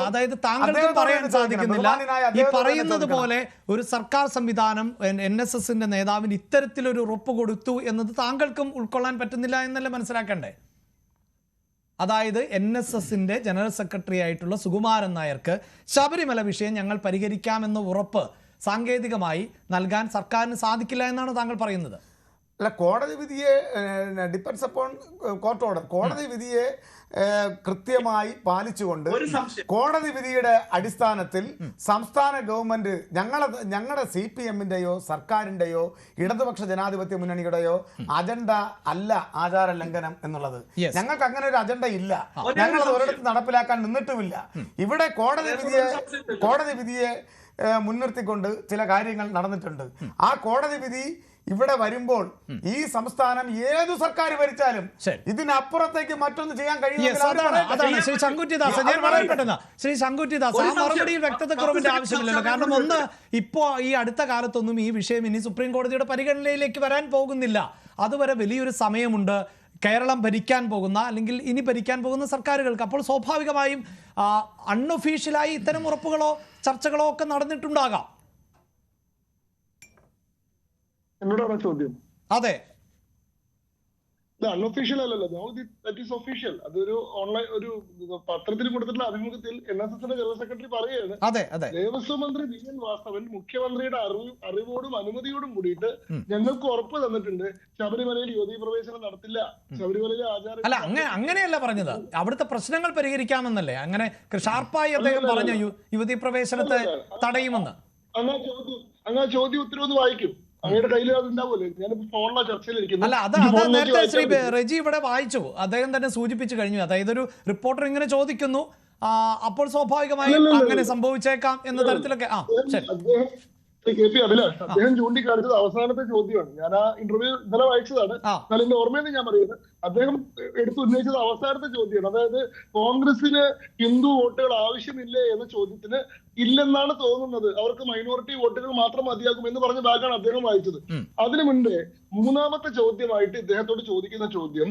അതായത് താങ്കൾക്ക് പറയാൻ സാധിക്കുന്നില്ല, ഈ പറയുന്നത് പോലെ ഒരു സർക്കാർ സംവിധാനം NSSന്റെ നേതാവിന് ഇത്തരത്തിലൊരു ഉറപ്പ് കൊടുത്തു എന്നത് താങ്കൾക്കും ഉൾക്കൊള്ളാൻ പറ്റുന്നില്ല എന്നല്ല മനസ്സിലാക്കണ്ടേ? അതായത് NSSന്റെ ജനറൽ സെക്രട്ടറി ആയിട്ടുള്ള സുകുമാരൻ നായർക്ക് ശബരിമല വിഷയം ഞങ്ങൾ പരിഹരിക്കാമെന്ന ഉറപ്പ് സാങ്കേതികമായി നൽകാൻ സർക്കാരിന് സാധിക്കില്ല എന്നാണ് താങ്കൾ പറയുന്നത്? അല്ല, കോടതി വിധിയെ ഡിപ്പെൻഡ്സ് അപ്പോൺ കോർട്ട് ഓർഡർ. കോടതി വിധിയെ കൃത്യമായി പാലിച്ചുകൊണ്ട് കോടതി വിധിയുടെ അടിസ്ഥാനത്തിൽ സംസ്ഥാന ഗവൺമെന്റ് ഞങ്ങളുടെ CPM-ന്റെയോ സർക്കാരിന്റെയോ ഇടതുപക്ഷ ജനാധിപത്യ മുന്നണിയുടെയോ അജണ്ട അല്ല ആചാര ലംഘനം എന്നുള്ളത്. ഞങ്ങൾക്ക് അങ്ങനെ ഒരു അജണ്ട ഇല്ല. ഞങ്ങൾ അത് ഒരിടത്ത് നടപ്പിലാക്കാൻ നിന്നിട്ടുമില്ല. ഇവിടെ കോടതി വിധിയെ മുൻനിർത്തിക്കൊണ്ട് ചില കാര്യങ്ങൾ നടന്നിട്ടുണ്ട്. ആ കോടതി വിധി ഇവിടെ വരുമ്പോൾ ഈ സംസ്ഥാനം ഏതു സർക്കാർ ഭരിച്ചാലും ശരി. ഇതിനപ്പുറത്തേക്ക് മറ്റൊന്ന് ചെയ്യാൻ Yes, അതാണ് ശ്രീ ശങ്കുറ്റിദാസ്. ഞാൻ വളരെ പെട്ടെന്ന് ശ്രീ ശങ്കുറ്റിദാസ്, ആ മറുപടിയിൽ വ്യക്തതക്കുറവിന്റെ ആവശ്യമില്ലല്ലോ. കാരണം ഒന്ന്, ഇപ്പോ ഈ അടുത്ത കാലത്തൊന്നും ഈ വിഷയം ഇനി സുപ്രീം കോടതിയുടെ പരിഗണനയിലേക്ക് വരാൻ പോകുന്നില്ല. അതുവരെ വലിയൊരു സമയമുണ്ട് കേരളം ഭരിക്കാൻ പോകുന്ന അല്ലെങ്കിൽ ഇനി ഭരിക്കാൻ പോകുന്ന സർക്കാരുകൾക്ക്. അപ്പോൾ സ്വാഭാവികമായും അൺഒഫീഷ്യലായി ഇത്തരം ഉറപ്പുകളോ ചർച്ചകളോ ഒക്കെ നടന്നിട്ടുണ്ടാകാം. എന്നോടാണ് ചോദ്യം? അതെ, അൺഒഫീഷ്യൽ അല്ലല്ലോ, ദാറ്റ് ഈസ് ഒഫീഷ്യൽ. അതൊരു ഓൺലൈൻ ഒരു പത്രത്തിൽ കൊടുത്തിട്ടുള്ള അഭിമുഖത്തിൽ NSSന്റെ ജനറൽ സെക്രട്ടറി പറയുകയാണ്, അതെ, അതെ. ദേവസ്വം മന്ത്രി VN വാസവൻ മുഖ്യമന്ത്രിയുടെ അറിവോടും അനുമതിയോടും കൂടിയിട്ട് ഞങ്ങൾക്ക് ഉറപ്പ് തന്നിട്ടുണ്ട് ശബരിമലയിൽ യുവതീ പ്രവേശനം നടത്തില്ല, ശബരിമലയിലെ ആചാരം. അല്ല, അങ്ങനെയല്ല പറഞ്ഞത്. അവിടുത്തെ പ്രശ്നങ്ങൾ പരിഹരിക്കാമെന്നല്ലേ അങ്ങനെ ഷാർപ്പായി അദ്ദേഹം പറഞ്ഞു, യുവതീ പ്രവേശനത്തെ തടയുമെന്ന്. അങ്ങ് ആ ചോദ്യം ഉത്തരവൊന്ന് വായിക്കും, അങ്ങയുടെ കയ്യിൽ അതുണ്ടാവുമല്ലോ. ഞാനിപ്പോ ഫോണിലെ ചർച്ചയിലിരിക്കുന്നു. അല്ല, അത് നേരത്തെ ശ്രീ റെജി ഇവിടെ വായിച്ചു, അദ്ദേഹം തന്നെ സൂചിപ്പിച്ചു കഴിഞ്ഞു. അതായത് ഒരു റിപ്പോർട്ടർ ഇങ്ങനെ ചോദിക്കുന്നു, അപ്പോൾ സ്വാഭാവികമായും അങ്ങനെ സംഭവിച്ചേക്കാം എന്ന തരത്തിലൊക്കെ. KP അഭിലാഷ് അദ്ദേഹം ചൂണ്ടിക്കാണിച്ചത് അവസാനത്തെ ചോദ്യമാണ്. ഞാൻ ആ ഇന്റർവ്യൂ ഇന്നലെ വായിച്ചതാണ്, എന്നാൽ എന്റെ ഓർമ്മയെന്ന് ഞാൻ പറയുന്നത് അദ്ദേഹം ഉന്നയിച്ചത് അവസാനത്തെ ചോദ്യമാണ്. അതായത് കോൺഗ്രസിന് ഹിന്ദു വോട്ടുകൾ ആവശ്യമില്ലേ എന്ന ചോദ്യത്തിന് ഇല്ലെന്നാണ് തോന്നുന്നത്, അവർക്ക് മൈനോറിറ്റി വോട്ടുകൾ മാത്രം മതിയാകും എന്ന് പറഞ്ഞ ഭാഗമാണ് അദ്ദേഹം വായിച്ചത്. അതിനു മുൻപേ മൂന്നാമത്തെ ചോദ്യമായിട്ട് ഇദ്ദേഹത്തോട് ചോദിക്കുന്ന ചോദ്യം,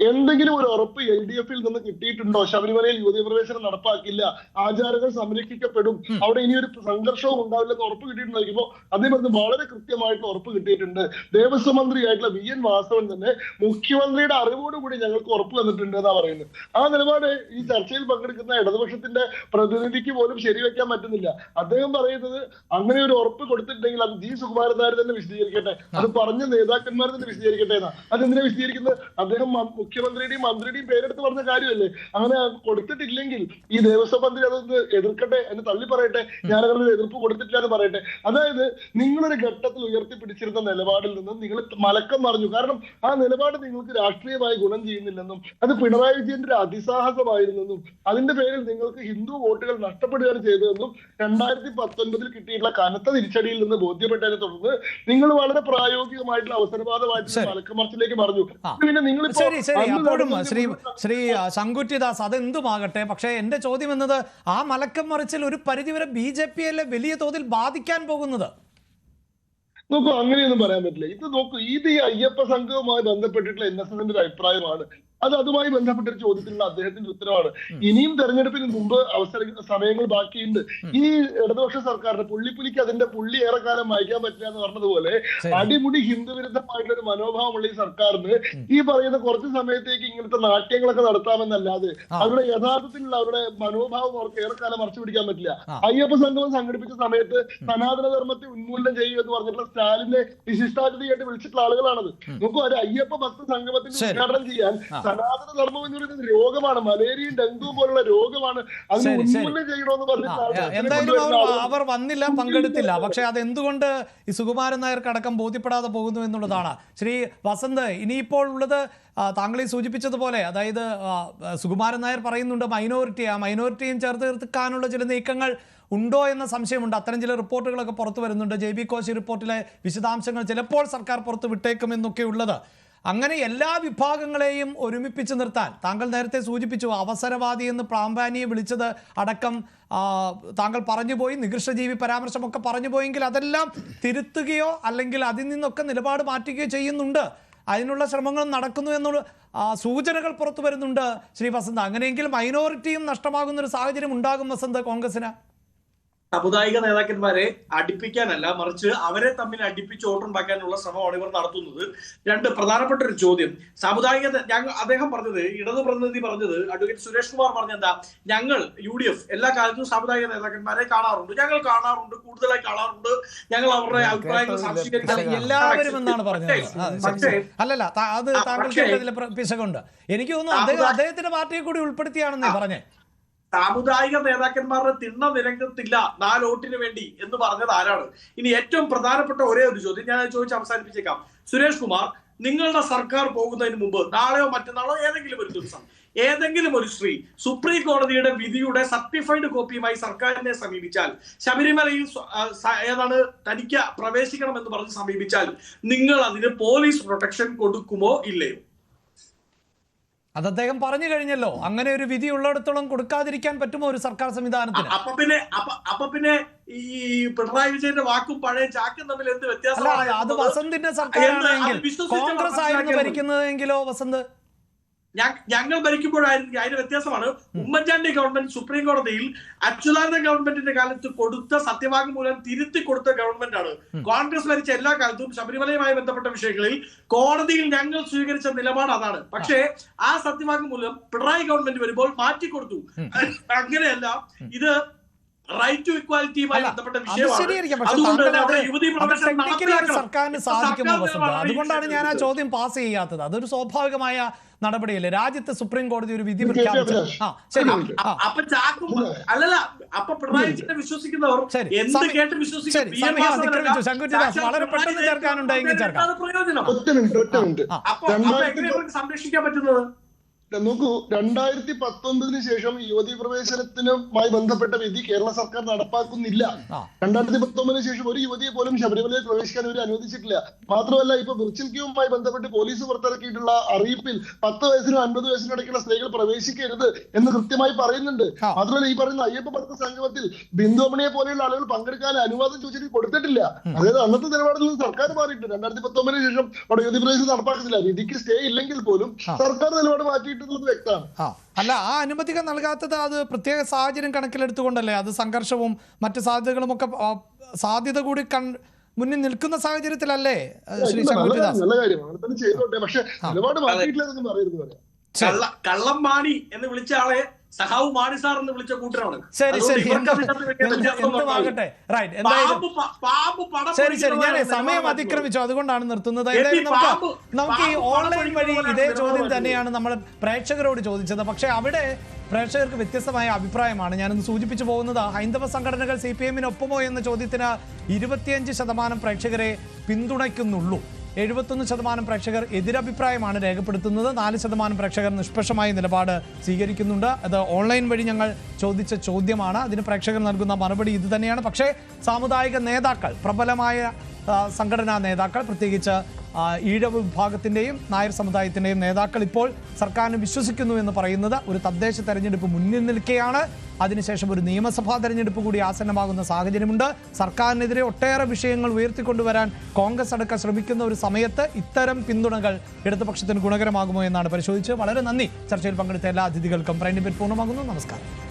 എന്തെങ്കിലും ഒരു ഉറപ്പ് LDF-ൽ നിന്ന് കിട്ടിയിട്ടുണ്ടോ ശബരിമലയിൽ യുവതീ പ്രവേശനം നടപ്പാക്കില്ല, ആചാരങ്ങൾ സംരക്ഷിക്കപ്പെടും, അവിടെ ഇനിയൊരു സംഘർഷവും ഉണ്ടാവില്ലെന്ന് ഉറപ്പ് കിട്ടിയിട്ടുണ്ടായിരിക്കുമ്പോ അദ്ദേഹം വളരെ കൃത്യമായിട്ട് ഉറപ്പ് കിട്ടിയിട്ടുണ്ട്. ദേവസ്വം മന്ത്രിയായിട്ടുള്ള VN വാസവൻ തന്നെ മുഖ്യമന്ത്രിയുടെ അറിവോടുകൂടി ഞങ്ങൾക്ക് ഉറപ്പ് തന്നിട്ടുണ്ട് എന്നാ പറയുന്നത്. ആ നിലപാട് ഈ ചർച്ചയിൽ പങ്കെടുക്കുന്ന ഇടതുപക്ഷത്തിന്റെ പ്രതിനിധിക്ക് പോലും ശരിവെക്കാൻ പറ്റുന്നില്ല. അദ്ദേഹം പറയുന്നത് അങ്ങനെ ഒരു ഉറപ്പ് കൊടുത്തിട്ടുണ്ടെങ്കിൽ അത് G. സുകുമാരൻ നായർ തന്നെ വിശദീകരിക്കട്ടെ, അത് പറഞ്ഞ നേതാക്കന്മാർ തന്നെ വിശദീകരിക്കട്ടെ എന്നാ. അതെന്തിനാ വിശദീകരിക്കുന്നത്? അദ്ദേഹം മുഖ്യമന്ത്രിയുടെയും മന്ത്രിയുടെയും പേരെടുത്ത് പറഞ്ഞ കാര്യമല്ലേ. അങ്ങനെ കൊടുത്തിട്ടില്ലെങ്കിൽ ഈ ദേവസ്വം മന്ത്രി അതൊന്ന് എതിർക്കട്ടെ, എന്ന് തള്ളി പറയട്ടെ, ഞാനങ്ങനെ എതിർപ്പ് കൊടുത്തിട്ടില്ല എന്ന് പറയട്ടെ. അതായത് നിങ്ങളൊരു ഘട്ടത്തിൽ ഉയർത്തിപ്പിടിച്ചിരുന്ന നിലപാടിൽ നിന്നും നിങ്ങൾ മലക്കം മറിഞ്ഞു. കാരണം ആ നിലപാട് നിങ്ങൾക്ക് രാഷ്ട്രീയമായി ഗുണം ചെയ്യുന്നില്ലെന്നും അത് പിണറായി വിജയന്റെ ഒരു അതിസാഹസമായിരുന്നെന്നും അതിന്റെ പേരിൽ നിങ്ങൾക്ക് ഹിന്ദു വോട്ടുകൾ നഷ്ടപ്പെടുകയാണ് ചെയ്തതെന്നും 2019 കിട്ടിയിട്ടുള്ള കനത്ത തിരിച്ചടിയിൽ നിന്ന് ബോധ്യപ്പെട്ടതിനെ തുടർന്ന് നിങ്ങൾ വളരെ പ്രായോഗികമായിട്ടുള്ള അവസരവാദമായിട്ടുള്ള മലക്കമറിച്ചിലേക്ക് പറഞ്ഞു. പിന്നെ നിങ്ങളിപ്പോ അപ്പോഴും ശ്രീ ശങ്കുറ്റിദാസ്, അതെന്തുമാകട്ടെ, പക്ഷേ എന്റെ ചോദ്യം എന്നത് ആ മലക്കം മറിച്ചിൽ ഒരു പരിധിവരെ BJP അല്ലേ വലിയ തോതിൽ ബാധിക്കാൻ പോകുന്നത്? നോക്കൂ, അങ്ങനെയൊന്നും പറയാൻ പറ്റില്ല. ഇത് നോക്കൂ, ഇത് ഈ അയ്യപ്പ സംഘവുമായി ബന്ധപ്പെട്ടിട്ടുള്ള NSSന്റെ ഒരു അഭിപ്രായമാണ്. അതുമായി ബന്ധപ്പെട്ട ഒരു ചോദ്യത്തിനുള്ള അദ്ദേഹത്തിന്റെ ഉത്തരവാണ്. ഇനിയും തെരഞ്ഞെടുപ്പിന് മുമ്പ് സമയങ്ങൾ ബാക്കിയുണ്ട്. ഈ ഇടതുപക്ഷ സർക്കാരിന്റെ പുള്ളിപ്പുലിക്ക് അതിന്റെ പുള്ളി ഏറെക്കാലം വായിക്കാൻ പറ്റില്ല എന്ന് പറഞ്ഞതുപോലെ അടിമുടി ഹിന്ദു വിരുദ്ധമായിട്ടുള്ള ഒരു മനോഭാവമുള്ള ഈ സർക്കാരിന് ഈ പറയുന്ന കുറച്ച് സമയത്തേക്ക് ഇങ്ങനത്തെ നാട്യങ്ങളൊക്കെ നടത്താമെന്നല്ലാതെ അവരുടെ യഥാർത്ഥത്തിലുള്ള അവരുടെ മനോഭാവം അവർക്ക് ഏറെക്കാലം മറച്ചു പിടിക്കാൻ പറ്റില്ല. അയ്യപ്പ സംഗമം സംഘടിപ്പിച്ച സമയത്ത് സനാതന ധർമ്മത്തെ ഉന്മൂലനം ചെയ്യുക എന്ന് പറഞ്ഞിട്ടുള്ള സ്റ്റാലിനെ വിശിഷ്ടാതിഥിയായിട്ട് വിളിച്ചിട്ടുള്ള ആളുകളാണത്. നോക്കൂ, ഒരു അയ്യപ്പ ഭക്ത സംഗമത്തിന്റെ ഉദ്ഘാടനം ചെയ്യാൻ സനാതന ധർമ്മം എന്ന് പറയുന്നത് രോഗമാണ്, മലേറിയയും ഡെങ്കുവും പോലുള്ള രോഗമാണ്, അതിന് ഉന്മൂലനം ചെയ്യണമെന്ന് പറഞ്ഞിട്ട് എന്തായാലും അവർ വന്നില്ല, പങ്കെടുത്തില്ല. പക്ഷെ അതെന്തുകൊണ്ട് ഈ സുകുമാരൻ നായർക്കടക്കം ബോധ്യപ്പെടാതെ പോകുന്നു എന്നുള്ളതാണ്. ശ്രീ വസന്ത്, ഇനിയിപ്പോൾ ഉള്ളത് താങ്കൾ ഈ സൂചിപ്പിച്ചതുപോലെ, അതായത് സുകുമാരൻ നായർ പറയുന്നുണ്ട് മൈനോറിറ്റിയും ചേർത്ത് നിർത്താനുള്ള ചില നീക്കങ്ങൾ ഉണ്ടോ എന്ന സംശയമുണ്ട്. അത്തരം ചില റിപ്പോർട്ടുകളൊക്കെ പുറത്തു വരുന്നുണ്ട്. JB കോശി റിപ്പോർട്ടിലെ വിശദാംശങ്ങൾ ചിലപ്പോൾ സർക്കാർ പുറത്തു വിട്ടേക്കുമെന്നൊക്കെ ഉള്ളത്. അങ്ങനെ എല്ലാ വിഭാഗങ്ങളെയും ഒരുമിപ്പിച്ച് നിർത്താൻ താങ്കൾ നേരത്തെ സൂചിപ്പിച്ചു, അവസരവാദി എന്ന് പ്രാമ്പാനിയെ വിളിച്ചത് അടക്കം താങ്കൾ പറഞ്ഞുപോയി, നികൃഷ്ടജീവി പരാമർശമൊക്കെ പറഞ്ഞുപോയെങ്കിൽ അതെല്ലാം തിരുത്തുകയോ അല്ലെങ്കിൽ അതിൽ നിന്നൊക്കെ നിലപാട് മാറ്റുകയോ ചെയ്യുന്നുണ്ട്. അതിനുള്ള ശ്രമങ്ങൾ നടക്കുന്നു എന്നുള്ള സൂചനകൾ പുറത്തു വരുന്നുണ്ട്. ശ്രീ വസന്ത്, അങ്ങനെയെങ്കിൽ മൈനോറിറ്റിയും നഷ്ടമാകുന്ന ഒരു സാഹചര്യം ഉണ്ടാകും വസന്ത് കോൺഗ്രസിന്? സാമുദായിക നേതാക്കന്മാരെ അടുപ്പിക്കാനല്ല, മറിച്ച് അവരെ തമ്മിൽ അടുപ്പിച്ച് വോട്ടുണ്ടാക്കാനുള്ള ശ്രമമാണ് ഇവർ നടത്തുന്നത്. രണ്ട് പ്രധാനപ്പെട്ട ഒരു ചോദ്യം, അദ്ദേഹം പറഞ്ഞത്, ഇടതു പ്രതിനിധി പറഞ്ഞത്, അഡ്വക്കേറ്റ് സുരേഷ് കുമാർ പറഞ്ഞെന്താ, ഞങ്ങൾ UDF എല്ലാ കാലത്തും സാമുദായിക നേതാക്കന്മാരെ കാണാറുണ്ട്, കൂടുതലായി കാണാറുണ്ട്, ഞങ്ങൾ അവരുടെ അഭിപ്രായങ്ങൾ സംശീകരിക്കാൻ എല്ലാവരും എന്നാണ് പറഞ്ഞത്. അല്ലല്ല, അത് താങ്കൾക്ക് പിശകുണ്ട്. എനിക്ക് തോന്നുന്നു അദ്ദേഹത്തിന്റെ പാർട്ടിയെ കൂടി ഉൾപ്പെടുത്തിയാണെന്നേ പറഞ്ഞേ. സാമുദായിക നേതാക്കന്മാരുടെ തിണ്ണ നിരങ്ങത്തില്ല 4 വോട്ടിന് വേണ്ടി എന്ന് പറഞ്ഞത് ആരാണ്? ഇനി ഏറ്റവും പ്രധാനപ്പെട്ട ഒരേ ഒരു ചോദ്യം ഞാൻ ചോദിച്ച് അവസാനിപ്പിച്ചേക്കാം. സുരേഷ് കുമാർ നിങ്ങളുടെ സർക്കാർ പോകുന്നതിന് മുമ്പ് നാളെയോ മറ്റന്നാളോ ഏതെങ്കിലും ഒരു ദിവസം ഏതെങ്കിലും ഒരു സ്ത്രീ സുപ്രീം കോടതിയുടെ വിധിയുടെ സർട്ടിഫൈഡ് കോപ്പിയുമായി സർക്കാരിനെ സമീപിച്ചാൽ, ശബരിമലയിൽ ഏതാണ് തനിക്ക് പ്രവേശിക്കണമെന്ന് പറഞ്ഞ് സമീപിച്ചാൽ, നിങ്ങൾ അതിന് പോലീസ് പ്രൊട്ടക്ഷൻ കൊടുക്കുമോ ഇല്ലയോ? അത് അദ്ദേഹം പറഞ്ഞു കഴിഞ്ഞല്ലോ. അങ്ങനെ ഒരു വിധി ഉള്ളിടത്തോളം കൊടുക്കാതിരിക്കാൻ പറ്റുമോ ഒരു സർക്കാർ സംവിധാനത്തിന്? അപ്പൊ പിന്നെ ഈ പിണറായി വിജയന്റെ വാക്കും പഴയ ചാക്കും തമ്മിൽ എന്ത് വ്യത്യാസമാണ്? അത് വസന്തിന്റെ സർക്കാരാണെങ്കിൽ കോൺഗ്രസ് ആയിരുന്നു ഭരിക്കുന്നതെങ്കിലോ വസന്ത്? ഞങ്ങൾ ഭരിക്കുമ്പോഴായിരുന്നു അതിന് വ്യത്യാസമാണ്. ഉമ്മൻചാണ്ടി ഗവൺമെന്റ് സുപ്രീം കോടതിയിൽ അച്യുതാനന്ദ ഗവൺമെന്റിന്റെ കാലത്ത് കൊടുത്ത സത്യവാങ്മൂലം തിരുത്തി കൊടുത്ത ഗവൺമെന്റ് ആണ്. കോൺഗ്രസ് ഭരിച്ച എല്ലാ കാലത്തും ശബരിമലയുമായി ബന്ധപ്പെട്ട വിഷയങ്ങളിൽ കോടതിയിൽ ഞങ്ങൾ സ്വീകരിച്ച നിലപാട് അതാണ്. പക്ഷേ ആ സത്യവാങ്മൂലം പിണറായി ഗവൺമെന്റ് വരുമ്പോൾ മാറ്റിക്കൊടുത്തു. അങ്ങനെയല്ല, ഇത് റൈറ്റ് ടു ഇക്വാലിറ്റിയുമായി ബന്ധപ്പെട്ട വിഷയമാണ്. സർക്കാരിന് സാധിക്കുമോ വസന്ത്? അതുകൊണ്ടാണ് ഞാൻ ആ ചോദ്യം പാസ് ചെയ്യാത്തത്. അതൊരു സ്വാഭാവികമായ നടപടിയല്ലേ? രാജ്യത്ത് സുപ്രീം കോടതി ഒരു വിധി പ്രഖ്യാപിച്ചു. അപ്പൊ പിണറായി വിശ്വസിക്കുന്നവർ എന്ത് കേട്ട് വിശ്വസിക്കും? ശങ്കുറ്റിദാസ് വളരെ പെട്ടെന്ന് ചേർക്കാനുണ്ടെങ്കിൽ ചേർക്കാം. അപ്പൊ സംരക്ഷിക്കാൻ പറ്റുന്നത് നോക്കൂ, 2019 ശേഷം യുവതീ പ്രവേശനത്തിനുമായി ബന്ധപ്പെട്ട വിധി കേരള സർക്കാർ നടപ്പാക്കുന്നില്ല. 2019 ശേഷം ഒരു യുവതിയെ പോലും ശബരിമലയിൽ പ്രവേശിക്കാൻ അവർ അനുവദിച്ചിട്ടില്ല. മാത്രമല്ല, ഇപ്പൊ വിർച്വൽ ക്യൂവുമായി ബന്ധപ്പെട്ട് പോലീസ് പുറത്തിറക്കിയിട്ടുള്ള അറിയിപ്പിൽ 10 വയസ്സിനും 50 വയസ്സിനും ഇടയ്ക്കുള്ള സ്ത്രീകൾ പ്രവേശിക്കരുത് എന്ന് കൃത്യമായി പറയുന്നുണ്ട്. മാത്രമല്ല, ഈ പറയുന്ന അയ്യപ്പ ഭക്ത സംഗമത്തിൽ ബിന്ദുമണിയെ പോലെയുള്ള ആളുകൾ പങ്കെടുക്കാൻ അനുവാദം ചോദിച്ചിട്ട് കൊടുത്തിട്ടില്ല. അതായത് അന്നത്തെ നിലപാടിൽ നിന്ന് സർക്കാർ മാറിയിട്ടുണ്ട്. 2019 ശേഷം അവിടെ യുവതീ പ്രവേശനം നടപ്പാക്കുന്നില്ല. വിധിക്ക് സ്റ്റേ ഇല്ലെങ്കിൽ പോലും സർക്കാർ നിലപാട് മാറ്റി. അല്ല, ആ അനുമതികൾ നൽകാത്തത് അത് പ്രത്യേക സാഹചര്യം കണക്കിലെടുത്തുകൊണ്ടല്ലേ? അത് സംഘർഷവും മറ്റു സാധ്യതകളും ഒക്കെ സാധ്യത കൂടി മുന്നിൽ നിൽക്കുന്ന സാഹചര്യത്തിലല്ലേ ശ്രീ ശങ്കുറ്റിദാസ്? കള്ളം മാണി എന്ന് വിളിച്ച ആളെ സഹാവ് മാണി സാർ എന്ന് വിളിച്ച കൂട്ടരാണ്. ശരി, ഞാൻ സമയം അതിക്രമിച്ചു, അതുകൊണ്ടാണ് നിർത്തുന്നത്. നമുക്ക് ഈ ഓൺലൈൻ വഴി ഇതേ ചോദ്യം തന്നെയാണ് നമ്മൾ പ്രേക്ഷകരോട് ചോദിച്ചത്. പക്ഷെ അവിടെ പ്രേക്ഷകർക്ക് വ്യത്യസ്തമായ അഭിപ്രായമാണ്. ഞാനൊന്ന് സൂചിപ്പിച്ചു പോകുന്നത്, ഹൈന്ദവ സംഘടനകൾ CPM-നൊപ്പമോ എന്ന ചോദ്യത്തിന് 25% പ്രേക്ഷകരെ പിന്തുണയ്ക്കുന്നുള്ളൂ. 71% പ്രേക്ഷകർ എതിരഭിപ്രായമാണ് രേഖപ്പെടുത്തുന്നത്. 4% പ്രേക്ഷകർ നിഷ്പക്ഷമായ നിലപാട് സ്വീകരിക്കുന്നുണ്ട്. അത് ഓൺലൈൻ വഴി ഞങ്ങൾ ചോദിച്ച ചോദ്യമാണ്. അതിന് പ്രേക്ഷകർ നൽകുന്ന മറുപടി ഇത് തന്നെയാണ്. പക്ഷേ സാമുദായിക നേതാക്കൾ, പ്രബലമായ സംഘടനാ നേതാക്കൾ, പ്രത്യേകിച്ച് ഈഴവ വിഭാഗത്തിൻ്റെയും നായർ സമുദായത്തിൻ്റെയും നേതാക്കൾ ഇപ്പോൾ സർക്കാരിനെ വിശ്വസിക്കുന്നു എന്ന് പറയുന്നത് ഒരു തദ്ദേശ തെരഞ്ഞെടുപ്പ് മുന്നിൽ നിൽക്കുകയാണ്. അതിനുശേഷം ഒരു നിയമസഭാ തെരഞ്ഞെടുപ്പ് കൂടി ആസന്നമാകുന്ന സാഹചര്യമുണ്ട്. സർക്കാരിനെതിരെ ഒട്ടേറെ വിഷയങ്ങൾ ഉയർത്തിക്കൊണ്ടുവരാൻ കോൺഗ്രസ് അടക്കം ശ്രമിക്കുന്ന ഒരു സമയത്ത് ഇത്തരം പിന്തുണകൾ ഇടതുപക്ഷത്തിന് ഗുണകരമാകുമോ എന്നാണ് പരിശോധിച്ചത്. വളരെ നന്ദി. ചർച്ചയിൽ പങ്കെടുത്ത എല്ലാ അതിഥികൾക്കും പ്രൈം ഡിബേറ്റ് പൂർണ്ണമാകുന്നു. നമസ്കാരം.